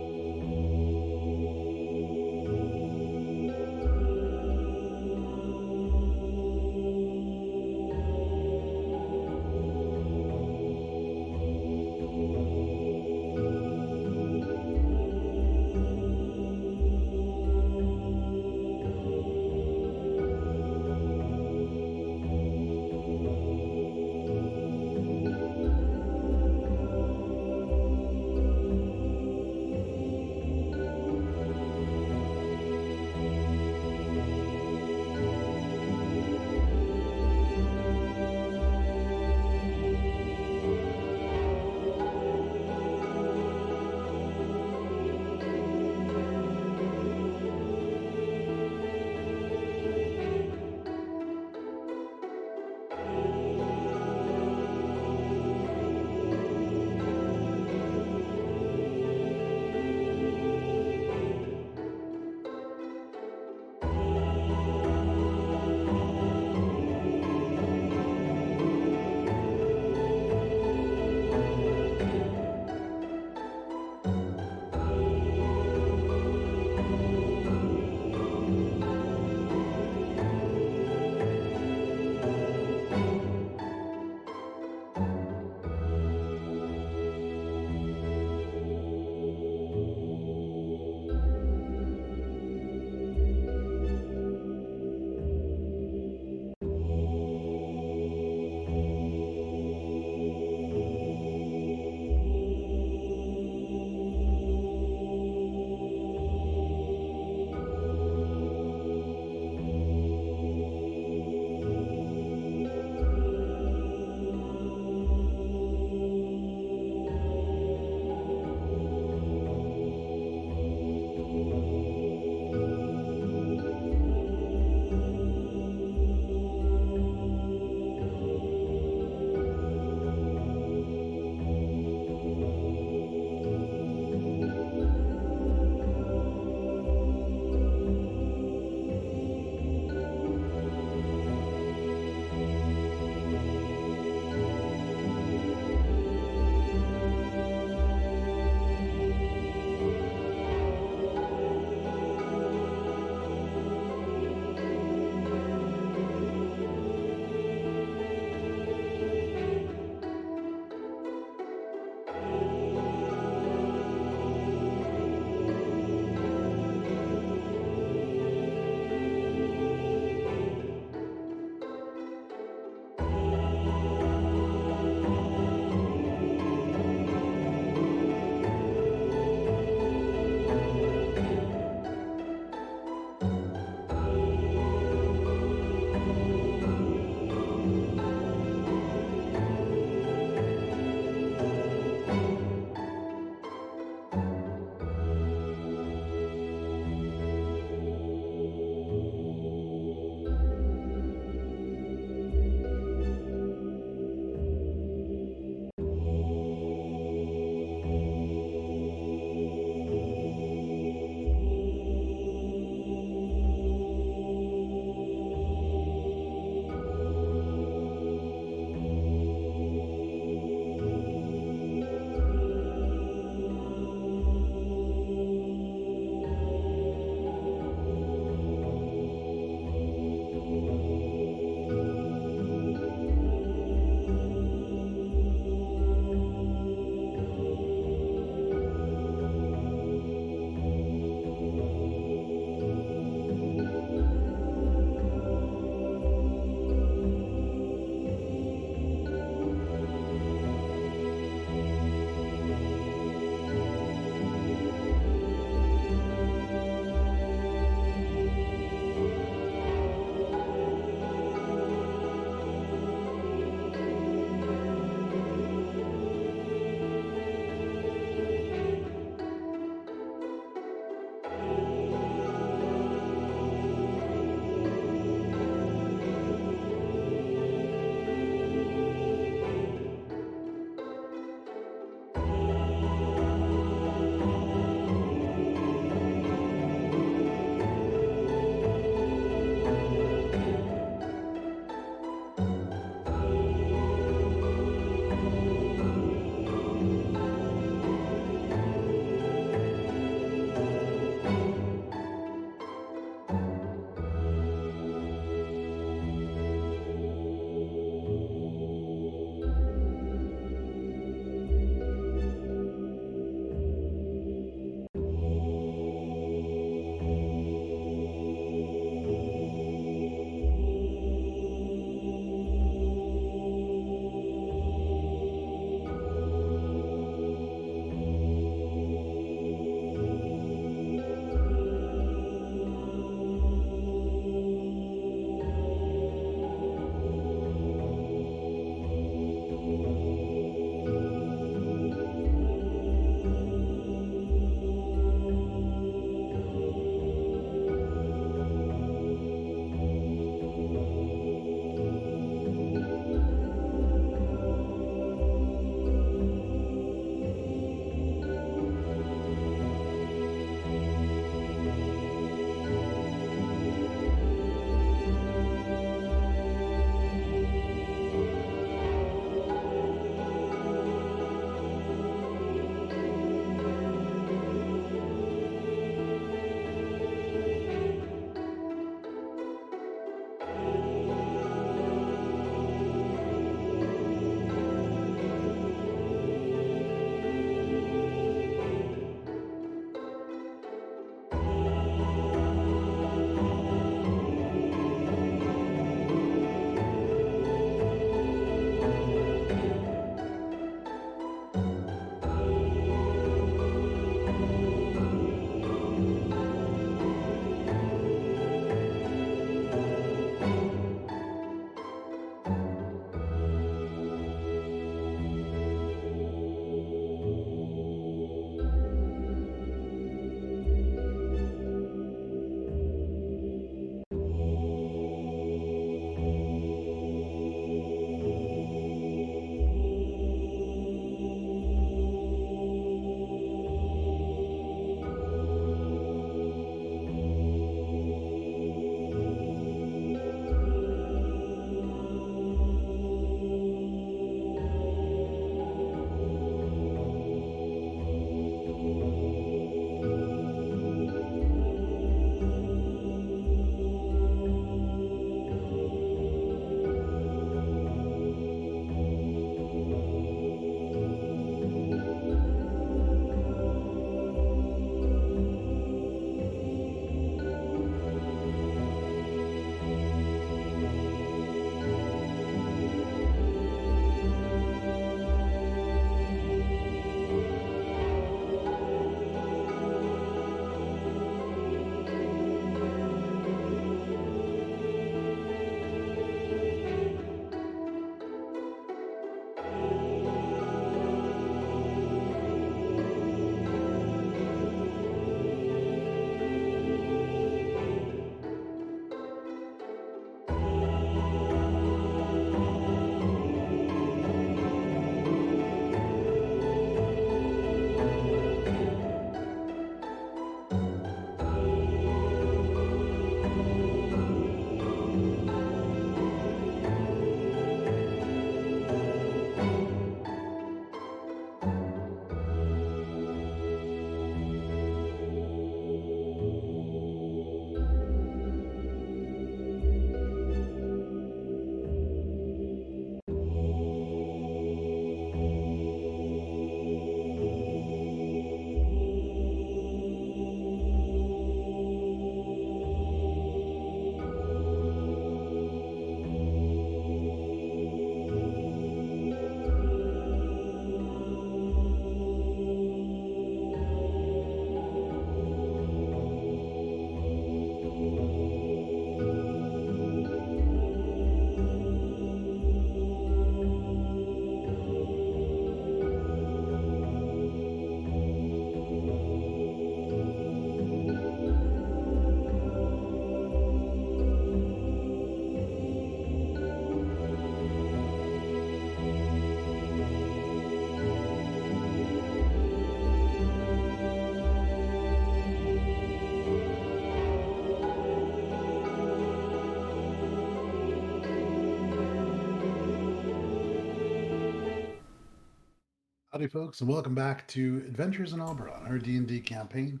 Howdy, folks, and welcome back to Adventures in Alberon, our D&D campaign.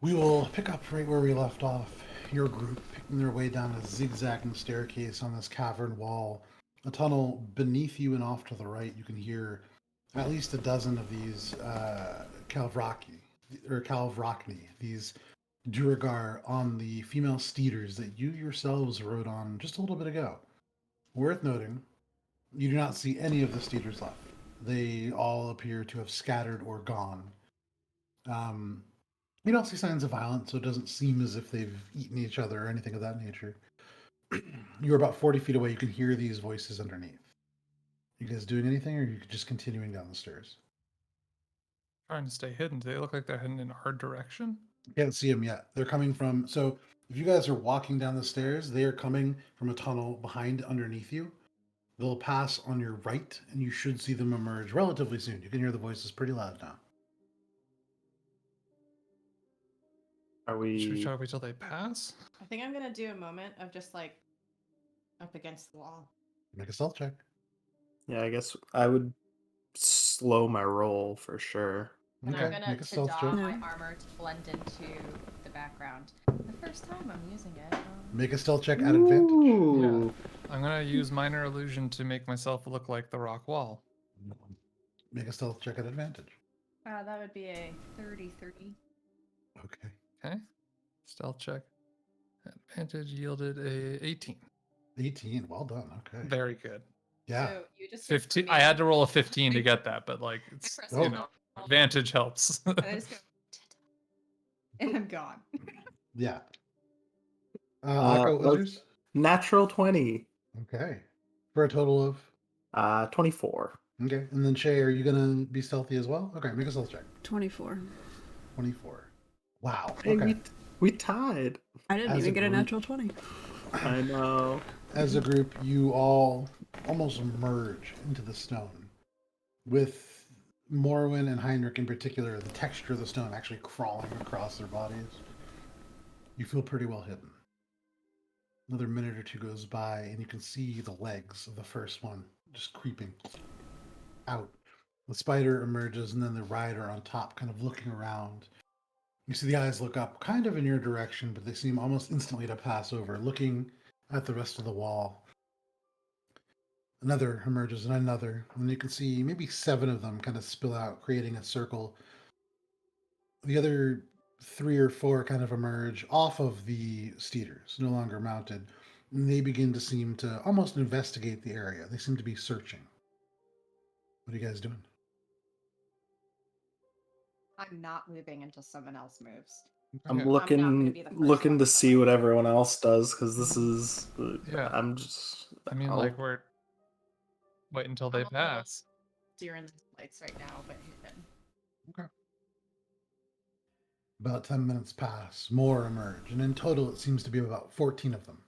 We will pick up right where we left off. Your group picking their way down a zigzagging staircase on this cavern wall. A tunnel beneath you and off to the right. You can hear at least a dozen of these Calvrachni, these duergar on the female steeders that you yourselves rode on just a little bit ago. Worth noting, you do not see any of the steeders left. They all appear to have scattered or gone. You don't see signs of violence, so it doesn't seem as if they've eaten each other or anything of that nature. You're about 40 feet away. You can hear these voices underneath. You guys doing anything, or are you just continuing down the stairs? Trying to stay hidden. Do they look like they're heading in our direction? Can't see them yet. They're coming from. So if you guys are walking down the stairs, they are coming from a tunnel behind underneath you. They'll pass on your right, and you should see them emerge relatively soon. You can hear the voices pretty loud now. Are Should we we? try to wait till they pass? I think I'm gonna do a moment of just like up against the wall. Make a stealth check. Yeah, I guess I would slow my roll for sure. And Okay, I'm gonna make a stealth to check. don my Yeah. armor to blend into the background. The first time I'm using it. Make a stealth check at advantage. Ooh. I'm gonna use minor illusion to make myself look like the rock wall. Make a stealth check at advantage. That would be a 30. Okay. Okay. Stealth check. Advantage yielded a 18. 18. Well done. Okay. Very good. Yeah. So you just search for 15. me, I had to roll a 15 to get that, but like it's press Oh. you know, advantage helps. and I just go, and I'm gone. Yeah. let's- Akko Wizards? Natural 20. Okay. For a total of? 24. Okay. And then Shay, are you going to be stealthy as well? Okay. Make a stealth check. 24. 24. Wow. Hey, Okay. we tied. I didn't As even a get a group. natural 20. I know. As a group, you all almost merge into the stone. With Morwen and Heinrich in particular, the texture of the stone actually crawling across their bodies. You feel pretty well hidden. Another minute or two goes by, and you can see the legs of the first one just creeping out. The spider emerges, and then the rider on top kind of looking around. You see the eyes look up, kind of in your direction, but they seem almost instantly to pass over, looking at the rest of the wall. Another emerges, and another, and you can see maybe 7 of them kind of spill out, creating a circle. The other 3 or 4 kind of emerge off of the steeders, no longer mounted, and they begin to seem to almost investigate the area. They seem to be searching. What are you guys doing? I'm not moving until someone else moves. I'm Okay. looking I'm not gonna be the first looking one to to see come. what everyone else does because this is. Yeah. I'm just. I mean, I'll- like we're wait until they I'm a little pass. During the lights right now, but hidden. About 10 minutes pass, more emerge, and in total it seems to be about 14 of them.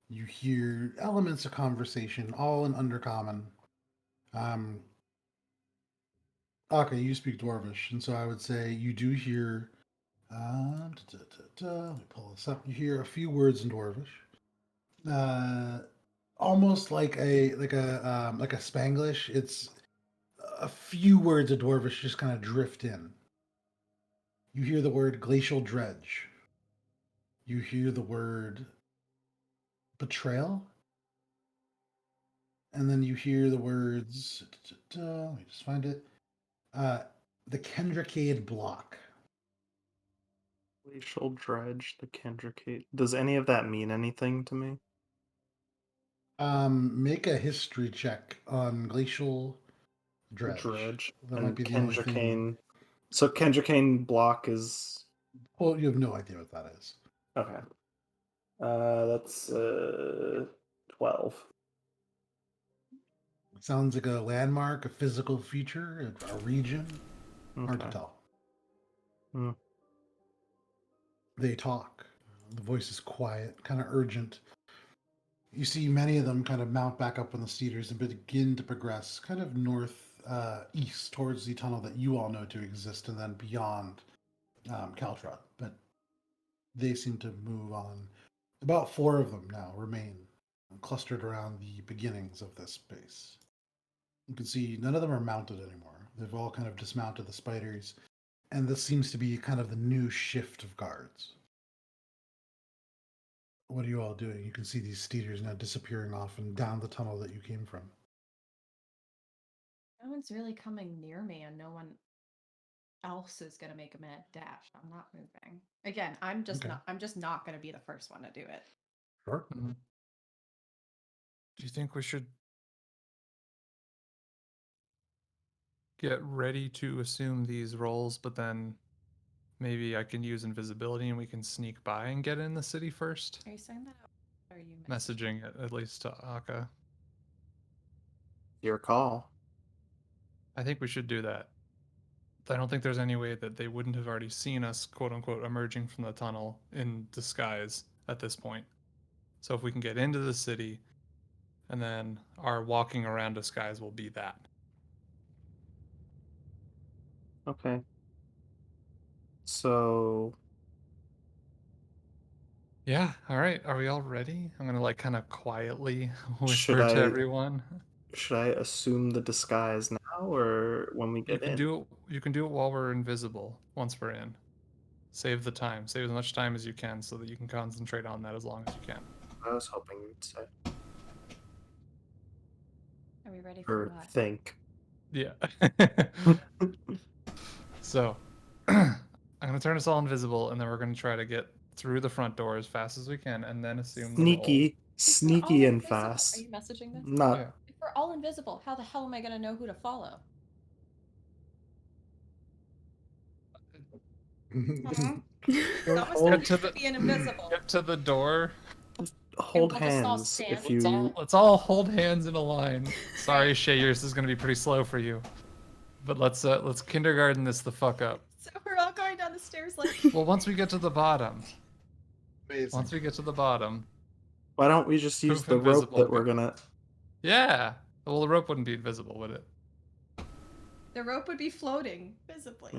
You hear elements of conversation, all in Undercommon. Okay, you speak Dwarvish, and so I would say you do hear. Let me pull this up. You hear a few words in Dwarvish, almost like a Spanglish. It's a few words of Dwarvish just kind of drift in. You hear the word glacial dredge. You hear the word betrayal. And then you hear the words, let me just find it. The Kendrickade block. Glacial dredge, the Kendrickade. Does any of that mean anything to me? Make a history check on glacial dredge. That and might be the only thing. Kendrickane. So Kendrickane block is Well, you have no idea what that is. okay. That's 12. It sounds like a landmark, a physical feature, a region. Hard to Okay. tell. Hmm. They talk. The voice is quiet, kind of urgent. You see many of them kind of mount back up on the steeders and begin to progress kind of east towards the tunnel that you all know to exist, and then beyond Caltrot. But they seem to move on. About 4 of them now remain clustered around the beginnings of this space. You can see none of them are mounted anymore. They've all kind of dismounted the spiders, and this seems to be kind of the new shift of guards. What are you all doing? You can see these steeders now disappearing off and down the tunnel that you came from. No one's really coming near me, and no one else is gonna make a mad dash. I'm not moving. Again, I'm just Okay. not. I'm just not gonna be the first one to do it. Sure. Mhm. Do you think we should get ready to assume these roles, but then maybe I can use invisibility and we can sneak by and get in the city first? Are you saying that? Or are you Messaging it at least to Aka. Your call. I think we should do that. I don't think there's any way that they wouldn't have already seen us, quote unquote, emerging from the tunnel in disguise at this point. So if we can get into the city, and then our walking around disguise will be that. Okay. So Yeah, all right. Are we all ready? I'm gonna like kind of quietly should whisper to I everyone. should I assume the disguise now or when we You get can in? do it. You can do it while we're invisible. Once we're in, save the time. Save as much time as you can, so that you can concentrate on that as long as you can. I was hoping you'd say. Are we ready for Or what? think. Yeah. So, I'm gonna turn us all invisible, and then we're gonna try to get through the front door as fast as we can, and then assume the role. Sneaky, If we're all sneaky and invisible- fast. Are you messaging this? Not Yeah. If we're all invisible, how the hell am I gonna know who to follow? Someone's hold, to to the- be an invisible. Get to the door. hold we'll just all hands stand. if Let's all, you let's all hold hands in a line. Sorry, Shay, yours is gonna be pretty slow for you. But let's kindergarten this the fuck up. So we're all going down the stairs like. Well, once we get to the bottom. Amazing. Once we get to the bottom. why don't we just use Proof the rope invisible. that we're gonna Yeah. Well, the rope wouldn't be invisible, would it? The rope would be floating visibly.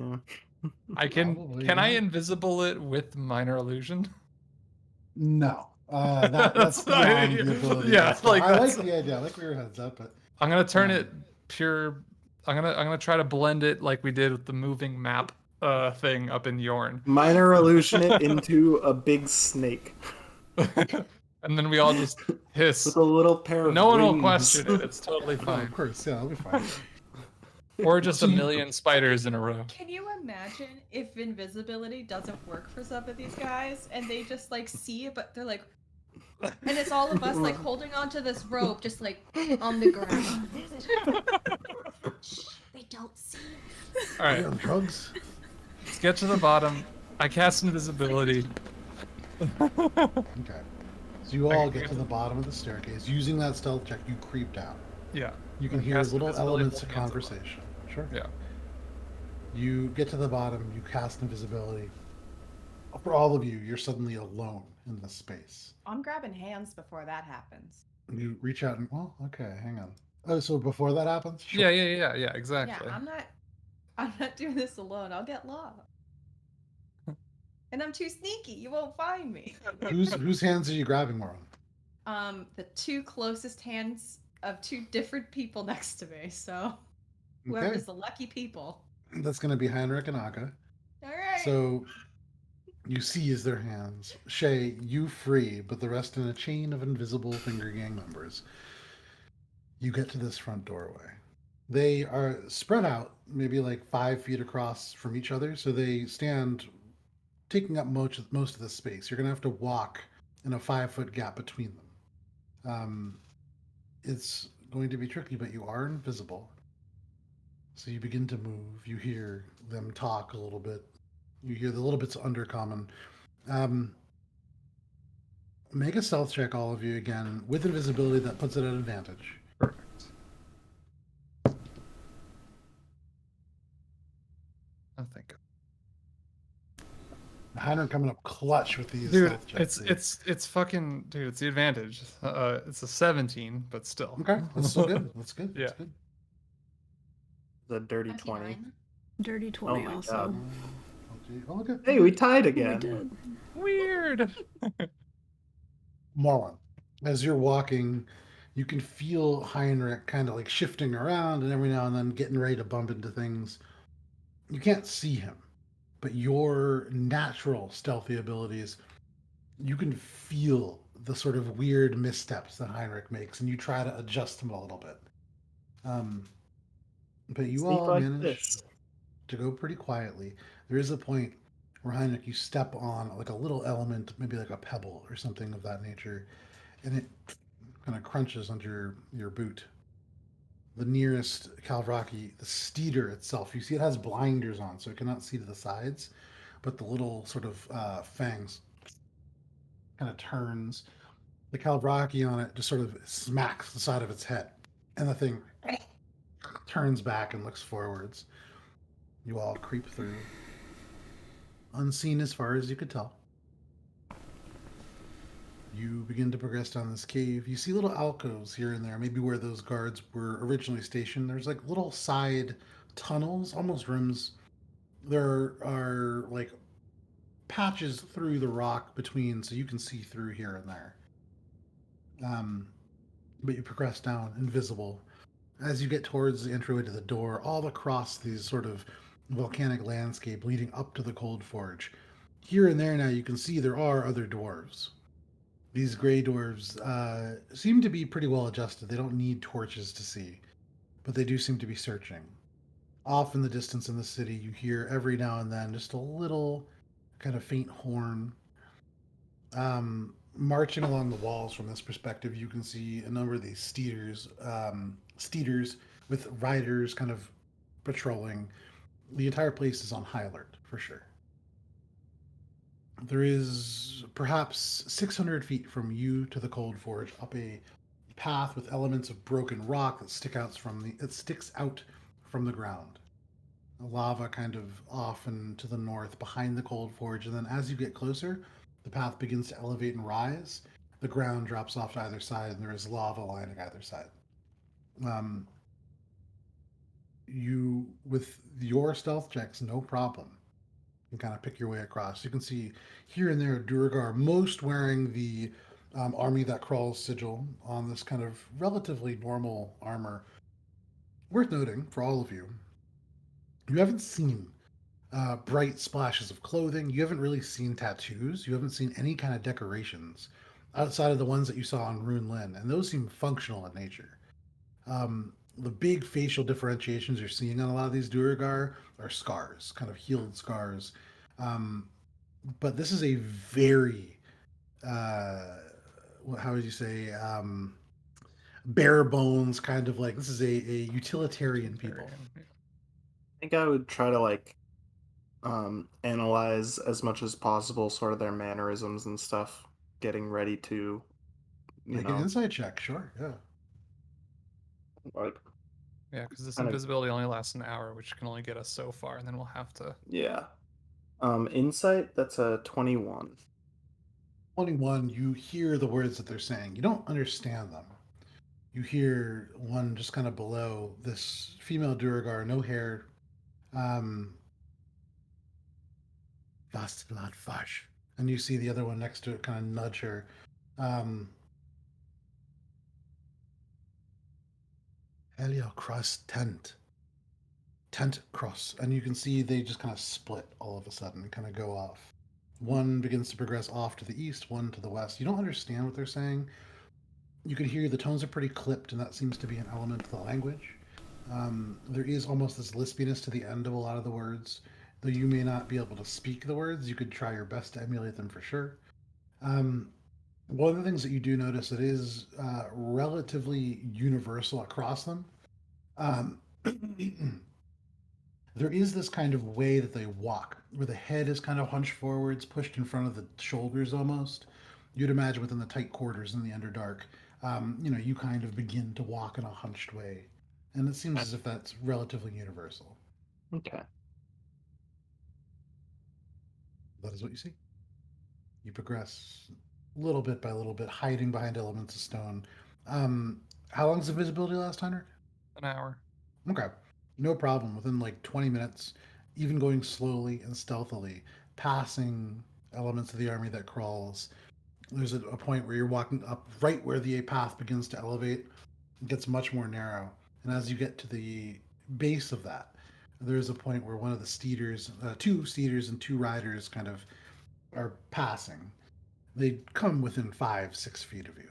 I can. Probably, Can I yeah. invisible it with minor illusion? No. That's not- beyond the ability. yeah, of the spell. like I like that's- the idea. I like where your head's up, but I'm gonna turn it pure. I'm gonna try to blend it like we did with the moving map thing up in Yorn. minor illusion it into a big snake And then we all just hiss. with a little pair of No one will wings. question it. It's totally oh, fine. of course, yeah, I'll be fine. Or just a million spiders in a row. Can you imagine if invisibility doesn't work for some of these guys and they just like see it, but they're like, and it's all of us like holding onto this rope, just like on the ground. They don't see us. All right, You're on drugs? let's get to the bottom. I cast invisibility. Okay. So you all get to the bottom of the staircase. Using that stealth check, you creep down. Yeah. You can I hear cast little invisibility elements of with hands up. conversation. Sure. Yeah. You get to the bottom, you cast invisibility. For all of you, you're suddenly alone in this space. I'm grabbing hands before that happens. You reach out and, well, okay, hang on. Oh, so before that happens? Yeah, exactly. Yeah, I'm not doing this alone. I'll get lost. And I'm too sneaky. You won't find me. Whose hands are you grabbing, Morwen? The two closest hands of two different people next to me. So whoever's the lucky people. That's going to be Heinrich and Aka. All right. So you seize their hands. Shay, you free, but the rest in a chain of invisible finger gang members. You get to this front doorway. They are spread out, maybe like 5 feet across from each other, so they stand taking up most of the space. You're going to have to walk in a 5-foot gap between them. It's going to be tricky, but you are invisible. So you begin to move. You hear them talk a little bit. You hear the little bits of undercommon. Make a stealth check, all of you, again, with invisibility that puts it at advantage. Perfect. I think. Heinrich coming up clutch with these Dude, stealth checks. it's fucking dude. It's the advantage. It's a 17, but still. Okay, that's still good. That's good. Yeah. That's good. The dirty Lucky 20. nine. Dirty 20 my also. God. Oh, okay. Hey, we tied We again. did. Weird. Morwen, as you're walking, You can feel Heinrich kind of like shifting around and every now and then getting ready to bump into things. You can't see him, but your natural stealthy abilities, you can feel the sort of weird missteps that Heinrich makes, and you try to adjust him a little bit. Um, but you Sneak all like manage this. to go pretty quietly. There is a point where Heinrich, you step on like a little element, maybe like a pebble or something of that nature, and it kind of crunches under your boot. The nearest Kalvraki, the steeder itself, you see it has blinders on, so it cannot see to the sides, but the little sort of fangs kind of turns. The Kalvraki on it just sort of smacks the side of its head, and the thing turns back and looks forwards. You all creep through, unseen as far as you could tell. You begin to progress down this cave. You see little alcoves here and there, maybe where those guards were originally stationed. There's like little side tunnels, almost rooms. There are like patches through the rock between, so you can see through here and there. Um, but you progress down, invisible. As you get towards the entryway to the door, all across these sort of volcanic landscape leading up to the Coldforge, here and there now you can see there are other dwarves. These gray dwarves seem to be pretty well adjusted. They don't need torches to see, but they do seem to be searching. Off in the distance in the city, you hear every now and then just a little kind of faint horn. Marching along the walls from this perspective, you can see a number of these steeders with riders kind of patrolling. The entire place is on high alert for sure. There is perhaps 600 feet from you to the Coldforge up a path with elements of broken rock that sticks out from the ground. The lava kind of off and to the north behind the Coldforge, and then as you get closer, the path begins to elevate and rise. The ground drops off to either side, and there is lava lining either side. Um, you, with your stealth checks, no problem, can kind of pick your way across. You can see here and there duergar, most wearing the army that crawls sigil on this kind of relatively normal armor. Worth noting for all of you, you haven't seen bright splashes of clothing. You haven't really seen tattoos. You haven't seen any kind of decorations outside of the ones that you saw on Rune Lin, and those seem functional in nature. The big facial differentiations you're seeing on a lot of these duergar are scars, kind of healed scars. Um, but this is a very, uh, how would you say, bare bones kind of like this is a utilitarian people. Yeah. I think I would try to like analyze as much as possible sort of their mannerisms and stuff, getting ready to, Make an insight check, sure, yeah. like Yeah, because this kind of, invisibility only lasts an hour, which can only get us so far, and then we'll have to. yeah. Insight, that's a 21. 21, you hear the words that they're saying. You don't understand them. You hear one just kind of below this female duergar, no hair. Vastlad Fash. And you see the other one next to it kind of nudge her. Helio Cross Tent. Tent Cross. And you can see they just kind of split all of a sudden, kind of go off. One begins to progress off to the east, one to the west. You don't understand what they're saying. You can hear the tones are pretty clipped, and that seems to be an element of the language. There is almost this lispiness to the end of a lot of the words. Though you may not be able to speak the words, you could try your best to emulate them for sure. One of the things that you do notice that is relatively universal across them, um, there is this kind of way that they walk, where the head is kind of hunched forwards, pushed in front of the shoulders almost. You'd imagine within the tight quarters in the Underdark, you kind of begin to walk in a hunched way. And it seems as if that's relatively universal. Okay. That is what you see. You progress little bit by little bit, hiding behind elements of stone. How long does the visibility last, Heinrich? An hour. Okay. No problem. Within like 20 minutes, even going slowly and stealthily, passing elements of the army that crawls, there's a point where you're walking up right where the path begins to elevate. It gets much more narrow. And as you get to the base of that, there's a point where one of the steeders, two steeders and two riders kind of are passing. They come within 5-6 feet of you.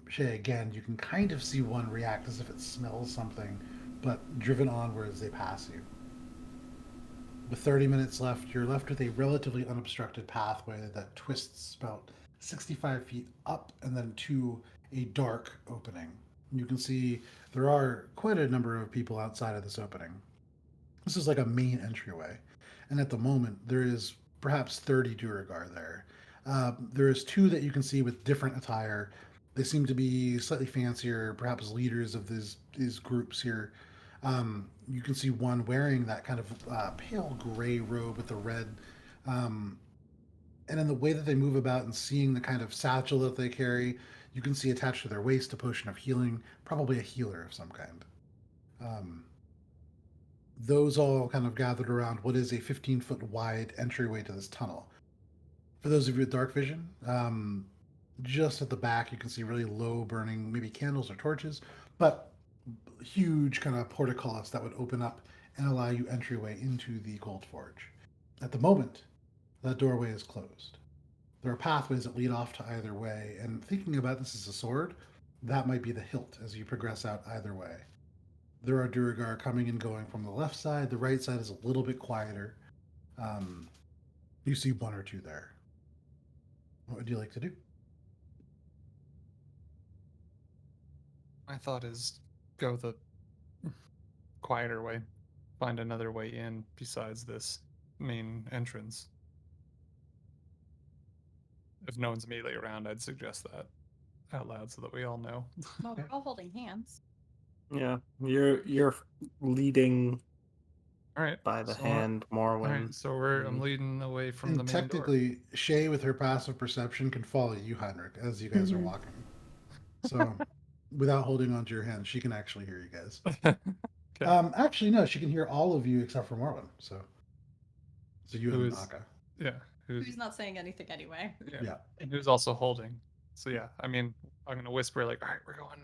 Shay, again, you can kind of see one react as if it smells something, but driven onward as they pass you. With 30 minutes left, you're left with a relatively unobstructed pathway that twists about 65 feet up and then to a dark opening. You can see there are quite a number of people outside of this opening. This is like a main entryway, and at the moment there is perhaps 30 duergar there. There is two that you can see with different attire. They seem to be slightly fancier, perhaps leaders of these groups here. You can see one wearing that kind of pale gray robe with the red. And in the way that they move about and seeing the kind of satchel that they carry, you can see attached to their waist a potion of healing, probably a healer of some kind. Those all kind of gathered around what is a 15-foot wide entryway to this tunnel. For those of you with dark vision, just at the back you can see really low burning, maybe candles or torches, but huge kind of portcullis that would open up and allow you entryway into the Coldforge. At the moment, that doorway is closed. There are pathways that lead off to either way, and thinking about this as a sword, that might be the hilt as you progress out either way. There are duergar coming and going from the left side. The right side is a little bit quieter. You see one or two there. What would you like to do? My thought is go the quieter way. Find another way in besides this main entrance. If no one's immediately around, I'd suggest that out loud so that we all know. Well, we're all holding hands. Yeah, you're leading All right. by the so, hand, All Morwen. right, so I'm leading away from the And main door. technically, Shay with her passive perception can follow you, Heinrich, as you guys are walking. So, without holding onto your hand, she can actually hear you guys. Okay. Actually, no, she can hear all of you except for Morwen. So you Who and is- Naka. Yeah. Who's not saying anything anyway? Yeah. And who's also holding. So yeah, I mean, I'm gonna whisper like, all right, we're going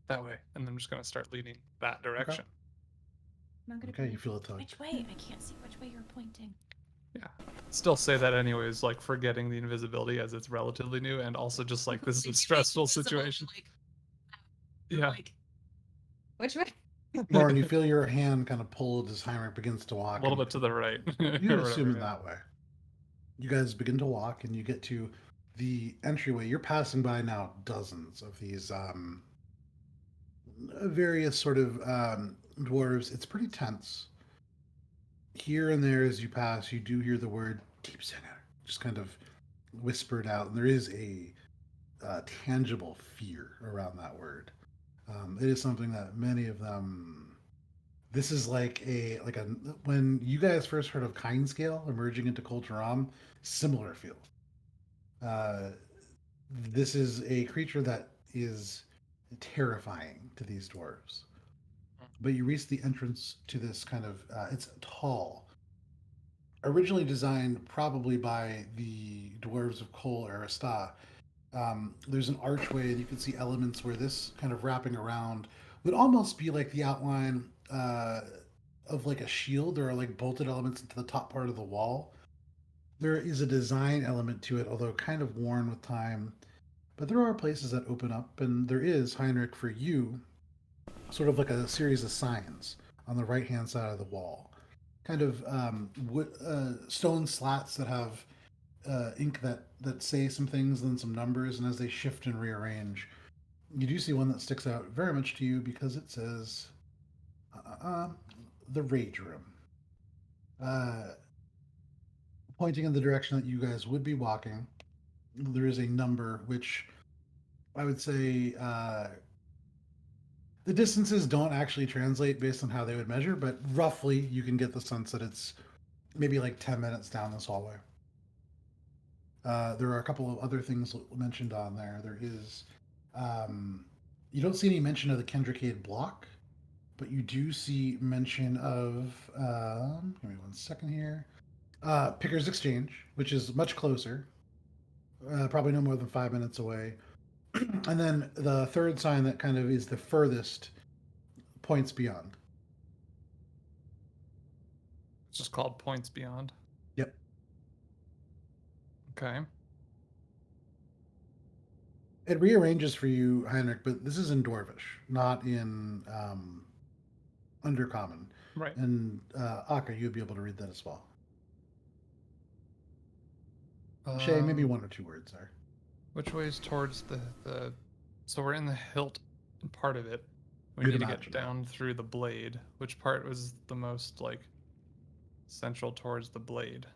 that way, and then I'm just gonna start leading that direction. I'm not gonna Okay, be you feel a tug. which way? I can't see which way you're pointing. Yeah. Still say that anyways, like forgetting the invisibility as it's relatively new, and also just like this is a stressful situation. Yeah. Like, which way? Lauren, you feel your hand kind of pulled as Heinrich begins to walk. A little bit to the right. You or assume it whatever, yeah. that way. You guys begin to walk, and you get to the entryway. You're passing by now dozens of these various sort of dwarves. It's pretty tense. Here and there, as you pass, you do hear the word "Deep Singer" just kind of whispered out, and there is a tangible fear around that word. It is something that many of them. This is like a when you guys first heard of Kind Scale emerging into Coldforge, similar feel. This is a creature that is terrifying to these dwarves. But you reach the entrance to this kind of it's tall. Originally designed probably by the dwarves of Kol Arista. There's an archway, and you can see elements where this kind of wrapping around would almost be like the outline of like a shield. There are like bolted elements into the top part of the wall. There is a design element to it, although kind of worn with time. But there are places that open up, and there is, Heinrich, for you, sort of like a series of signs on the right-hand side of the wall. Kind of wood, stone slats that have ink that say some things and then some numbers, and as they shift and rearrange, you do see one that sticks out very much to you because it says the Rage Room. Pointing in the direction that you guys would be walking, there is a number which I would say the distances don't actually translate based on how they would measure, but roughly you can get the sense that it's maybe like 10 minutes down this hallway. There are a couple of other things mentioned on there. There is, you don't see any mention of the Kendrickade block, but you do see mention of, give me one second here, Picker's Exchange, which is much closer. probably no more than 5 minutes away. And then the third sign that kind of is the furthest points beyond. It's just called Points Beyond. Yep. Okay. It rearranges for you, Heinrich, but this is in Dwarvish, not in Undercommon. Right. And Akka, you'd be able to read that as well. Shay, maybe 1 or 2 words there. Which way is towards the? So we're in the hilt part of it. We You'd need to imagine. get down through the blade. Which part was the most like central towards the blade?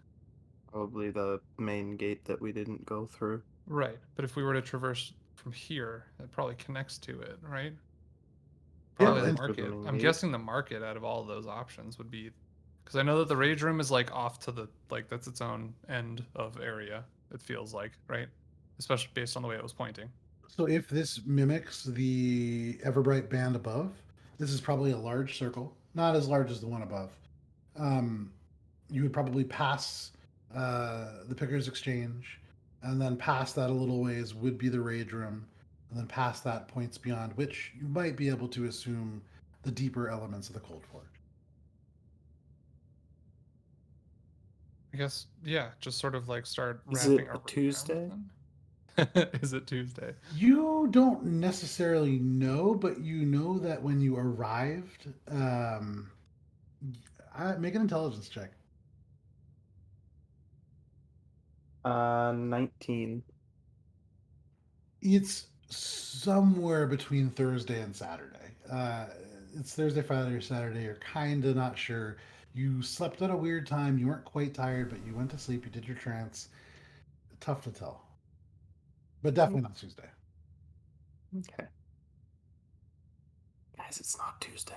Probably the main gate that we didn't go through. Right. But if we were to traverse from here, it probably connects to it, right? Yeah, Probably the and- market. main I'm gate. guessing the market out of all of those options would be, because I know that the rage room is like off to the like that's its own end of area. It feels like, right? Especially based on the way it was pointing. So if this mimics the Everbright band above, this is probably a large circle, not as large as the one above. You would probably pass the Pickers Exchange, and then past that a little ways would be the Rage Room, and then past that points beyond, which you might be able to assume the deeper elements of the Coldforge. I guess, yeah, just sort of like start Is wrapping it our a way Tuesday? around then. Is it Tuesday? You don't necessarily know, but you know that when you arrived, make an intelligence check. 19. It's somewhere between Thursday and Saturday. It's Thursday, Friday, or Saturday. You're kind of not sure. You slept at a weird time. You weren't quite tired, but you went to sleep. You did your trance. Tough to tell. But definitely not Tuesday. Okay. Guys, it's not Tuesday.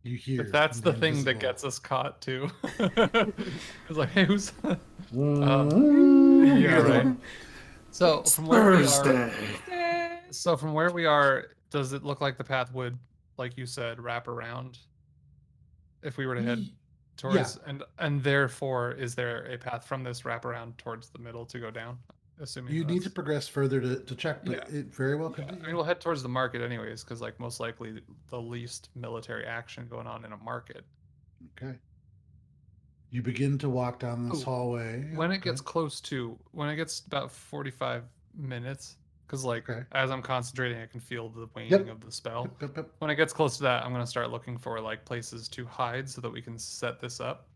You hear. If that's from the thing that invisible- gets us caught too. It's like, hey, who's yeah, Yeah, right. So from where we are, Thursday. so from where we are, does it look like the path would, like you said, wrap around if we were to head towards and therefore is there a path from this wrap around towards the middle to go down? Assuming You need to that's- progress further to check, but Yeah. it very well could Yeah, be. I mean, we'll head towards the market anyways, because like most likely the least military action going on in a market. Okay. You begin to walk down this Ooh, hallway. When it Okay. gets close to, when it gets about 45 minutes, because like Okay. as I'm concentrating, I can feel the waning Yep. of the spell. Yep. When it gets close to that, I'm gonna start looking for like places to hide so that we can set this up.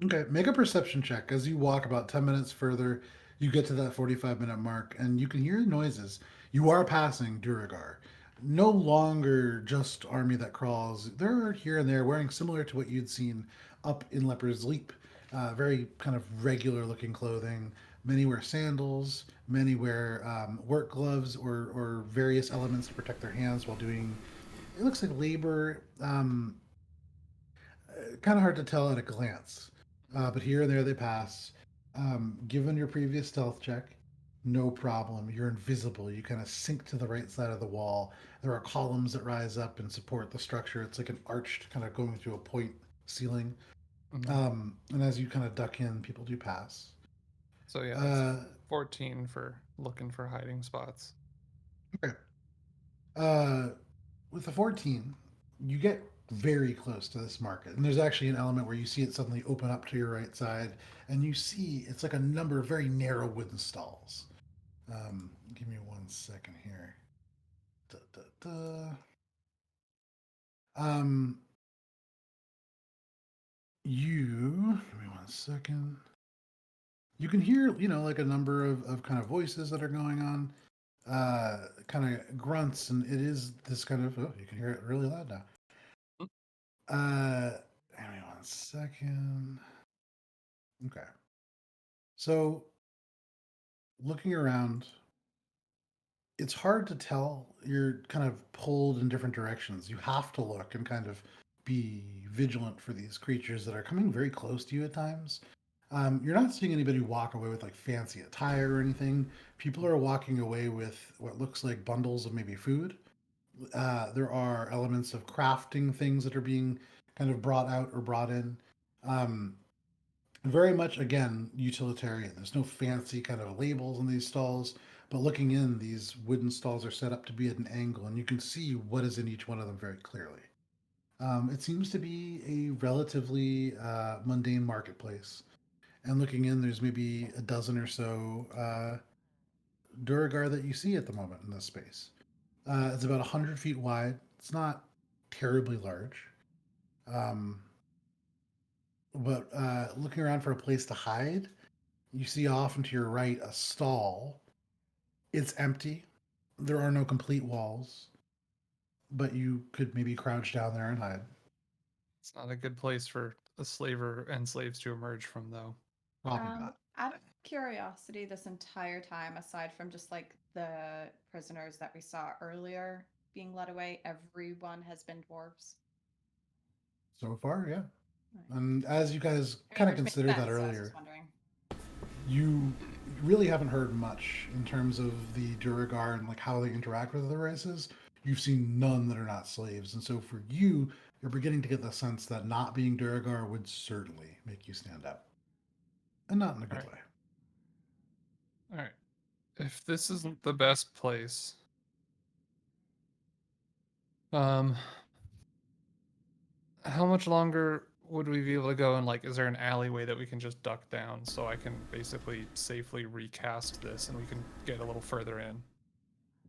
Okay, make a perception check. As you walk about 10 minutes further, you get to that 45-minute mark and you can hear noises. You are passing duergar. No longer just army that crawls. They're here and there wearing similar to what you'd seen up in Leper's Leap. Very kind of regular looking clothing. Many wear sandals. Many wear work gloves or various elements to protect their hands while doing, it looks like labor. Kind of hard to tell at a glance. But here and there they pass. Given your previous stealth check, no problem. You're invisible. You kind of sink to the right side of the wall. There are columns that rise up and support the structure. It's like an arched, kind of going through a point ceiling. And as you kind of duck in, people do pass. So yeah, it's 14 for looking for hiding spots. Okay. With the 14, you get very close to this market. And there's actually an element where you see it suddenly open up to your right side, and you see it's like a number of very narrow wooden stalls. Give me 1 second here. Da, da, da. Give me 1 second. You can hear, like a number of kind of voices that are going on, kind of grunts, and it is this kind of, you can hear it really loud now. Give me 1 second. Okay. So, looking around, it's hard to tell. You're kind of pulled in different directions. You have to look and kind of be vigilant for these creatures that are coming very close to you at times. You're not seeing anybody walk away with like fancy attire or anything. People are walking away with what looks like bundles of maybe food. There are elements of crafting things that are being kind of brought out or brought in. Um, Very much, again, utilitarian. There's no fancy kind of labels in these stalls, but looking in, these wooden stalls are set up to be at an angle, and you can see what is in each one of them very clearly. It seems to be a relatively mundane marketplace. And looking in, there's maybe a dozen or so duergar that you see at the moment in this space. It's about 100 feet wide. It's not terribly large. Um, but looking around for a place to hide, you see off and to your right a stall. It's empty. There are no complete walls, but you could maybe crouch down there and hide. It's not a good place for a slaver and slaves to emerge from, though. Probably not. Out of curiosity, this entire time, aside from just like the prisoners that we saw earlier being led away, everyone has been dwarves. So far, yeah. Right. And as you guys I mean, kind of which makes considered that sense, so I was just earlier, wondering. you really haven't heard much in terms of the duergar and like how they interact with other races. You've seen none that are not slaves, and so for you, you're beginning to get the sense that not being duergar would certainly make you stand out, and not in a good Alright. way. All right. If this isn't the best place, um, how much longer would we be able to go? And like, is there an alleyway that we can just duck down so I can basically safely recast this and we can get a little further in?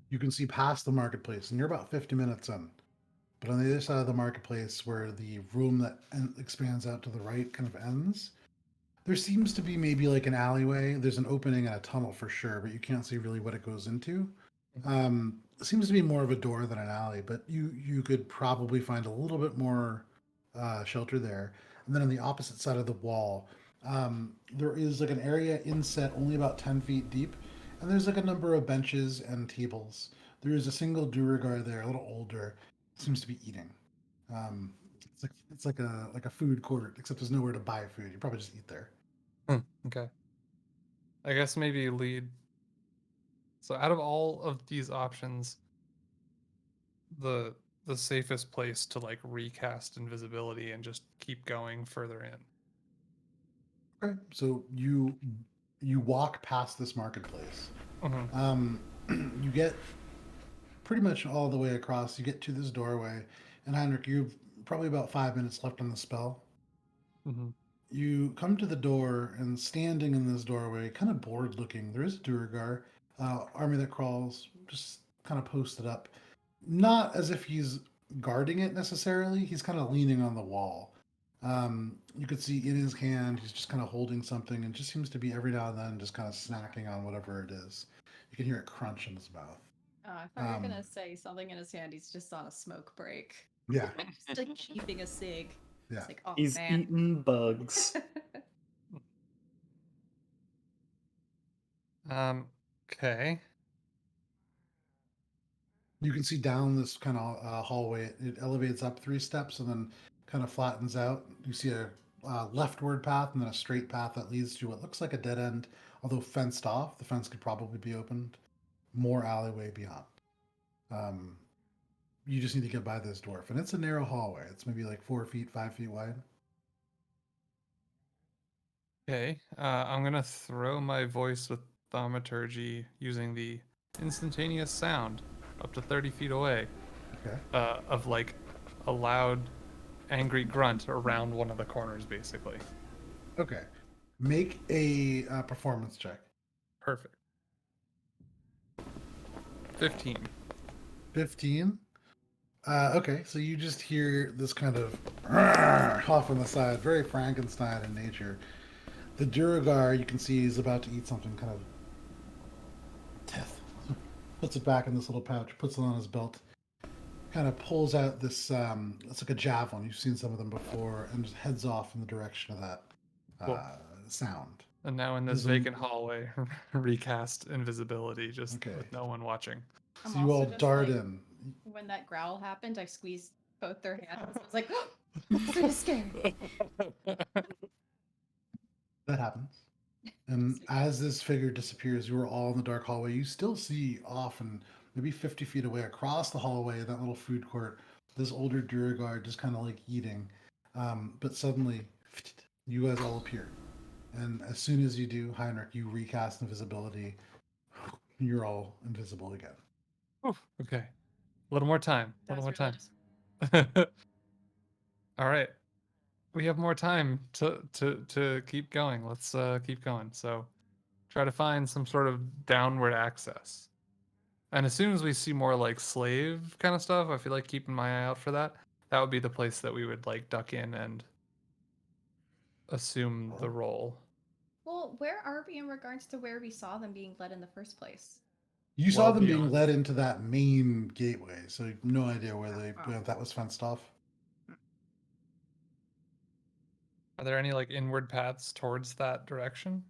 You can see past the marketplace, and you're about 50 minutes in. But on the other side of the marketplace, where the room that expands out to the right kind of ends, there seems to be maybe like an alleyway. There's an opening and a tunnel for sure, but you can't see really what it goes into. It seems to be more of a door than an alley, but you could probably find a little bit more shelter there. And then on the opposite side of the wall, there is like an area inset only about 10 feet deep, and there's like a number of benches and tables. There is a single duergar there, a little older, seems to be eating. Um, it's like a food court, except there's nowhere to buy food. You probably just eat there. Okay. I guess maybe lead. So out of all of these options, the the safest place to like recast invisibility and just keep going further in. Okay, so you walk past this marketplace. Mm-hmm. You get pretty much all the way across. You get to this doorway, and Heinrich, you've probably about 5 minutes left on the spell. Mm-hmm. You come to the door, and standing in this doorway, kind of bored looking, there is a duergar, army that crawls, just kind of posted up. Not as if he's guarding it necessarily. He's kind of leaning on the wall. You could see in his hand, he's just kind of holding something, and just seems to be every now and then just kind of snacking on whatever it is. You can hear it crunch in his mouth. I thought you were gonna say something in his hand. He's just on a smoke break. Yeah, Just like keeping a cig. yeah. It's like, oh He's man. eating bugs. Okay. You can see down this kind of hallway. It elevates up 3 steps and then kind of flattens out. You see a leftward path and then a straight path that leads to what looks like a dead end, although fenced off. The fence could probably be opened. More alleyway beyond. Um, you just need to get by this dwarf, and it's a narrow hallway. It's maybe like 4 feet, 5 feet wide. Okay. I'm gonna throw my voice with thaumaturgy using the instantaneous sound up to 30 feet away Okay. of like a loud, angry grunt around one of the corners, basically. Okay. Make a performance check. Perfect. 15. 15. Okay, so you just hear this kind of off on the side, very Frankenstein in nature. The duergar, you can see, is about to eat something kind of death. Puts it back in this little pouch, puts it on his belt, kind of pulls out this, it's like a javelin. You've seen some of them before, and just heads off in the direction of that Cool. sound. And now in this vacant hallway, recast invisibility, just Okay. with no one watching. I'm So you all also just dart like- in. When that growl happened, I squeezed both their hands. I was like, I'm so scared. That happens. And as this figure disappears, you are all in the dark hallway. You still see off and maybe 50 feet away across the hallway, that little food court, this older duergar just kind of like eating. But suddenly, you guys all appear. And as soon as you do, Heinrich, you recast invisibility. You're all invisible again. Whew, okay. A little more time. A That little was more really time. All right. We have more time to keep going. Let's keep going. So try to find some sort of downward access. And as soon as we see more like slave kind of stuff, I feel like keeping my eye out for that. That would be the place that we would like duck in and assume the role. Well, where are we in regards to where we saw them being led in the first place? You saw Well them being beyond. led into that main gateway, so you have no idea where that was fenced off. Are there any like inward paths towards that direction?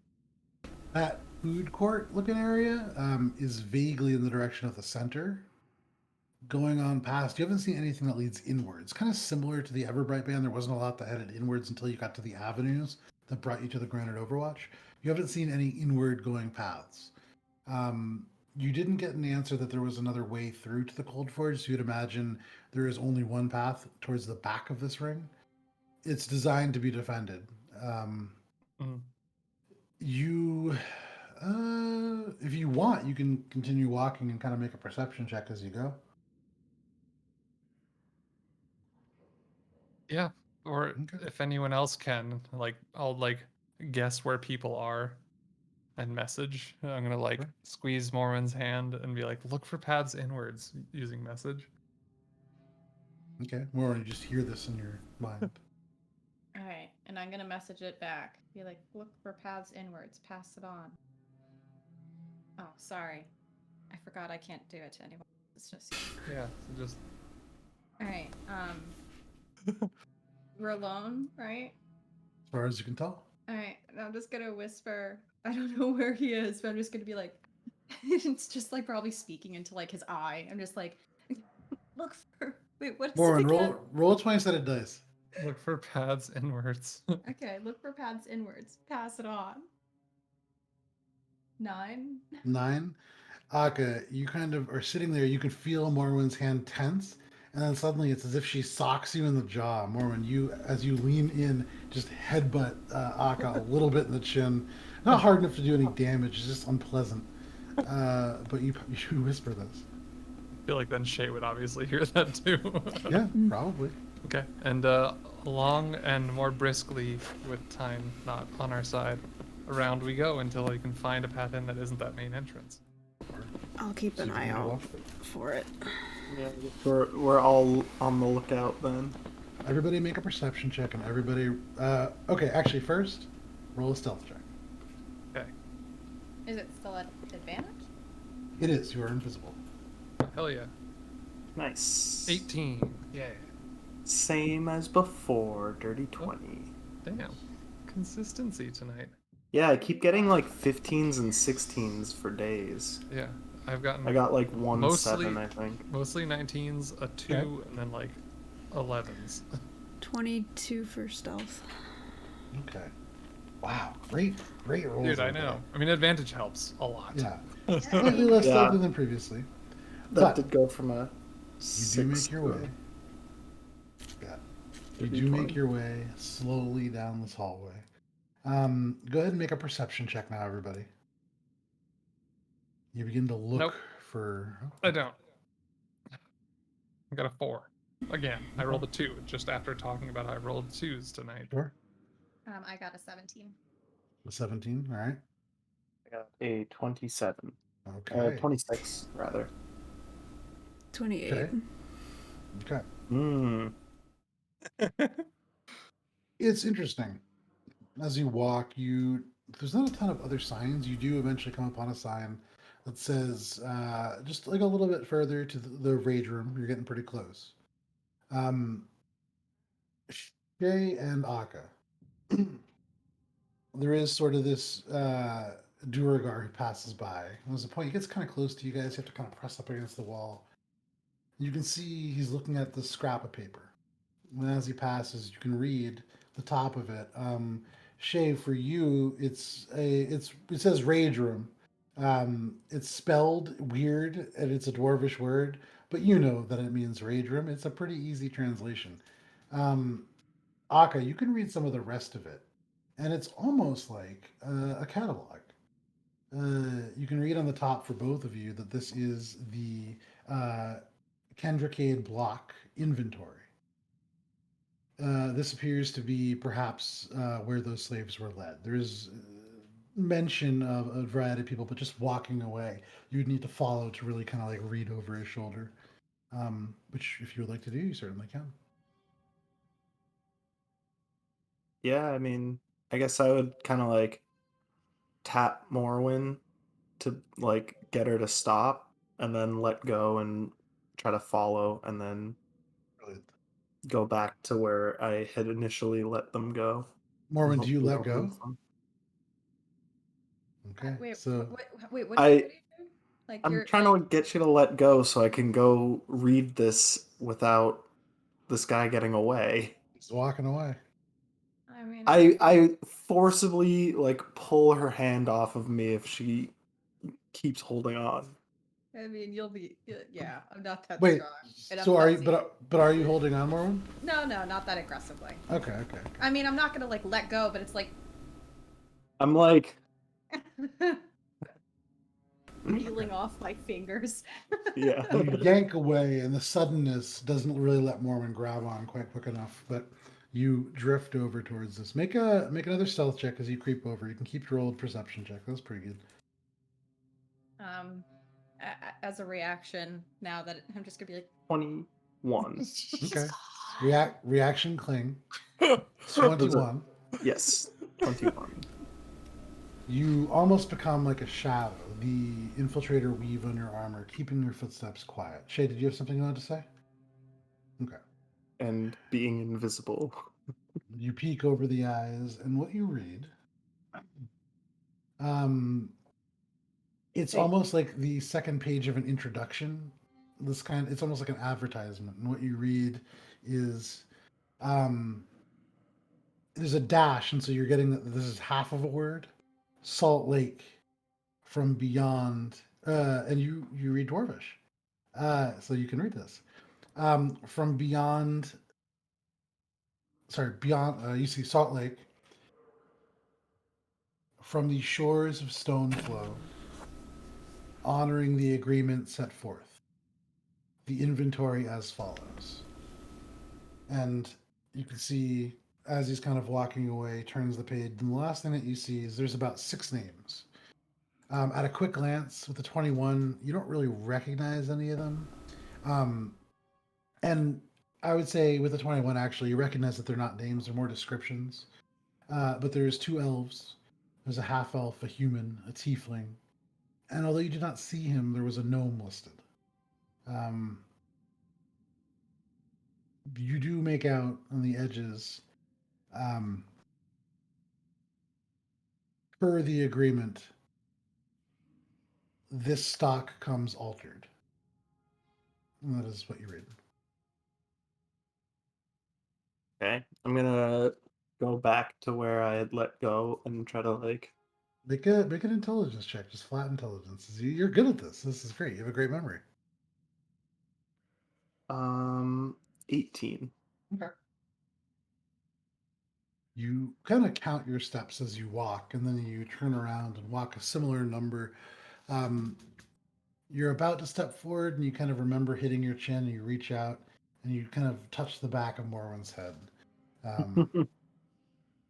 That food court looking area is vaguely in the direction of the center. Going on past, you haven't seen anything that leads inwards. Kind of similar to the Everbright band, there wasn't a lot that headed inwards until you got to the avenues that brought you to the Granite Overwatch. You haven't seen any inward going paths. You didn't get an answer that there was another way through to the Coldforge, so you'd imagine there is only one path towards the back of this ring. It's designed to be defended. Mm. You, if you want, you can continue walking and kind of make a perception check as you go. Yeah. Or Okay. if anyone else can, like I'll like guess where people are and message. I'm gonna like Sure. squeeze Morwen's hand and be like, look for paths inwards using message. Okay, more you just hear this in your mind. All right, and I'm gonna message it back. Be like, look for paths inwards. Pass it on. Oh, sorry. I forgot I can't do it to anyone. It's just you. Yeah. So just All right. We're alone, right? As far as you can tell. All right. And I'm just gonna whisper. I don't know where he is, but I'm just gonna be like, it's just like probably speaking into like his eye. I'm just like, look for. Wait, what's Warren, it again? roll a 20-sided dice. look for paths inwards. Okay, look for paths inwards. Pass it on. 9. 9. Aka, you kind of are sitting there. You can feel Morwen's hand tense, and then suddenly it's as if she socks you in the jaw. Morwen, you as you lean in, just headbutt Aka a little bit in the chin. Not hard enough to do any damage. It's just unpleasant. But you whisper this. I feel like then Shay would obviously hear that too. Yeah, probably. Okay. And long and more briskly, with time not on our side, around we go until you can find a path in that isn't that main entrance. I'll keep an eye out for it. Yeah, we're all on the lookout then. Everybody make a perception check, and everybody. Okay, actually, first, roll a stealth check. Okay. Is it still at advantage? It is. You are invisible. Hell yeah. Nice. 18. Yeah. Same as before. Dirty 20. Damn. Consistency tonight. Yeah, I keep getting like 15s and 16s for days. Yeah. I've gotten I got like one Mostly- 7, I think. mostly 19s, a 2, Okay. and then like 11s. 22 for stealth. Okay. Wow. Great rolls. Dude, I over know. I mean, advantage helps a lot. there. Yeah. Slightly less Yeah. stealthy than previously. That But did go from a you 6 do make your to a way. Yeah. You dirty do 20. make your way slowly down this hallway. Go ahead and make a perception check now, everybody. You begin to look Nope. for. I don't. I got a 4. Again, I rolled a 2 just after talking about how I rolled 2s tonight. Sure. I got a 17. A 17. All right. I got a 27. Okay. 26, rather. 28. Okay. Okay. Hmm. It's interesting. As you walk, there's not a ton of other signs. You do eventually come upon a sign that says just like a little bit further to the rage room. You're getting pretty close. Shay and Aka. There is sort of this duergar who passes by. There's a point he gets kind of close to you guys. You have to kind of press up against the wall. You can see he's looking at the scrap of paper. And as he passes, you can read the top of it. Shay, for you, it says rage room. It's spelled weird and it's a dwarvish word, but you know that it means rage room. It's a pretty easy translation. Aka, you can read some of the rest of it, and it's almost like a catalog. You can read on the top for both of you that this is the Kendrickade block inventory. This appears to be perhaps where those slaves were led. There is mention of a variety of people, but just walking away, you'd need to follow to really kind of like read over his shoulder. Which, if you would like to do, you certainly can. Yeah, I mean, I guess I would kind of like tap Morwen to like get her to stop and then let go and try to follow and then Brilliant. go back to where I had initially let them go. And Morwen, do you hopefully let I'll go? move them. Okay, Wait, so wait, what I are you doing? Like I'm you're trying like, to get you to let go so I can go read this without this guy getting away. he's walking away. I mean, I forcibly like pull her hand off of me if she keeps holding on. I mean, you'll be, yeah. I'm not that Wait, strong, and I'm so are you? clumsy. But are you holding on, Morwen? No, not that aggressively. Okay, okay. I mean, I'm not gonna like let go, but it's like I'm like, peeling off my fingers. yeah. You yank away, and the suddenness doesn't really let Mormon grab on quite quick enough. But you drift over towards this. Make another stealth check as you creep over. You can keep your old perception check. That's pretty good. As a reaction, now that I'm just gonna be like 21. Okay. Reaction cling. Those are- 21. Yes, 21. You almost become like a shadow. The infiltrator weave on your armor, keeping your footsteps quiet. Shay, did you have something you wanted to say? Okay. And being invisible. You peek over the eyes, and what you read, um, it's Hey. almost like the second page of an introduction. It's almost like an advertisement. And what you read is, there's a dash, and so you're getting that this is half of a word. Salt Lake from beyond, and you read Dwarvish, so you can read this. From beyond, sorry, beyond. You see Salt Lake from the shores of Stoneflow, honoring the agreement set forth. The inventory as follows, and you can see as he's kind of walking away, turns the page, and the last thing that you see is there's about 6 names. At a quick glance, with the 21, you don't really recognize any of them. And I would say with the 21, actually, you recognize that they're not names, they're more descriptions. But there's 2 elves. There's a half elf, a human, a tiefling. And although you did not see him, there was a gnome listed. You do make out on the edges, um, per the agreement, this stock comes altered. And that is what you read. Okay. I'm gonna go back to where I had let go and try to like Make an intelligence check, just flat intelligence. You're good at this. This is great. You have a great memory. 18. okay. You kind of count your steps as you walk, and then you turn around and walk a similar number. Um, you're about to step forward, and you kind of remember hitting your chin, and you reach out, and you kind of touch the back of Morwen's head.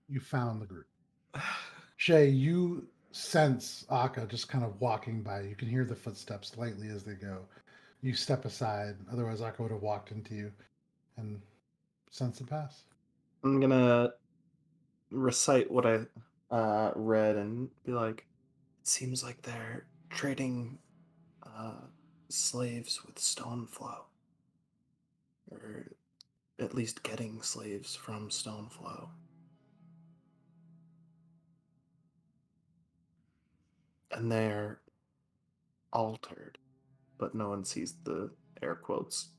You found the group. Shay, you sense Akka just kind of walking by. You can hear the footsteps lightly as they go. You step aside, otherwise Akka would have walked into you and sense it pass. I'm gonna recite what I read and be like, it seems like they're trading slaves with Stoneflow. Or at least getting slaves from Stoneflow. And they're altered, but no one sees the air quotes.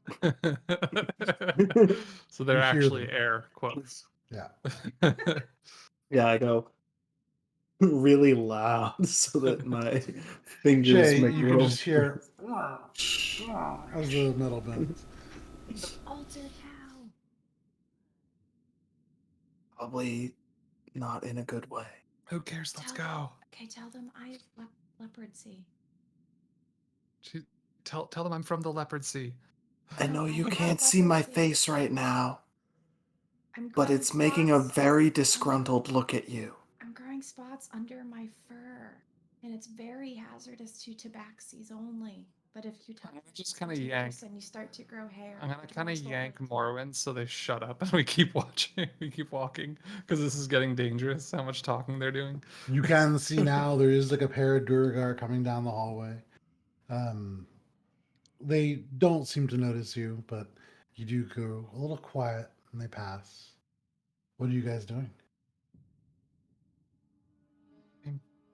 So they're You hear actually them. air quotes. Yeah. Yeah, I go really loud so that my fingers Shay, make you can little. just hear as the metal bends. Altered how? Probably not in a good way. Who cares? Let's go. Okay, tell them I leopard see. She, tell them I'm from the Leopard Sea. I know you I'm can't not see my leprosy. face right now, I'm but growing it's making a spots. very disgruntled look at you. I'm growing spots under my fur, and it's very hazardous to tabaxis only. But if you touch I'm the just kind of yank. person and you start to grow hair, I'm gonna the kind of dwarves will yank hurt. Morwen so they shut up and we keep watching. We keep walking because this is getting dangerous. How much talking they're doing. You can see now there is like a pair of duergar coming down the hallway. They don't seem to notice you, but you do go a little quiet and they pass. What are you guys doing?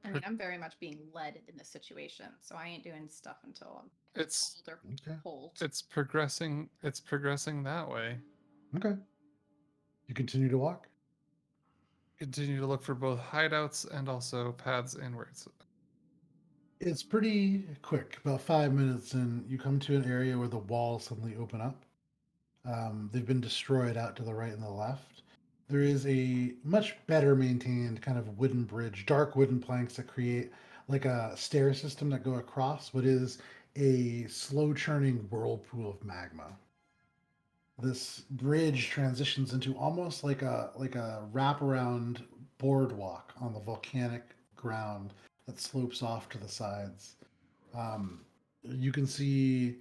I mean, I'm very much being led in this situation, so I ain't doing stuff until I'm It's told or Okay. told. it's progressing. It's progressing that way. Okay. You continue to walk? Continue to look for both hideouts and also paths inwards. It's pretty quick. About 5 minutes in, you come to an area where the walls suddenly open up. They've been destroyed out to the right and the left. There is a much better maintained kind of wooden bridge, dark wooden planks that create like a stair system that go across what is a slow churning whirlpool of magma. This bridge transitions into almost like a wraparound boardwalk on the volcanic ground that slopes off to the sides. Um, you can see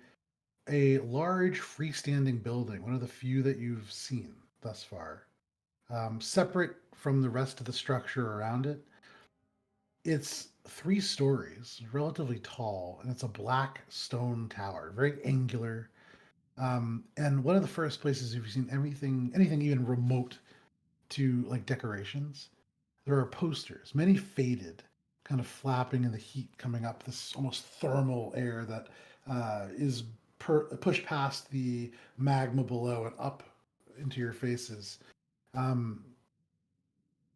a large freestanding building, one of the few that you've seen thus far, separate from the rest of the structure around it. It's 3 stories, relatively tall, and it's a black stone tower, very angular. And one of the first places you've seen anything even remote to like decorations, there are posters, many faded, kind of flapping in the heat coming up, this almost thermal air that is pushed past the magma below and up into your faces. Um,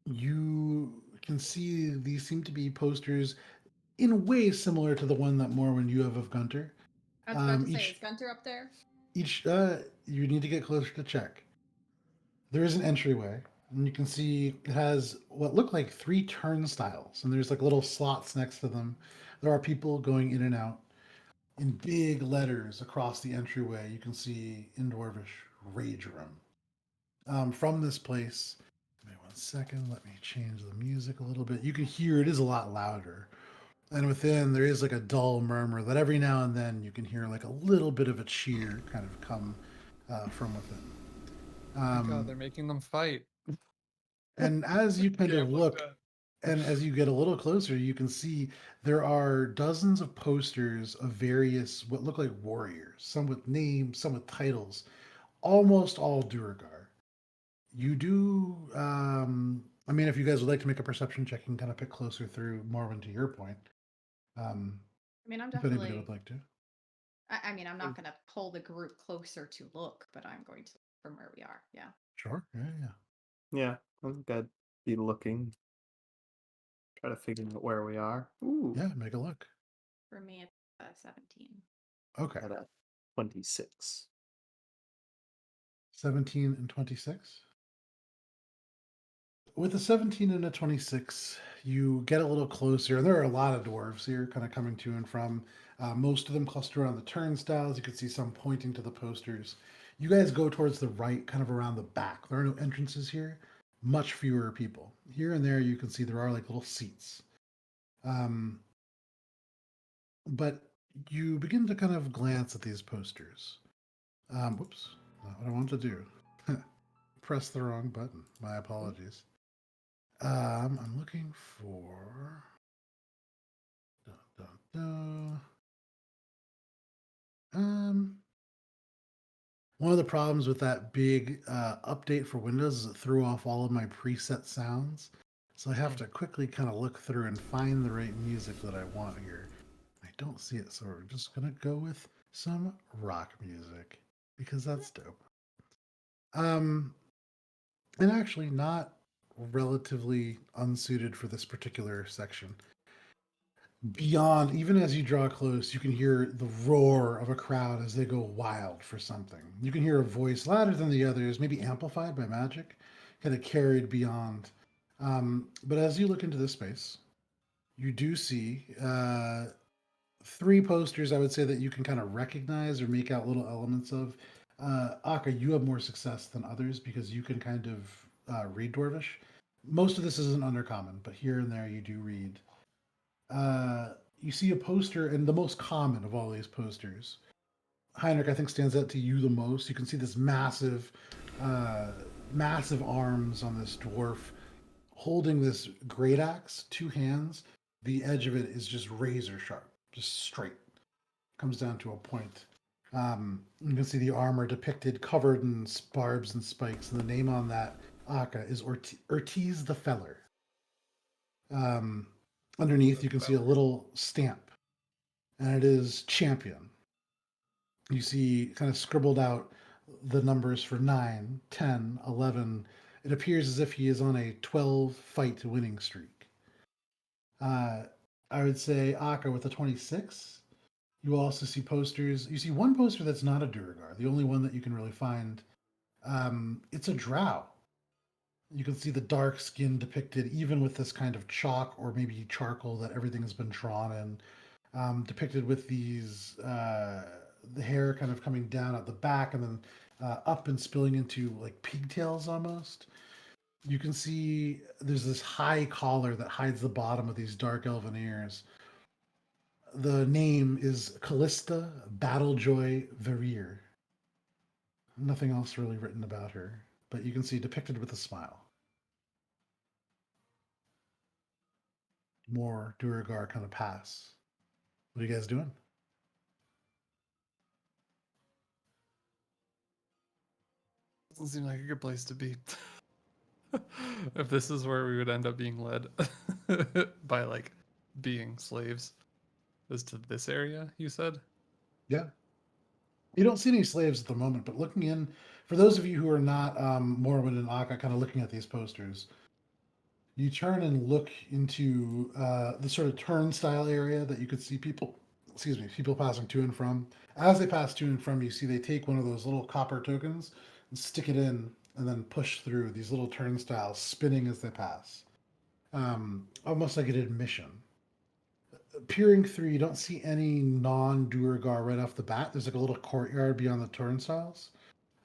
you can see these seem to be posters in ways similar to the one that Morwen you have of Gunter. I was about to say, Each is Gunter up there? each you need to get closer to check. There is an entryway, and you can see it has what look like 3 turnstiles, and there's like little slots next to them. There are people going in and out. In big letters across the entryway, you can see in Dwarvish Rage Room. From this place, give me 1 second, let me change the music a little bit. You can hear it is a lot louder. And within, there is like a dull murmur that every now and then you can hear like a little bit of a cheer kind of come from within. My God, they're making them fight. And as you kind of Gambling look, bed. and as you get a little closer, you can see there are dozens of posters of various what look like warriors, some with names, some with titles, almost all duergar. You do, I mean, if you guys would like to make a perception check, you can kind of pick closer through Morwen to your point. I mean, I'm If anybody definitely. would like to. I mean, I'm not going to pull the group closer to look, but I'm going to from where we are. Yeah. Sure. Yeah, yeah. Yeah, I think I'd be looking, try to figure out where we are. Ooh, Yeah, make a look. For me, it's 17. Okay. at a 26. 17 and 26. With a 17 and a 26, you get a little closer, and there are a lot of dwarves here kind of coming to and from. Most of them cluster around the turnstiles. You can see some pointing to the posters. You guys go towards the right, kind of around the back. There are no entrances here, much fewer people. Here and there, you can see there are like little seats. But you begin to kind of glance at these posters. Whoops, not what I wanted to do. Press the wrong button. My apologies. I'm looking for. Dun, dun, dun. One of the problems with that big update for Windows is it threw off all of my preset sounds. So I have to quickly kind of look through and find the right music that I want here. I don't see it, so we're just gonna go with some rock music because that's dope. And actually not relatively unsuited for this particular section. Beyond, even as you draw close, you can hear the roar of a crowd as they go wild for something. You can hear a voice louder than the others, maybe amplified by magic, kind of carried beyond. But as you look into this space, you do see three posters, I would say, that you can kind of recognize or make out little elements of. Aka, you have more success than others because you can kind of read Dwarvish. Most of this isn't undercommon, but here and there you do read. You see a poster, and the most common of all these posters, Heinrich, I think, stands out to you the most. You can see this uh, massive arms on this dwarf holding this great axe, two hands. The edge of it is just razor sharp, just straight. Comes down to a point. You can see the armor depicted covered in barbs and spikes, and the name on that Aka is Ortiz the Feller. Um, Underneath, you can see a little stamp, and it is champion. You see kind of scribbled out the numbers for 9, 10, 11. It appears as if he is on a 12 fight winning streak. Uh, I would say Aka with a 26. You also see posters. You see one poster that's not a duergar, the only one that you can really find. It's a drow. You can see the dark skin depicted, even with this kind of chalk or maybe charcoal that everything has been drawn in, depicted with these the hair kind of coming down at the back and then up and spilling into like pigtails almost. You can see there's this high collar that hides the bottom of these dark elven ears. The name is Callista Battlejoy Verir. Nothing else really written about her, but you can see depicted with a smile. More Duergar kind of pass. What are you guys doing? Doesn't seem like a good place to be. If this is where we would end up being led by like being slaves, is to this area, you said? Yeah. You don't see any slaves at the moment, but looking in, for those of you who are not Morwen and Akka, kind of looking at these posters, you turn and look into the sort of turnstile area that you could see people passing to and from. As they pass to and from, you see they take one of those little copper tokens and stick it in and then push through these little turnstiles, spinning as they pass. Almost like an admission. Peering through, you don't see any non-Duergar right off the bat. There's like a little courtyard beyond the turnstiles.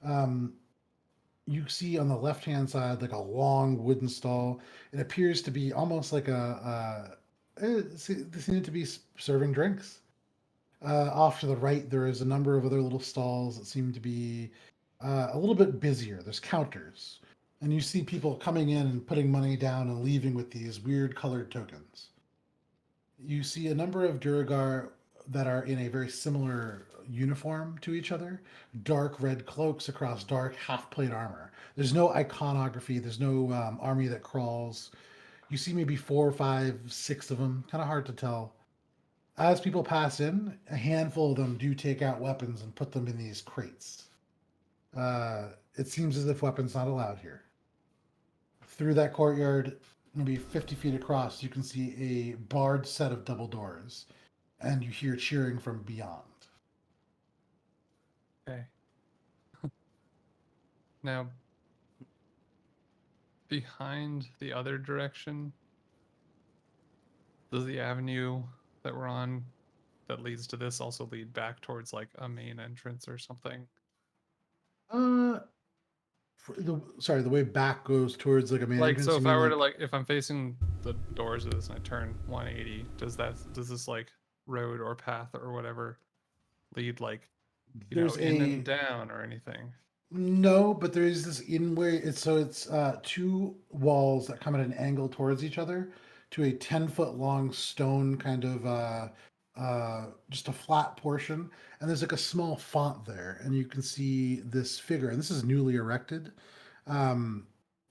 Um, you see on the left-hand side like a long wooden stall. It appears to be almost like they seem to be serving drinks. Off to the right, there is a number of other little stalls that seem to be a little bit busier. There's counters, and you see people coming in and putting money down and leaving with these weird colored tokens. You see a number of Duergar that are in a very similar uniform to each other, dark red cloaks across dark half plate armor. There's no iconography, there's no army that crawls. You see maybe 4, 5, 6 of them, kind of hard to tell. As people pass in, a handful of them do take out weapons and put them in these crates. It seems as if weapons not allowed here. Through that courtyard, maybe 50 feet across, you can see a barred set of double doors, and you hear cheering from beyond. Okay. Now, behind the other direction, does the avenue that we're on that leads to this also lead back towards like a main entrance or something? Uh, the way back goes towards like a main Like, entrance. so You if I mean were to like like, if I'm facing the doors of this and I turn 180, does this like road or path or whatever lead like, you know, there's in a and down or anything? no, but there is this inway. It's two walls that come at an angle towards each other to a 10-foot long stone kind of just a flat portion, and there's like a small font there, and you can see this figure, and this is newly erected. Um,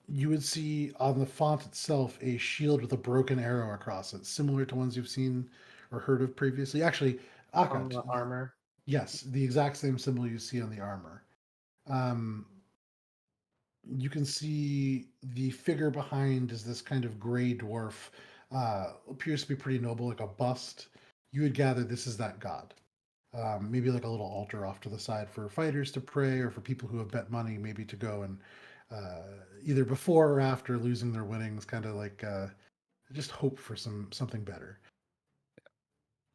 you would see on the font itself a shield with a broken arrow across it, similar to ones you've seen or heard of previously. Actually, On Akat, the armor. yes, the exact same symbol you see on the armor. Um, you can see the figure behind is this kind of gray dwarf. Appears to be pretty noble, like a bust. You would gather this is that god. Maybe like a little altar off to the side for fighters to pray, or for people who have bet money, maybe to go and either before or after losing their winnings, kind of like just hope for something better.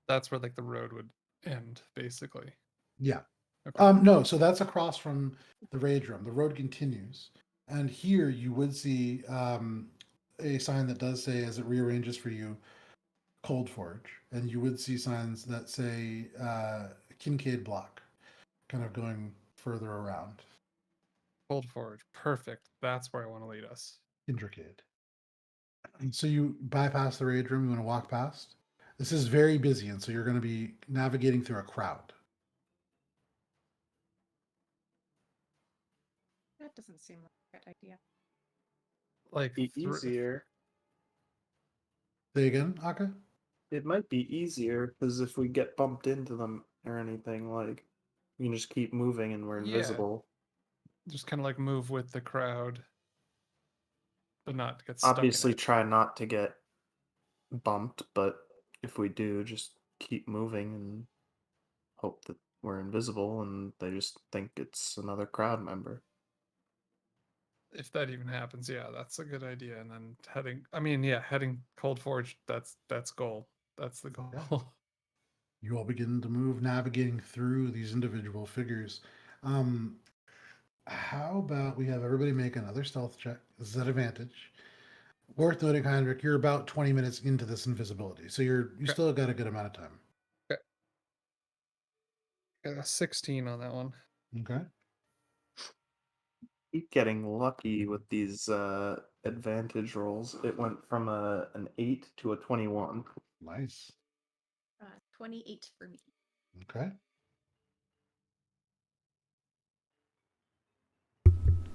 That's where like the road would end, basically. Yeah. Okay. No, so that's across from the rage room. The road continues, and here you would see a sign that does say, as it rearranges for you, Coldforge, and you would see signs that say Kincaid Block, kind of going further around. Coldforge. Perfect. That's where I want to lead us. Intricate. And so you bypass the rage room. You want to walk past. This is very busy, and so you're going to be navigating through a crowd. That doesn't seem like a good idea. Like Be easier. Say again, Aka? It might be easier because if we get bumped into them or anything, like we can just keep moving and we're Yeah. invisible. just kind of like move with the crowd, but not get stuck. Obviously, in it. try not to get bumped, but if we do, just keep moving and hope that we're invisible and they just think it's another crowd member. If that even happens, yeah, that's a good idea. And then heading Coldforge. That's goal. That's the goal. Yeah. You all begin to move, navigating through these individual figures. How about we have everybody make another stealth check? This is at advantage. Worth noting, Heinrich, you're about 20 minutes into this invisibility, so you Okay. still got a good amount of time. Got a 16 on that one. Okay. Keep getting lucky with these advantage rolls. It went from an 8 to a 21. Nice. 28 for me. Okay.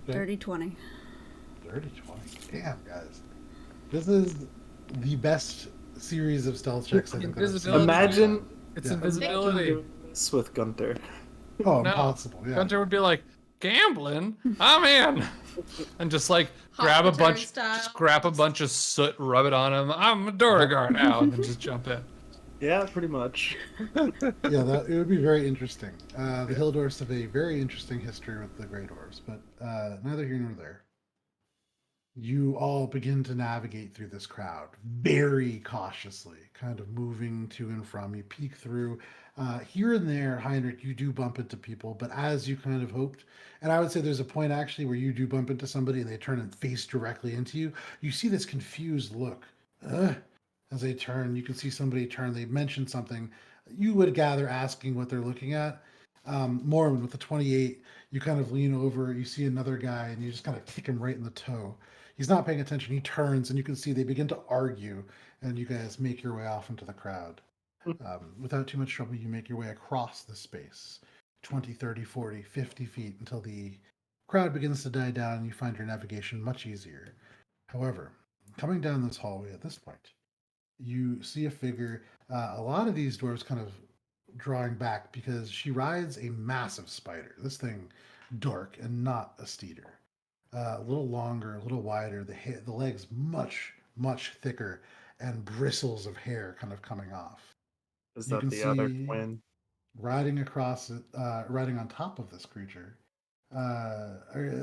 30-20. 30-20. Damn, guys. This is the best series of stealth checks I think that I've seen. Invisibility. Imagine It's Yeah. invisibility. this with Gunter. Oh, No. impossible. Yeah. Gunter would be like, gambling? I'm in. And just like Hot grab a return bunch, style. just grab a bunch of soot, rub it on him. I'm a duergar now, and then just jump in. Yeah, pretty much. Yeah, it would be very interesting. The Hill Dwarfs have a very interesting history with the Grey Dwarfs, but neither here nor there. You all begin to navigate through this crowd very cautiously, kind of moving to and from. You peek through. Here and there, Heinrich, you do bump into people, but as you kind of hoped, and I would say there's a point actually where you do bump into somebody and they turn and face directly into you. You see this confused look. As they turn, you can see somebody turn. They mention something. You would gather asking what they're looking at. Morwen with the 28, you kind of lean over. You see another guy, and you just kind of kick him right in the toe. He's not paying attention. He turns, and you can see they begin to argue, and you guys make your way off into the crowd. Without too much trouble, you make your way across the space 20, 30, 40, 50 feet until the crowd begins to die down, and you find your navigation much easier. However, coming down this hallway at this point, you see a figure. A lot of these dwarves kind of drawing back because she rides a massive spider. This thing, dark and not a steeder. A little longer, a little wider. The legs much thicker, and bristles of hair kind of coming off. Is You that can the other see twin? riding across it, riding on top of this creature.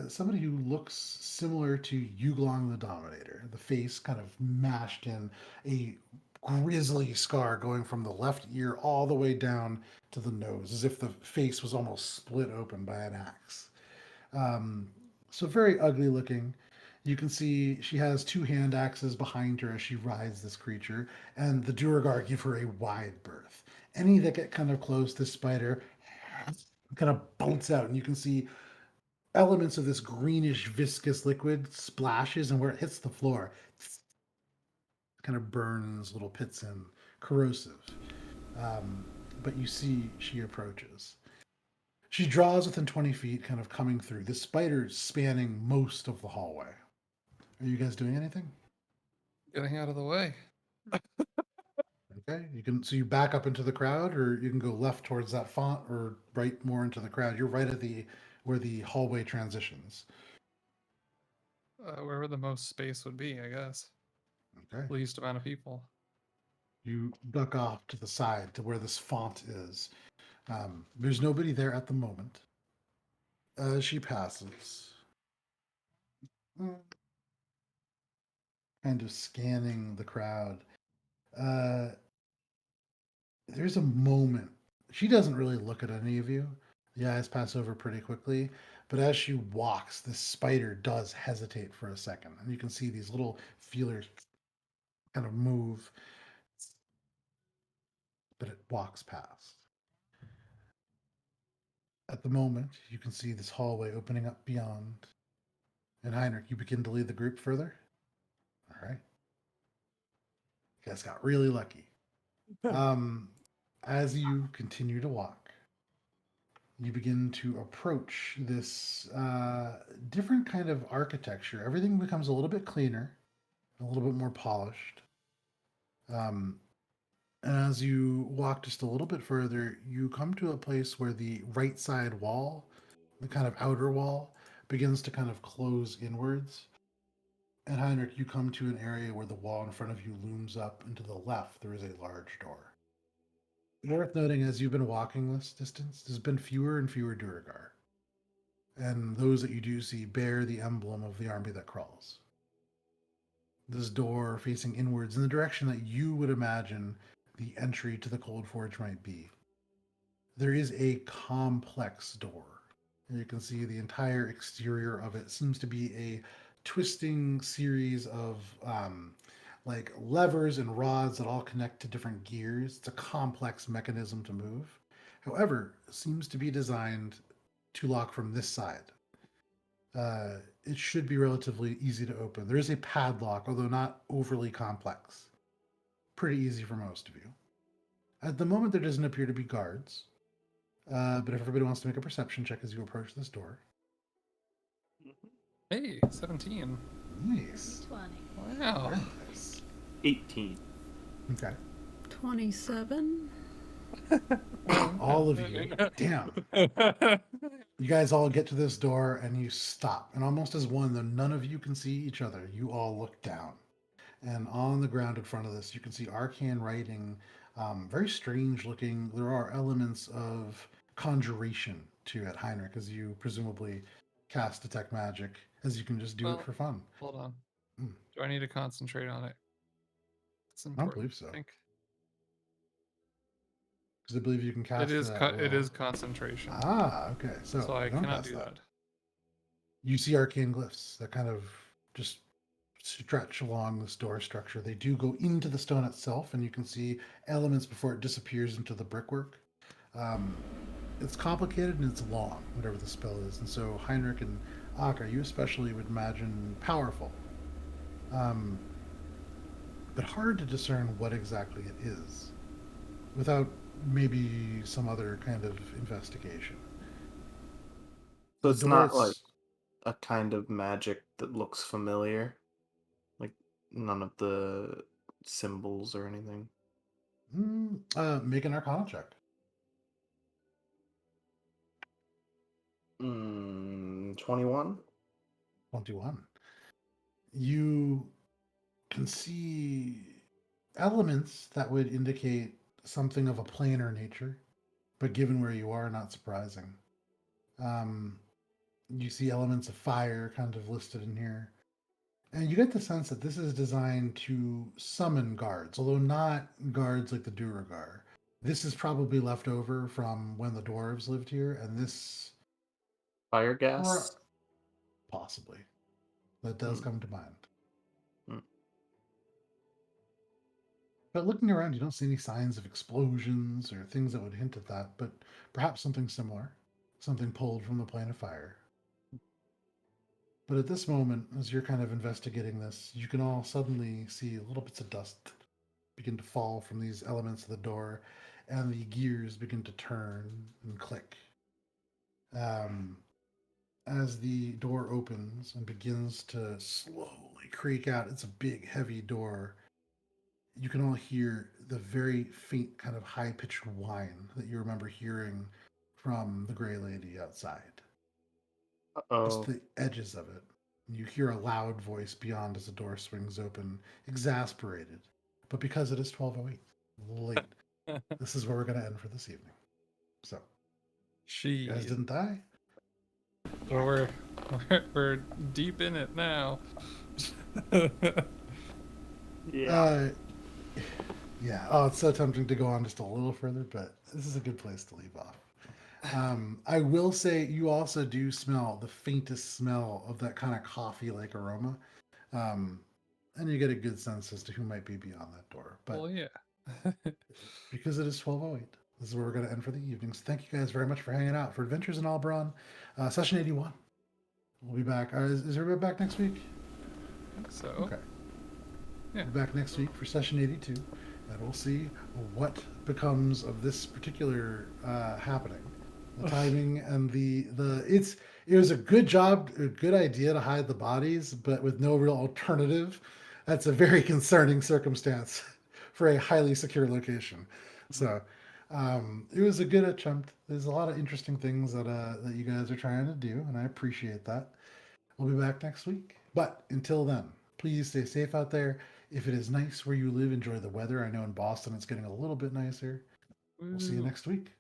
Somebody who looks similar to Yuglong the Dominator. The face kind of mashed in, a grisly scar going from the left ear all the way down to the nose, as if the face was almost split open by an axe. Um, so very ugly looking. You can see she has two hand axes behind her as she rides this creature, and the duergar give her a wide berth. Any that get kind of close, this spider kind of bolts out, and you can see elements of this greenish viscous liquid splashes, and where it hits the floor, kind of burns little pits in, corrosive. But you see she approaches. She draws within 20 feet, kind of coming through. This spider's spanning most of the hallway. Are you guys doing anything? Getting out of the way. Okay, you back up into the crowd, or you can go left towards that font, or right more into the crowd. You're right at where the hallway transitions. Wherever the most space would be, I guess. Okay. Least amount of people. You duck off to the side to where this font is. There's nobody there at the moment. As she passes, kind of scanning the crowd. There's a moment. She doesn't really look at any of you. The eyes pass over pretty quickly. But as she walks, this spider does hesitate for a second. And you can see these little feelers kind of move. But it walks past. At the moment, you can see this hallway opening up beyond. And Heinrich, you begin to lead the group further. All right. You guys got really lucky. As you continue to walk, you begin to approach this different kind of architecture. Everything becomes a little bit cleaner, a little bit more polished. And as you walk just a little bit further, you come to a place where the right side wall, the kind of outer wall, begins to kind of close inwards. And Heinrich, you come to an area where the wall in front of you looms up, and to the left, there is a large door. Worth noting, as you've been walking this distance, there's been fewer and fewer duergar. And those that you do see bear the emblem of the army that crawls. This door facing inwards in the direction that you would imagine the entry to the Coldforge might be. There is a complex door. And you can see the entire exterior of it seems to be a twisting series of like levers and rods that all connect to different gears. It's a complex mechanism to move. However, it seems to be designed to lock from this side. It should be relatively easy to open. There is a padlock, although not overly complex. Pretty easy for most of you. At the moment, there doesn't appear to be guards. But if everybody wants to make a perception check as you approach this door. Hey, 17. Nice. 20. Wow. Very nice. 18. Okay. 27. All of you. Damn. You guys all get to this door and you stop. And almost as one, though none of you can see each other, you all look down. And on the ground in front of this, you can see arcane writing, very strange looking. There are elements of conjuration to it, Heinrich, as you presumably cast detect magic, as you can just do it for fun. Hold on. Mm. Do I need to concentrate on it? It's I important. don't believe so. I think Because I believe you can cast it is. it at It will. is concentration. Ah, okay. So I don't cannot cast do that. You see arcane glyphs that kind of just stretch along this door structure. They do go into the stone itself, and you can see elements before it disappears into the brickwork. It's complicated and it's long, whatever the spell is. And so Heinrich and Akka, you especially would imagine powerful. But hard to discern what exactly it is without maybe some other kind of investigation. So The it's door not like a kind of magic that looks familiar? Like none of the symbols or anything? Make an Arcana check. 21? 21. You can see elements that would indicate something of a planar nature, but given where you are, not surprising. You see elements of fire kind of listed in here. And you get the sense that this is designed to summon guards, although not guards like the duergar. This is probably left over from when the dwarves lived here, and this Fire gas? possibly. That does come to mind. But looking around, you don't see any signs of explosions or things that would hint at that, but perhaps something similar, something pulled from the plane of fire. But at this moment, as you're kind of investigating this, you can all suddenly see little bits of dust begin to fall from these elements of the door, and the gears begin to turn and click. As the door opens and begins to slowly creak out, it's a big, heavy door. You can all hear the very faint kind of high-pitched whine that you remember hearing from the Grey Lady outside. Just the edges of it. You hear a loud voice beyond as the door swings open, exasperated. But because it is 12:08, a little late, this is where we're going to end for this evening. So, you guys didn't die? Well, we're deep in it now. Yeah. Yeah. Oh, it's so tempting to go on just a little further, but this is a good place to leave off. I will say you also do smell the faintest smell of that kind of coffee-like aroma, um, and you get a good sense as to who might be beyond that door. But Well, yeah. because it is 12:08, this is where we're going to end for the evening. So thank you guys very much for hanging out for Adventures in Alberon, session 81. We'll be back. Is everybody back next week? So, Okay. yeah. We'll be back next week for session 82, and we'll see what becomes of this particular happening. The timing and it was a good job, a good idea to hide the bodies, but with no real alternative. That's a very concerning circumstance for a highly secure location. So it was a good attempt. There's a lot of interesting things that you guys are trying to do, and I appreciate that. We'll be back next week. But until then, please stay safe out there. If it is nice where you live, enjoy the weather. I know in Boston it's getting a little bit nicer. We'll see you Woo. next week.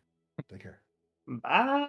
Take care. Bye.